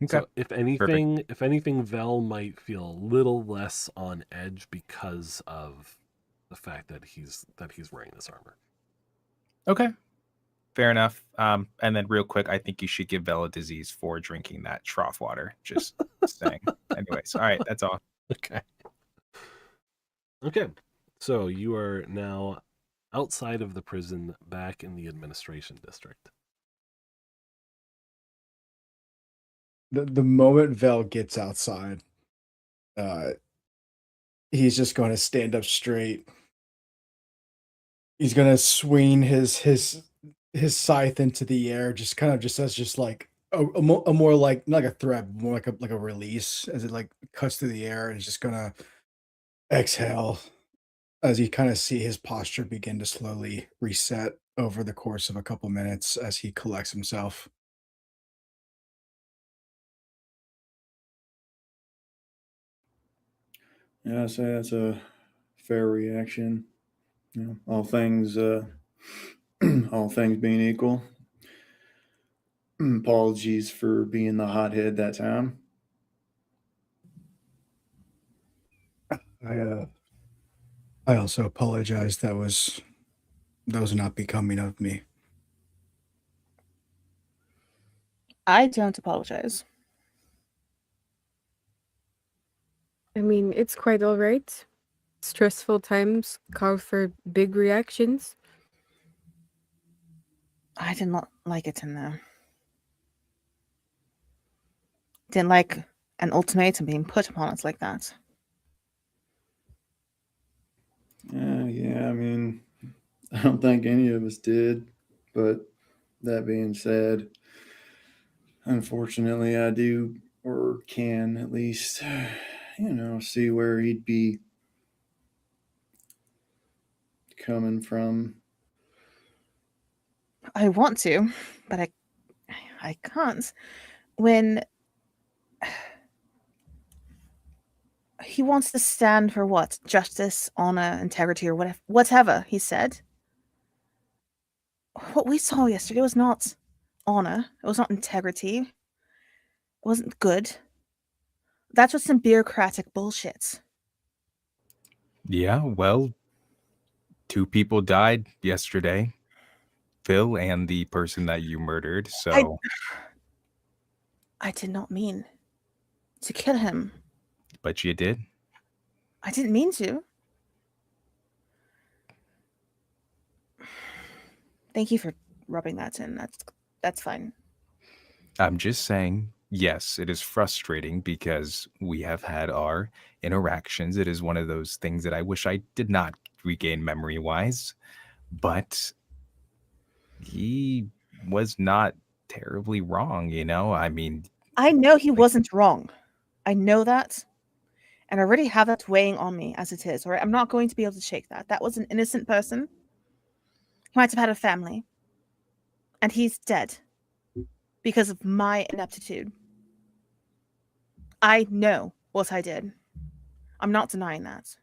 Okay. So if anything, Vel might feel a little less on edge because of the fact that he's wearing this armor. Okay. Fair enough. And then real quick, I think you should give Vel a disease for drinking that trough water. Just saying. Anyways, all right, that's all. Okay. So you are now outside of the prison, back in the administration district. The moment Vel gets outside, he's just going to stand up straight. He's going to swing his scythe into the air, just kind of as like a more like not like a threat, more like a release as it like cuts through the air, and he's just gonna exhale as you kind of see his posture begin to slowly reset over the course of a couple minutes as he collects himself. Yeah, I'd say that's a fair reaction. All things all things being equal. Apologies for being the hothead that time. I also apologize. That was not becoming of me. I don't apologize. I mean, it's quite all right. Stressful times call for big reactions. I did not like it in there. Didn't like an ultimatum being put upon us like that. Yeah, I mean, I don't think any of us did. But that being said, unfortunately, I do, or can at least, see where he'd be coming from. I want to, but I can't. When he wants to stand for what? Justice, honor, integrity, or whatever he said. What we saw yesterday was not honor. It was not integrity. It wasn't good. That's just some bureaucratic bullshit. Yeah, well, 2 people died yesterday. Phil and the person that you murdered, so... I did not mean to kill him. But you did. I didn't mean to. Thank you for rubbing that in. That's fine. I'm just saying, yes, it is frustrating because we have had our interactions. It is one of those things that I wish I did not regain memory-wise, but he was not terribly wrong, you know? I mean... I know he wasn't wrong. I know that. And I already have that weighing on me as it is, all right? I'm not going to be able to shake that. That was an innocent person. He might have had a family. And he's dead. Because of my ineptitude. I know what I did. I'm not denying that.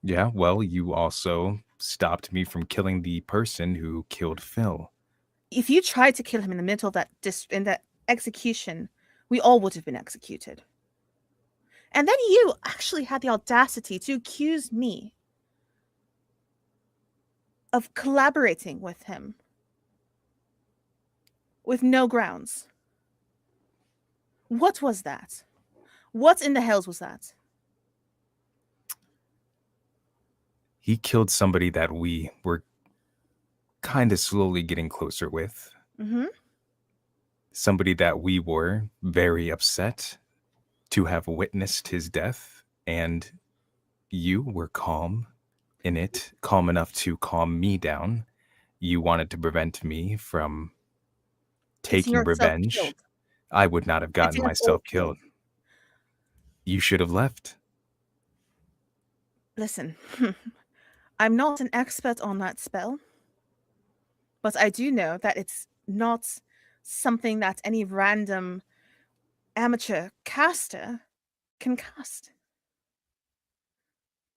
Yeah, well, you also stopped me from killing the person who killed Phil. If you tried to kill him in the middle of that in that execution, we all would have been executed. And then you actually had the audacity to accuse me of collaborating with him with no grounds. What was that? What in the hells was that? He killed somebody that we were kind of slowly getting closer with. Mm-hmm. Somebody that we were very upset to have witnessed his death, and you were calm in it, calm enough to calm me down. You wanted to prevent me from taking revenge. Killed. I would not have gotten myself killed. You should have left. Listen, I'm not an expert on that spell, but I do know that it's not something that any random amateur caster can cast.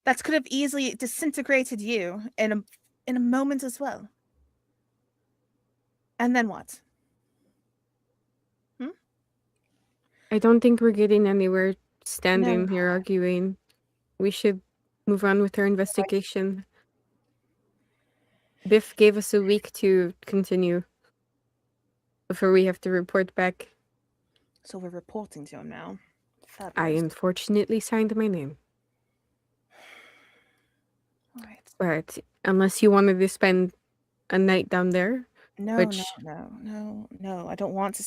That could have easily disintegrated you in a moment as well. And then what? I don't think we're getting anywhere standing here arguing. We should move on with our investigation. Biff gave us a week to continue before we have to report back. So we're reporting to him now. Fabulous. I unfortunately signed my name. All right. But unless you wanted to spend a night down there, No, which... no. I don't want to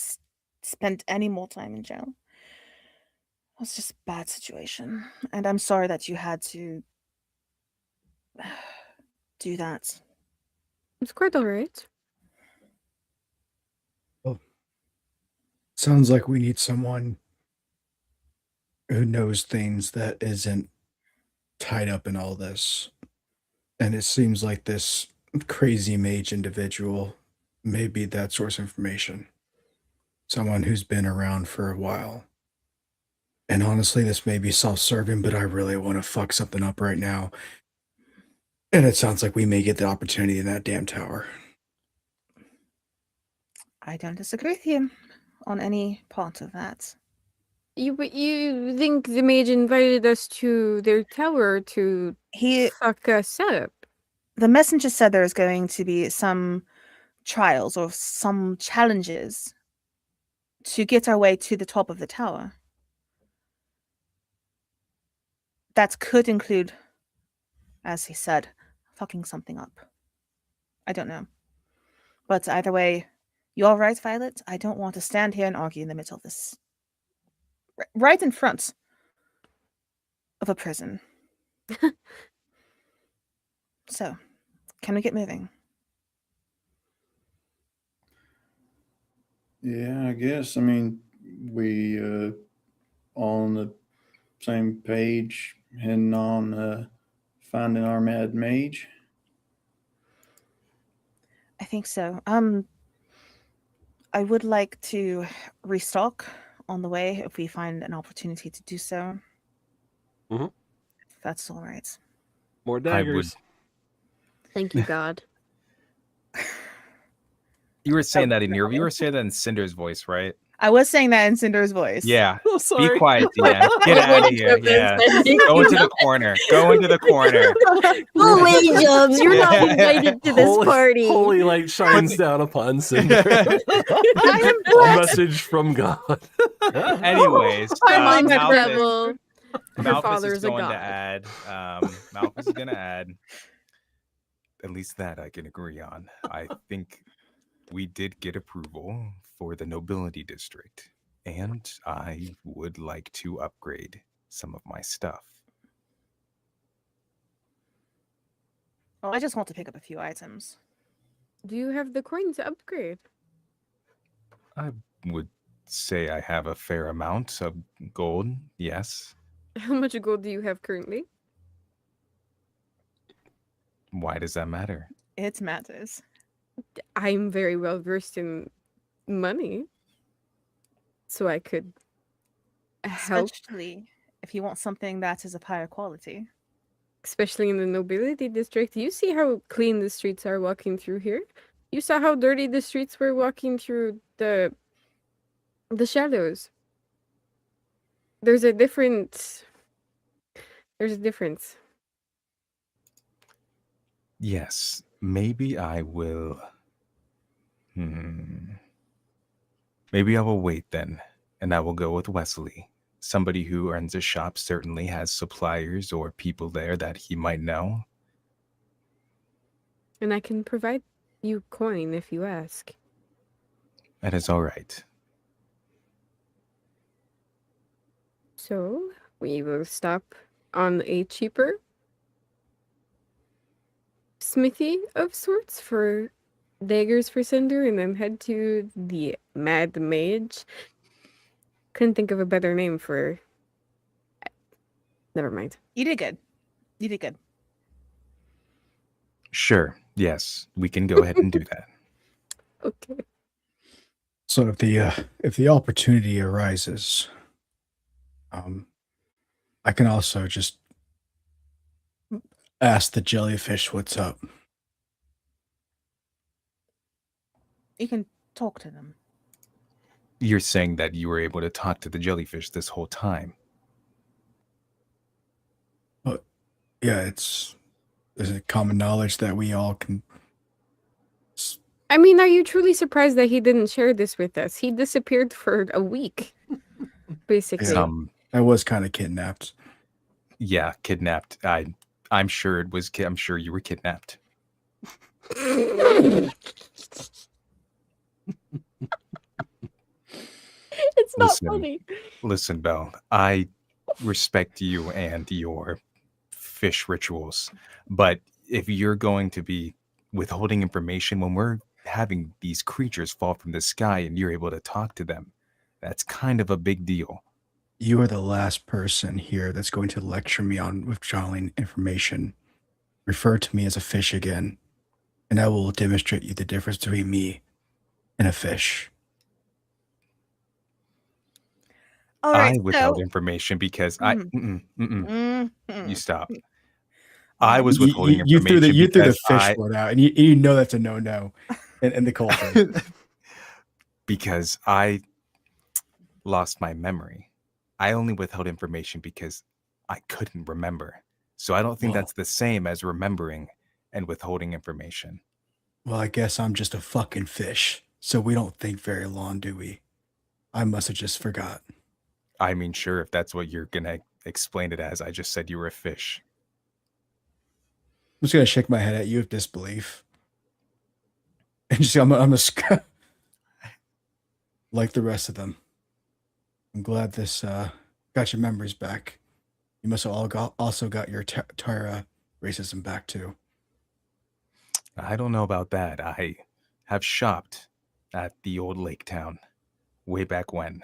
spend any more time in jail. It was just a bad situation. And I'm sorry that you had to do that. It's quite all right. Well, sounds like we need someone who knows things that isn't tied up in all this. And it seems like this crazy mage individual may be that source of information. Someone who's been around for a while. And honestly, this may be self-serving, but I really want to fuck something up right now. And it sounds like we may get the opportunity in that damn tower. I don't disagree with you on any part of that. You think the mage invited us to their tower to fuck us up? The messenger said there's going to be some trials or some challenges to get our way to the top of the tower. That could include, as he said, fucking something up. I don't know. But either way, you're right, Violet. I don't want to stand here and argue in the middle of this. Right in front of a prison. So, can we get moving? Yeah, I guess. I mean, we all on the same page, heading on finding our mad mage. I think so. I would like to restock on the way if we find an opportunity to do so. Mhm. If that's all right. More I would. daggers. Thank you, God. You were saying that you were saying that in Cinder's voice, right? I was saying that in Cinder's voice. Yeah. Oh, sorry. Be quiet, yeah. Get out of here. Yeah. Go into the corner. Go into the corner. Go away, Jubs. You're not Yeah. invited to this party. Holy light shines down upon Cinder. A message from God. Anyways, I'm on Malthus, travel. Her Malthus father is is a going to god. add. Malthus is going to add. At least that I can agree on. I think we did get approval for the nobility district, and I would like to upgrade some of my stuff. Well, I just want to pick up a few items. Do you have the coin to upgrade? I would say I have a fair amount of gold, yes. How much gold do you have currently? Why does that matter? It matters. I'm very well versed in money, so I could help, Especially if you want something that is of higher quality. especially in the nobility district. You see how clean the streets are walking through here. You saw how dirty the streets were walking through the shadows. There's a difference. Yes, maybe I will. Maybe I will wait then, and I will go with Wesley. Somebody who runs a shop certainly has suppliers or people there that he might know. And I can provide you coin if you ask. That is all right. So we will stop on a cheaper smithy of sorts for daggers for Cinder, and then head to the Mad Mage. Couldn't think of a better name for. Never mind. You did good. You did good. Sure, yes, we can go ahead and do that. Okay. So if the opportunity arises, I can also just ask the jellyfish what's up. You can talk to them. You're saying that you were able to talk to the jellyfish this whole time. Yeah, it's common knowledge that we all can. I mean, are you truly surprised that he didn't share this with us? He disappeared for a week, basically. I was kind of kidnapped. Yeah, kidnapped. I'm sure it was. I'm sure you were kidnapped. It's not Listen. funny. Listen, Belle, I respect you and your fish rituals, but if you're going to be withholding information when we're having these creatures fall from the sky and you're able to talk to them, that's kind of a big deal. You are the last person here that's going to lecture me on withdrawing information. Refer to me as a fish again, and I will demonstrate you the difference between me and a fish. All right, I withheld information because you stop. I was withholding You information threw the because fish word out, and you know that's a no-no in the culture. because I lost my memory. I only withheld information because I couldn't remember. So I don't think Well- that's the same as remembering and withholding information. Well, I guess I'm just a fucking fish, so we don't think very long, do we? I must have just forgot. I mean, sure, if that's what you're gonna explain it as. I just said you were a fish. I'm just gonna shake my head at you with disbelief. And just I'm a like the rest of them. I'm glad this got your memories back. You must have also got your Tyra racism back too. I don't know about that. I have shopped at the old lake town way back when.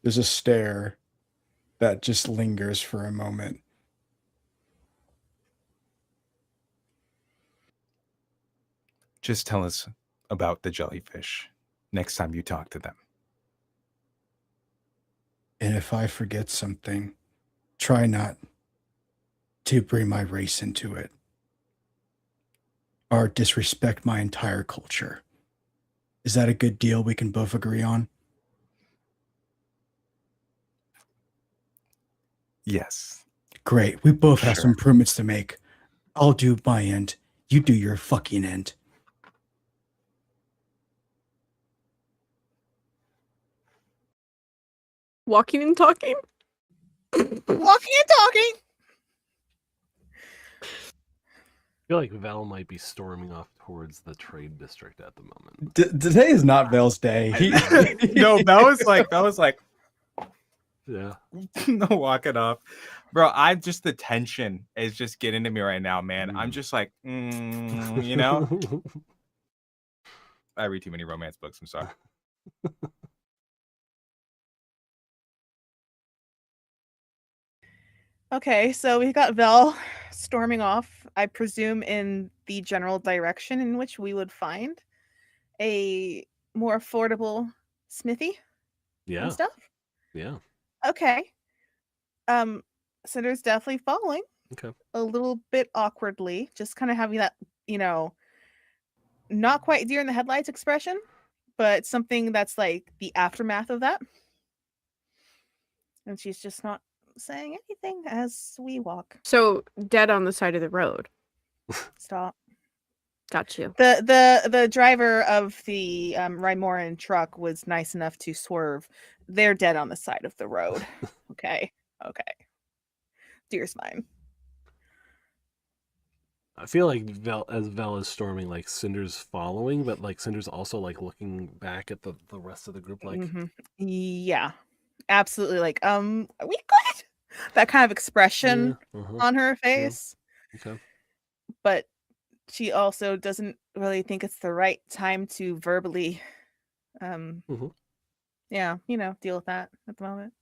There's a stare that just lingers for a moment. Just tell us about the jellyfish next time you talk to them. And if I forget something, try not to bring my race into it or disrespect my entire culture. Is that a good deal we can both agree on? Yes. Great. We both have Sure. some improvements to make. I'll do my end. You do your fucking end. Walking and talking. Walking and talking. I feel like Val might be storming off towards the trade district at the moment. Today is not Vel's day. No, that was like Yeah. walking off. Bro, I'm just, the tension is just getting to me right now, man. I'm just like, you know? I read too many romance books. I'm sorry. Okay, so we got Vel storming off, I presume in the general direction in which we would find a more affordable smithy Yeah. and stuff. Yeah. Okay. Cinder's definitely following. Okay. A little bit awkwardly, just kind of having that, not quite deer in the headlights expression, but something that's like the aftermath of that. And she's just not saying anything as we walk. So dead on the side of the road. Stop. Got you. The driver of the Rymoran truck was nice enough to swerve. They're dead on the side of the road. Okay. Deer's mine. I feel like Vel is storming, like Cinder's following, but like Cinder's also like looking back at the rest of the group, like Yeah, absolutely. Like, are we good? That kind of expression on her face. Okay. But she also doesn't really think it's the right time to verbally, yeah, deal with that at the moment.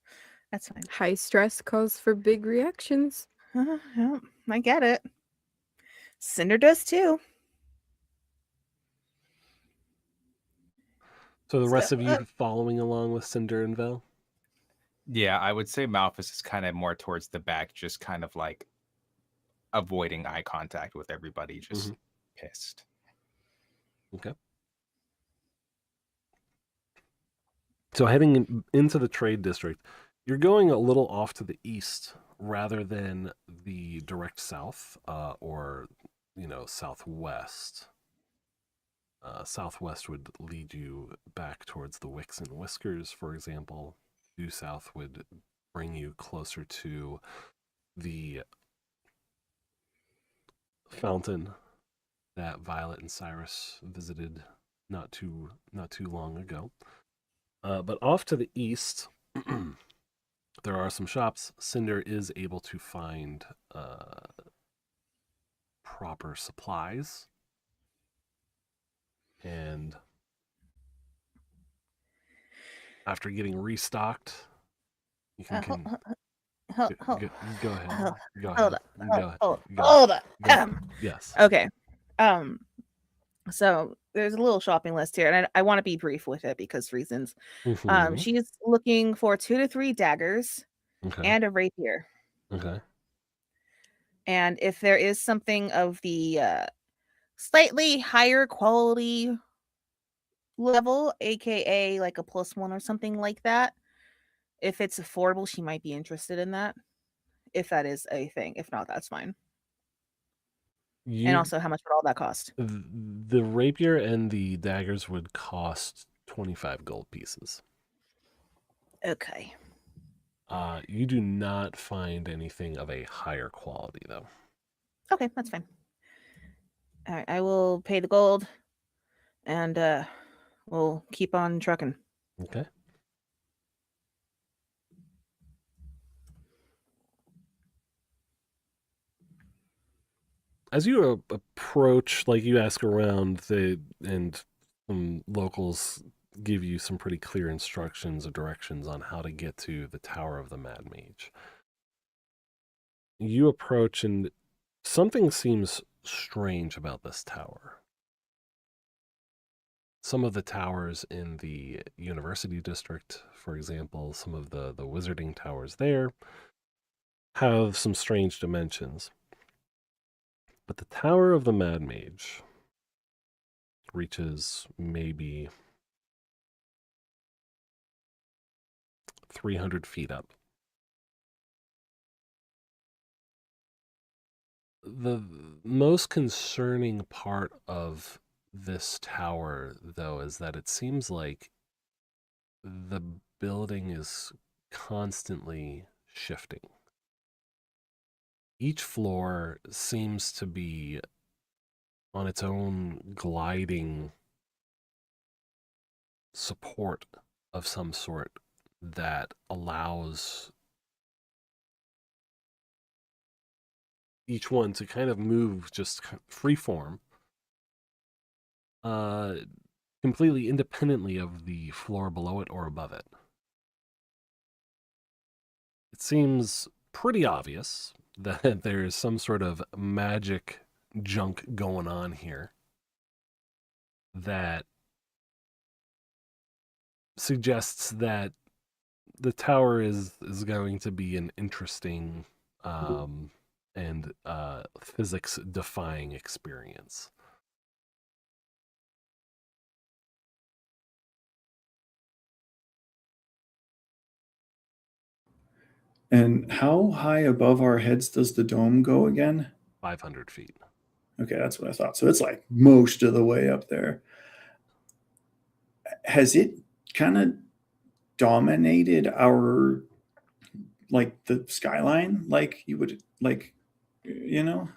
That's fine. High stress calls for big reactions. Yeah, I get it. Cinder does too. So the rest of you following along with Cinder and Vel? Yeah, I would say Malphus is kind of more towards the back, just kind of like avoiding eye contact with everybody, just pissed. Okay. So heading into the trade district, you're going a little off to the east rather than the direct south or, southwest. Southwest would lead you back towards the Wicks and Whiskers, for example. Due south would bring you closer to the fountain that Violet and Cyrus visited not too long ago. But off to the east, there are some shops. Cinder is able to find proper supplies. And after getting restocked, you can go ahead. Hold on. Yes. Okay. So there's a little shopping list here, and I want to be brief with it because reasons. She's looking for 2 to 3 daggers and a rapier. Okay. And if there is something of the slightly higher quality level, aka like a +1 or something like that, if it's affordable, she might be interested in that. if that is a thing. If not, that's fine. You, And also, how much would all that cost? the rapier and the daggers would cost 25 gold pieces. Okay. You do not find anything of a higher quality, though. Okay, that's fine. All right, I will pay the gold, and we'll keep on trucking. Okay. As you approach, like you ask around, and some locals give you some pretty clear instructions or directions on how to get to the Tower of the Mad Mage. You approach, and something seems strange about this tower. Some of the towers in the University District, for example, some of the wizarding towers there, have some strange dimensions. But the Tower of the Mad Mage reaches maybe 300 feet up. The most concerning part of this tower, though, is that it seems like the building is constantly shifting. Each floor seems to be on its own gliding support of some sort that allows each one to kind of move just free form, completely independently of the floor below it or above it. It seems pretty obvious that there is some sort of magic junk going on here that suggests that the tower is going to be an interesting and physics-defying experience. And how high above our heads does the dome go again? 500 feet. Okay, that's what I thought. So it's like most of the way up there. Has it kind of dominated our, like, the skyline? Like you would, like, you know?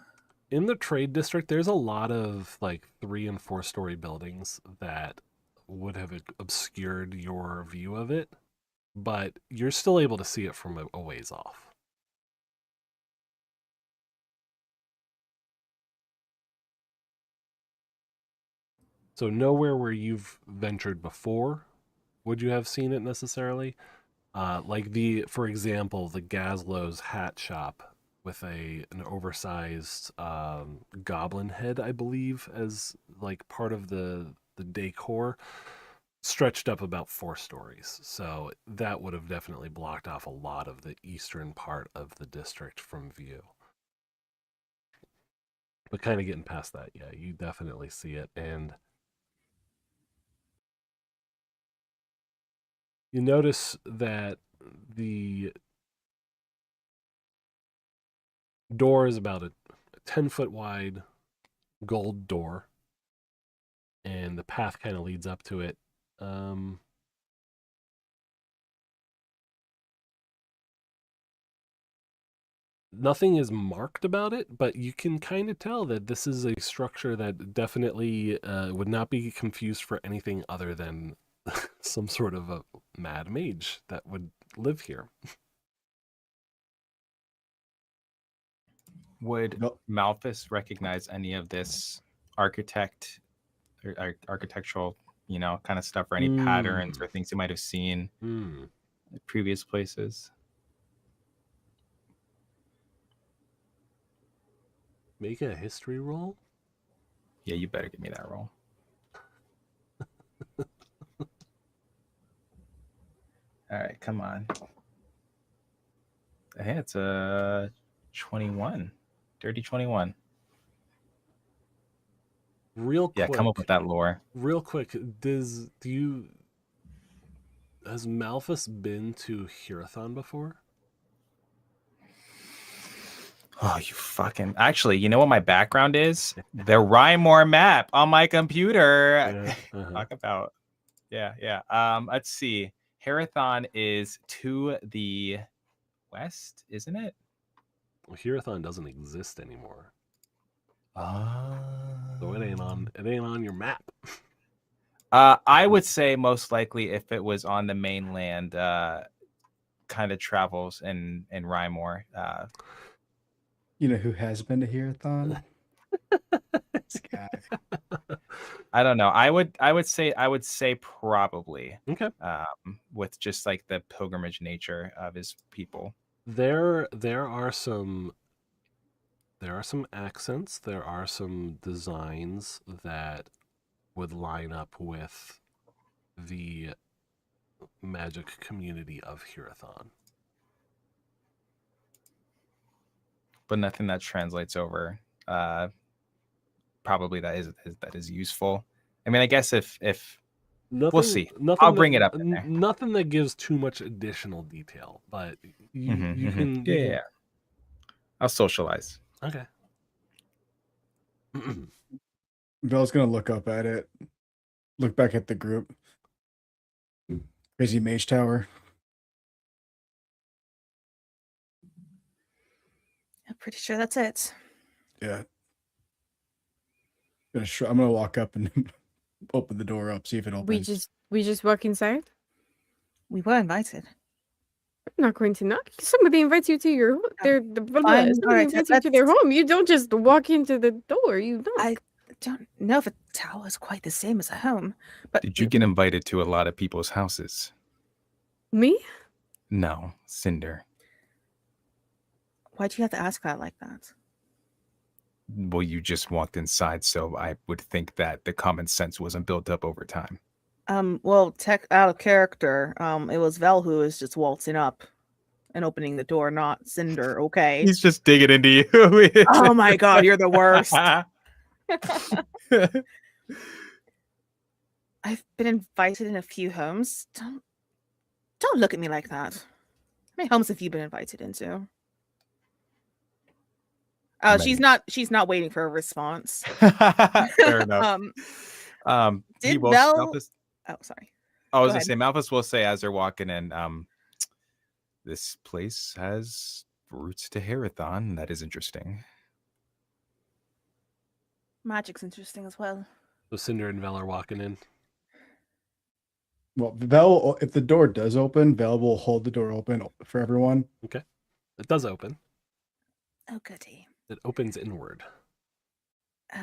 In the trade district, there's a lot of like 3- and 4-story buildings that would have obscured your view of it, but you're still able to see it from a ways off. So nowhere where you've ventured before would you have seen it necessarily. Like for example, the Gaslow's hat shop with an oversized goblin head, I believe, as like part of the decor, stretched up about 4 stories. So that would have definitely blocked off a lot of the eastern part of the district from view. But kind of getting past that, yeah, you definitely see it. And you notice that the door is about a 10-foot wide gold door, and the path kind of leads up to it. Nothing is marked about it, but you can kind of tell that this is a structure that definitely would not be confused for anything other than some sort of a mad mage that would live here. Would No. Malthus recognize any of this architectural, kind of stuff, or any patterns or things he might have seen at previous places? Make a history roll? Yeah, you better give me that roll. All right, come on. Hey, it's a 21. Dirty 21. Real quick. Yeah, come up with that lore. Real quick, has Malthus been to Hirathon before? Oh, you fucking. Actually, you know what my background is? The Rymore map on my computer. Talk about. Yeah. Let's see. Herathon is to the west, isn't it? Well, Herathon doesn't exist anymore. So it ain't Um, on your map. I would say most likely if it was on the mainland, kind of travels in Rymore. You know who has been to Herathon? This guy. I don't know. I would say probably. Okay. With just like the pilgrimage nature of his people. There are some accents, there are some designs that would line up with the magic community of Herathon. But nothing that translates over. Probably that is useful. I mean, I guess if we'll see. I'll bring it up in there. Nothing that gives too much additional detail, but you can. Yeah. I'll socialize. Okay. Bell's gonna look up at it. Look back at the group. Crazy Mage Tower. I'm pretty sure that's it. Yeah. I'm gonna walk up and open the door up, see if it opens. We just walk inside. We were invited. I'm not going to knock. Somebody invites you to your Fine, somebody alright, invites you to their home. You don't just walk into the door. You knock. I don't know if a tower is quite the same as a home, but Did you get invited to a lot of people's houses? Me? No, Cinder. why'd you have to ask that like that? Well, you just walked inside, so I would think that the common sense wasn't built up over time. Well, out of character, it was Vel who was just waltzing up and opening the door, not Cinder. Okay. He's just digging into you. Oh my god, you're the worst. I've been invited in a few homes. Don't look at me like that. How many homes have you been invited into? She's not waiting for a response. Fair enough. Did will, Vel... Malphus, Oh, sorry. I was Go gonna say Malphus will say as they're walking in, this place has roots to Herathon. That is interesting. Magic's interesting as well. So Cinder and Vel are walking in. Well, Vel, if the door does open, Vel will hold the door open for everyone. Okay. It does open. Oh, goody. It opens inward.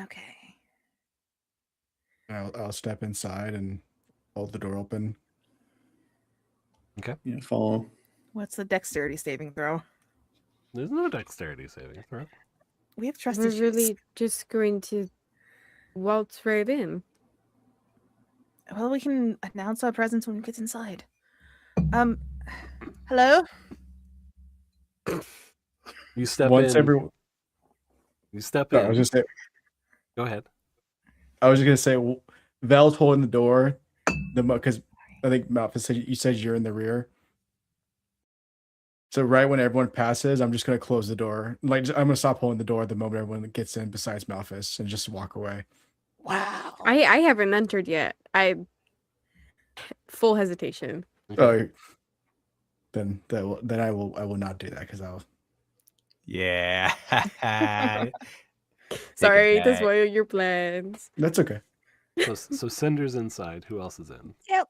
Okay. I'll step inside and hold the door open. Okay. Yeah, follow. What's the dexterity saving throw? There's no dexterity saving throw. We have trust We're issues. really just going to waltz right in. Well, we can announce our presence when we get inside. Hello? You step Once in. everyone. You step No, in. I was just saying. Go ahead. I was just gonna say, Vel's holding the door, because I think Malphus said you said you're in the rear. So right when everyone passes, I'm just gonna close the door. Like I'm gonna stop holding the door the moment everyone gets in, besides Malphus, and just walk away. Wow. I haven't entered yet. I full hesitation. Oh, then I will not do that because I'll. Yeah. Sorry to spoil your plans. That's okay. So Cinder's inside. Who else is in? Yep.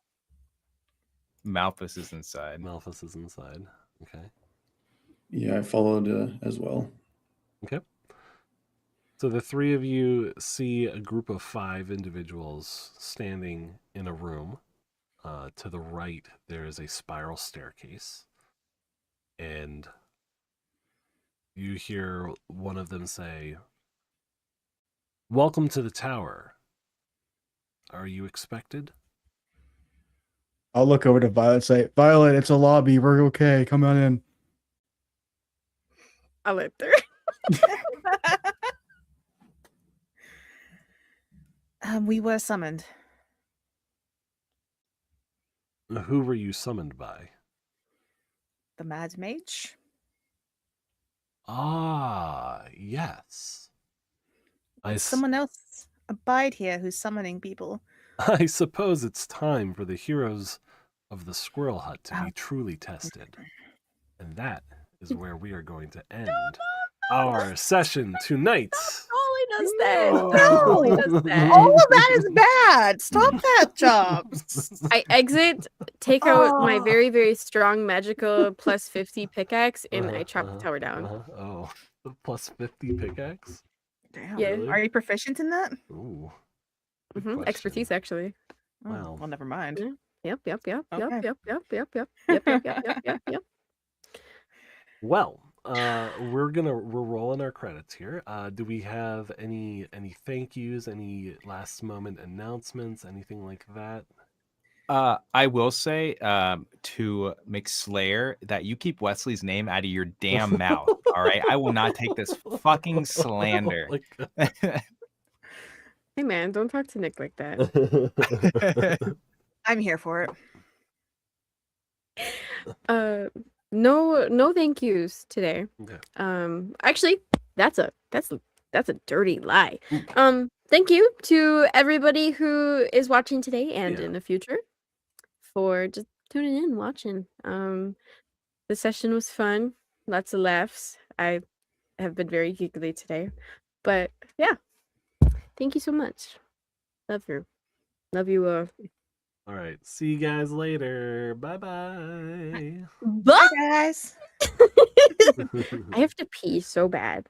Malphus is inside. Malphus is inside. Okay. Yeah, I followed as well. Okay. So the three of you see a group of 5 individuals standing in a room. To the right, there is a spiral staircase. And you hear one of them say, "Welcome to the tower. Are you expected?" I'll look over to Violet and say, "Violet, it's a lobby. We're okay. Come on in." I'll let her. We were summoned. Who were you summoned by? The Mad Mage? Ah, yes. Will someone else abide here who's summoning people? I suppose it's time for the heroes of the Squirrel Hut to be Oh. truly tested. And that is where we are going to end our session tonight. Ollie does that. No. Ollie does that. All of that is bad. Stop that, Jobs. I exit, take out my Oh. very, very strong magical plus 50 pickaxe, and I chop the tower down. Oh, the plus 50 pickaxe? Damn. Yeah. Really? Are you proficient in that? Ooh. Good Mhm, question. expertise, actually. Oh, Wow. well, never mind. Yeah. Yep. Well, we're rolling our credits here. Do we have any thank yous, any last moment announcements, anything like that? I will say to McSlayer that you keep Wesley's name out of your damn mouth. All right, I will not take this fucking slander. Hey man, don't talk to Nick like that. I'm here for it. No thank yous today. Okay. Actually, that's a dirty lie. Thank you to everybody who is watching today and in the future for just tuning in, watching. The session was fun, lots of laughs. I have been very giggly today, but yeah, thank you so much. Love you. All right. See you guys later. Bye-bye. Bye, guys. I have to pee so bad.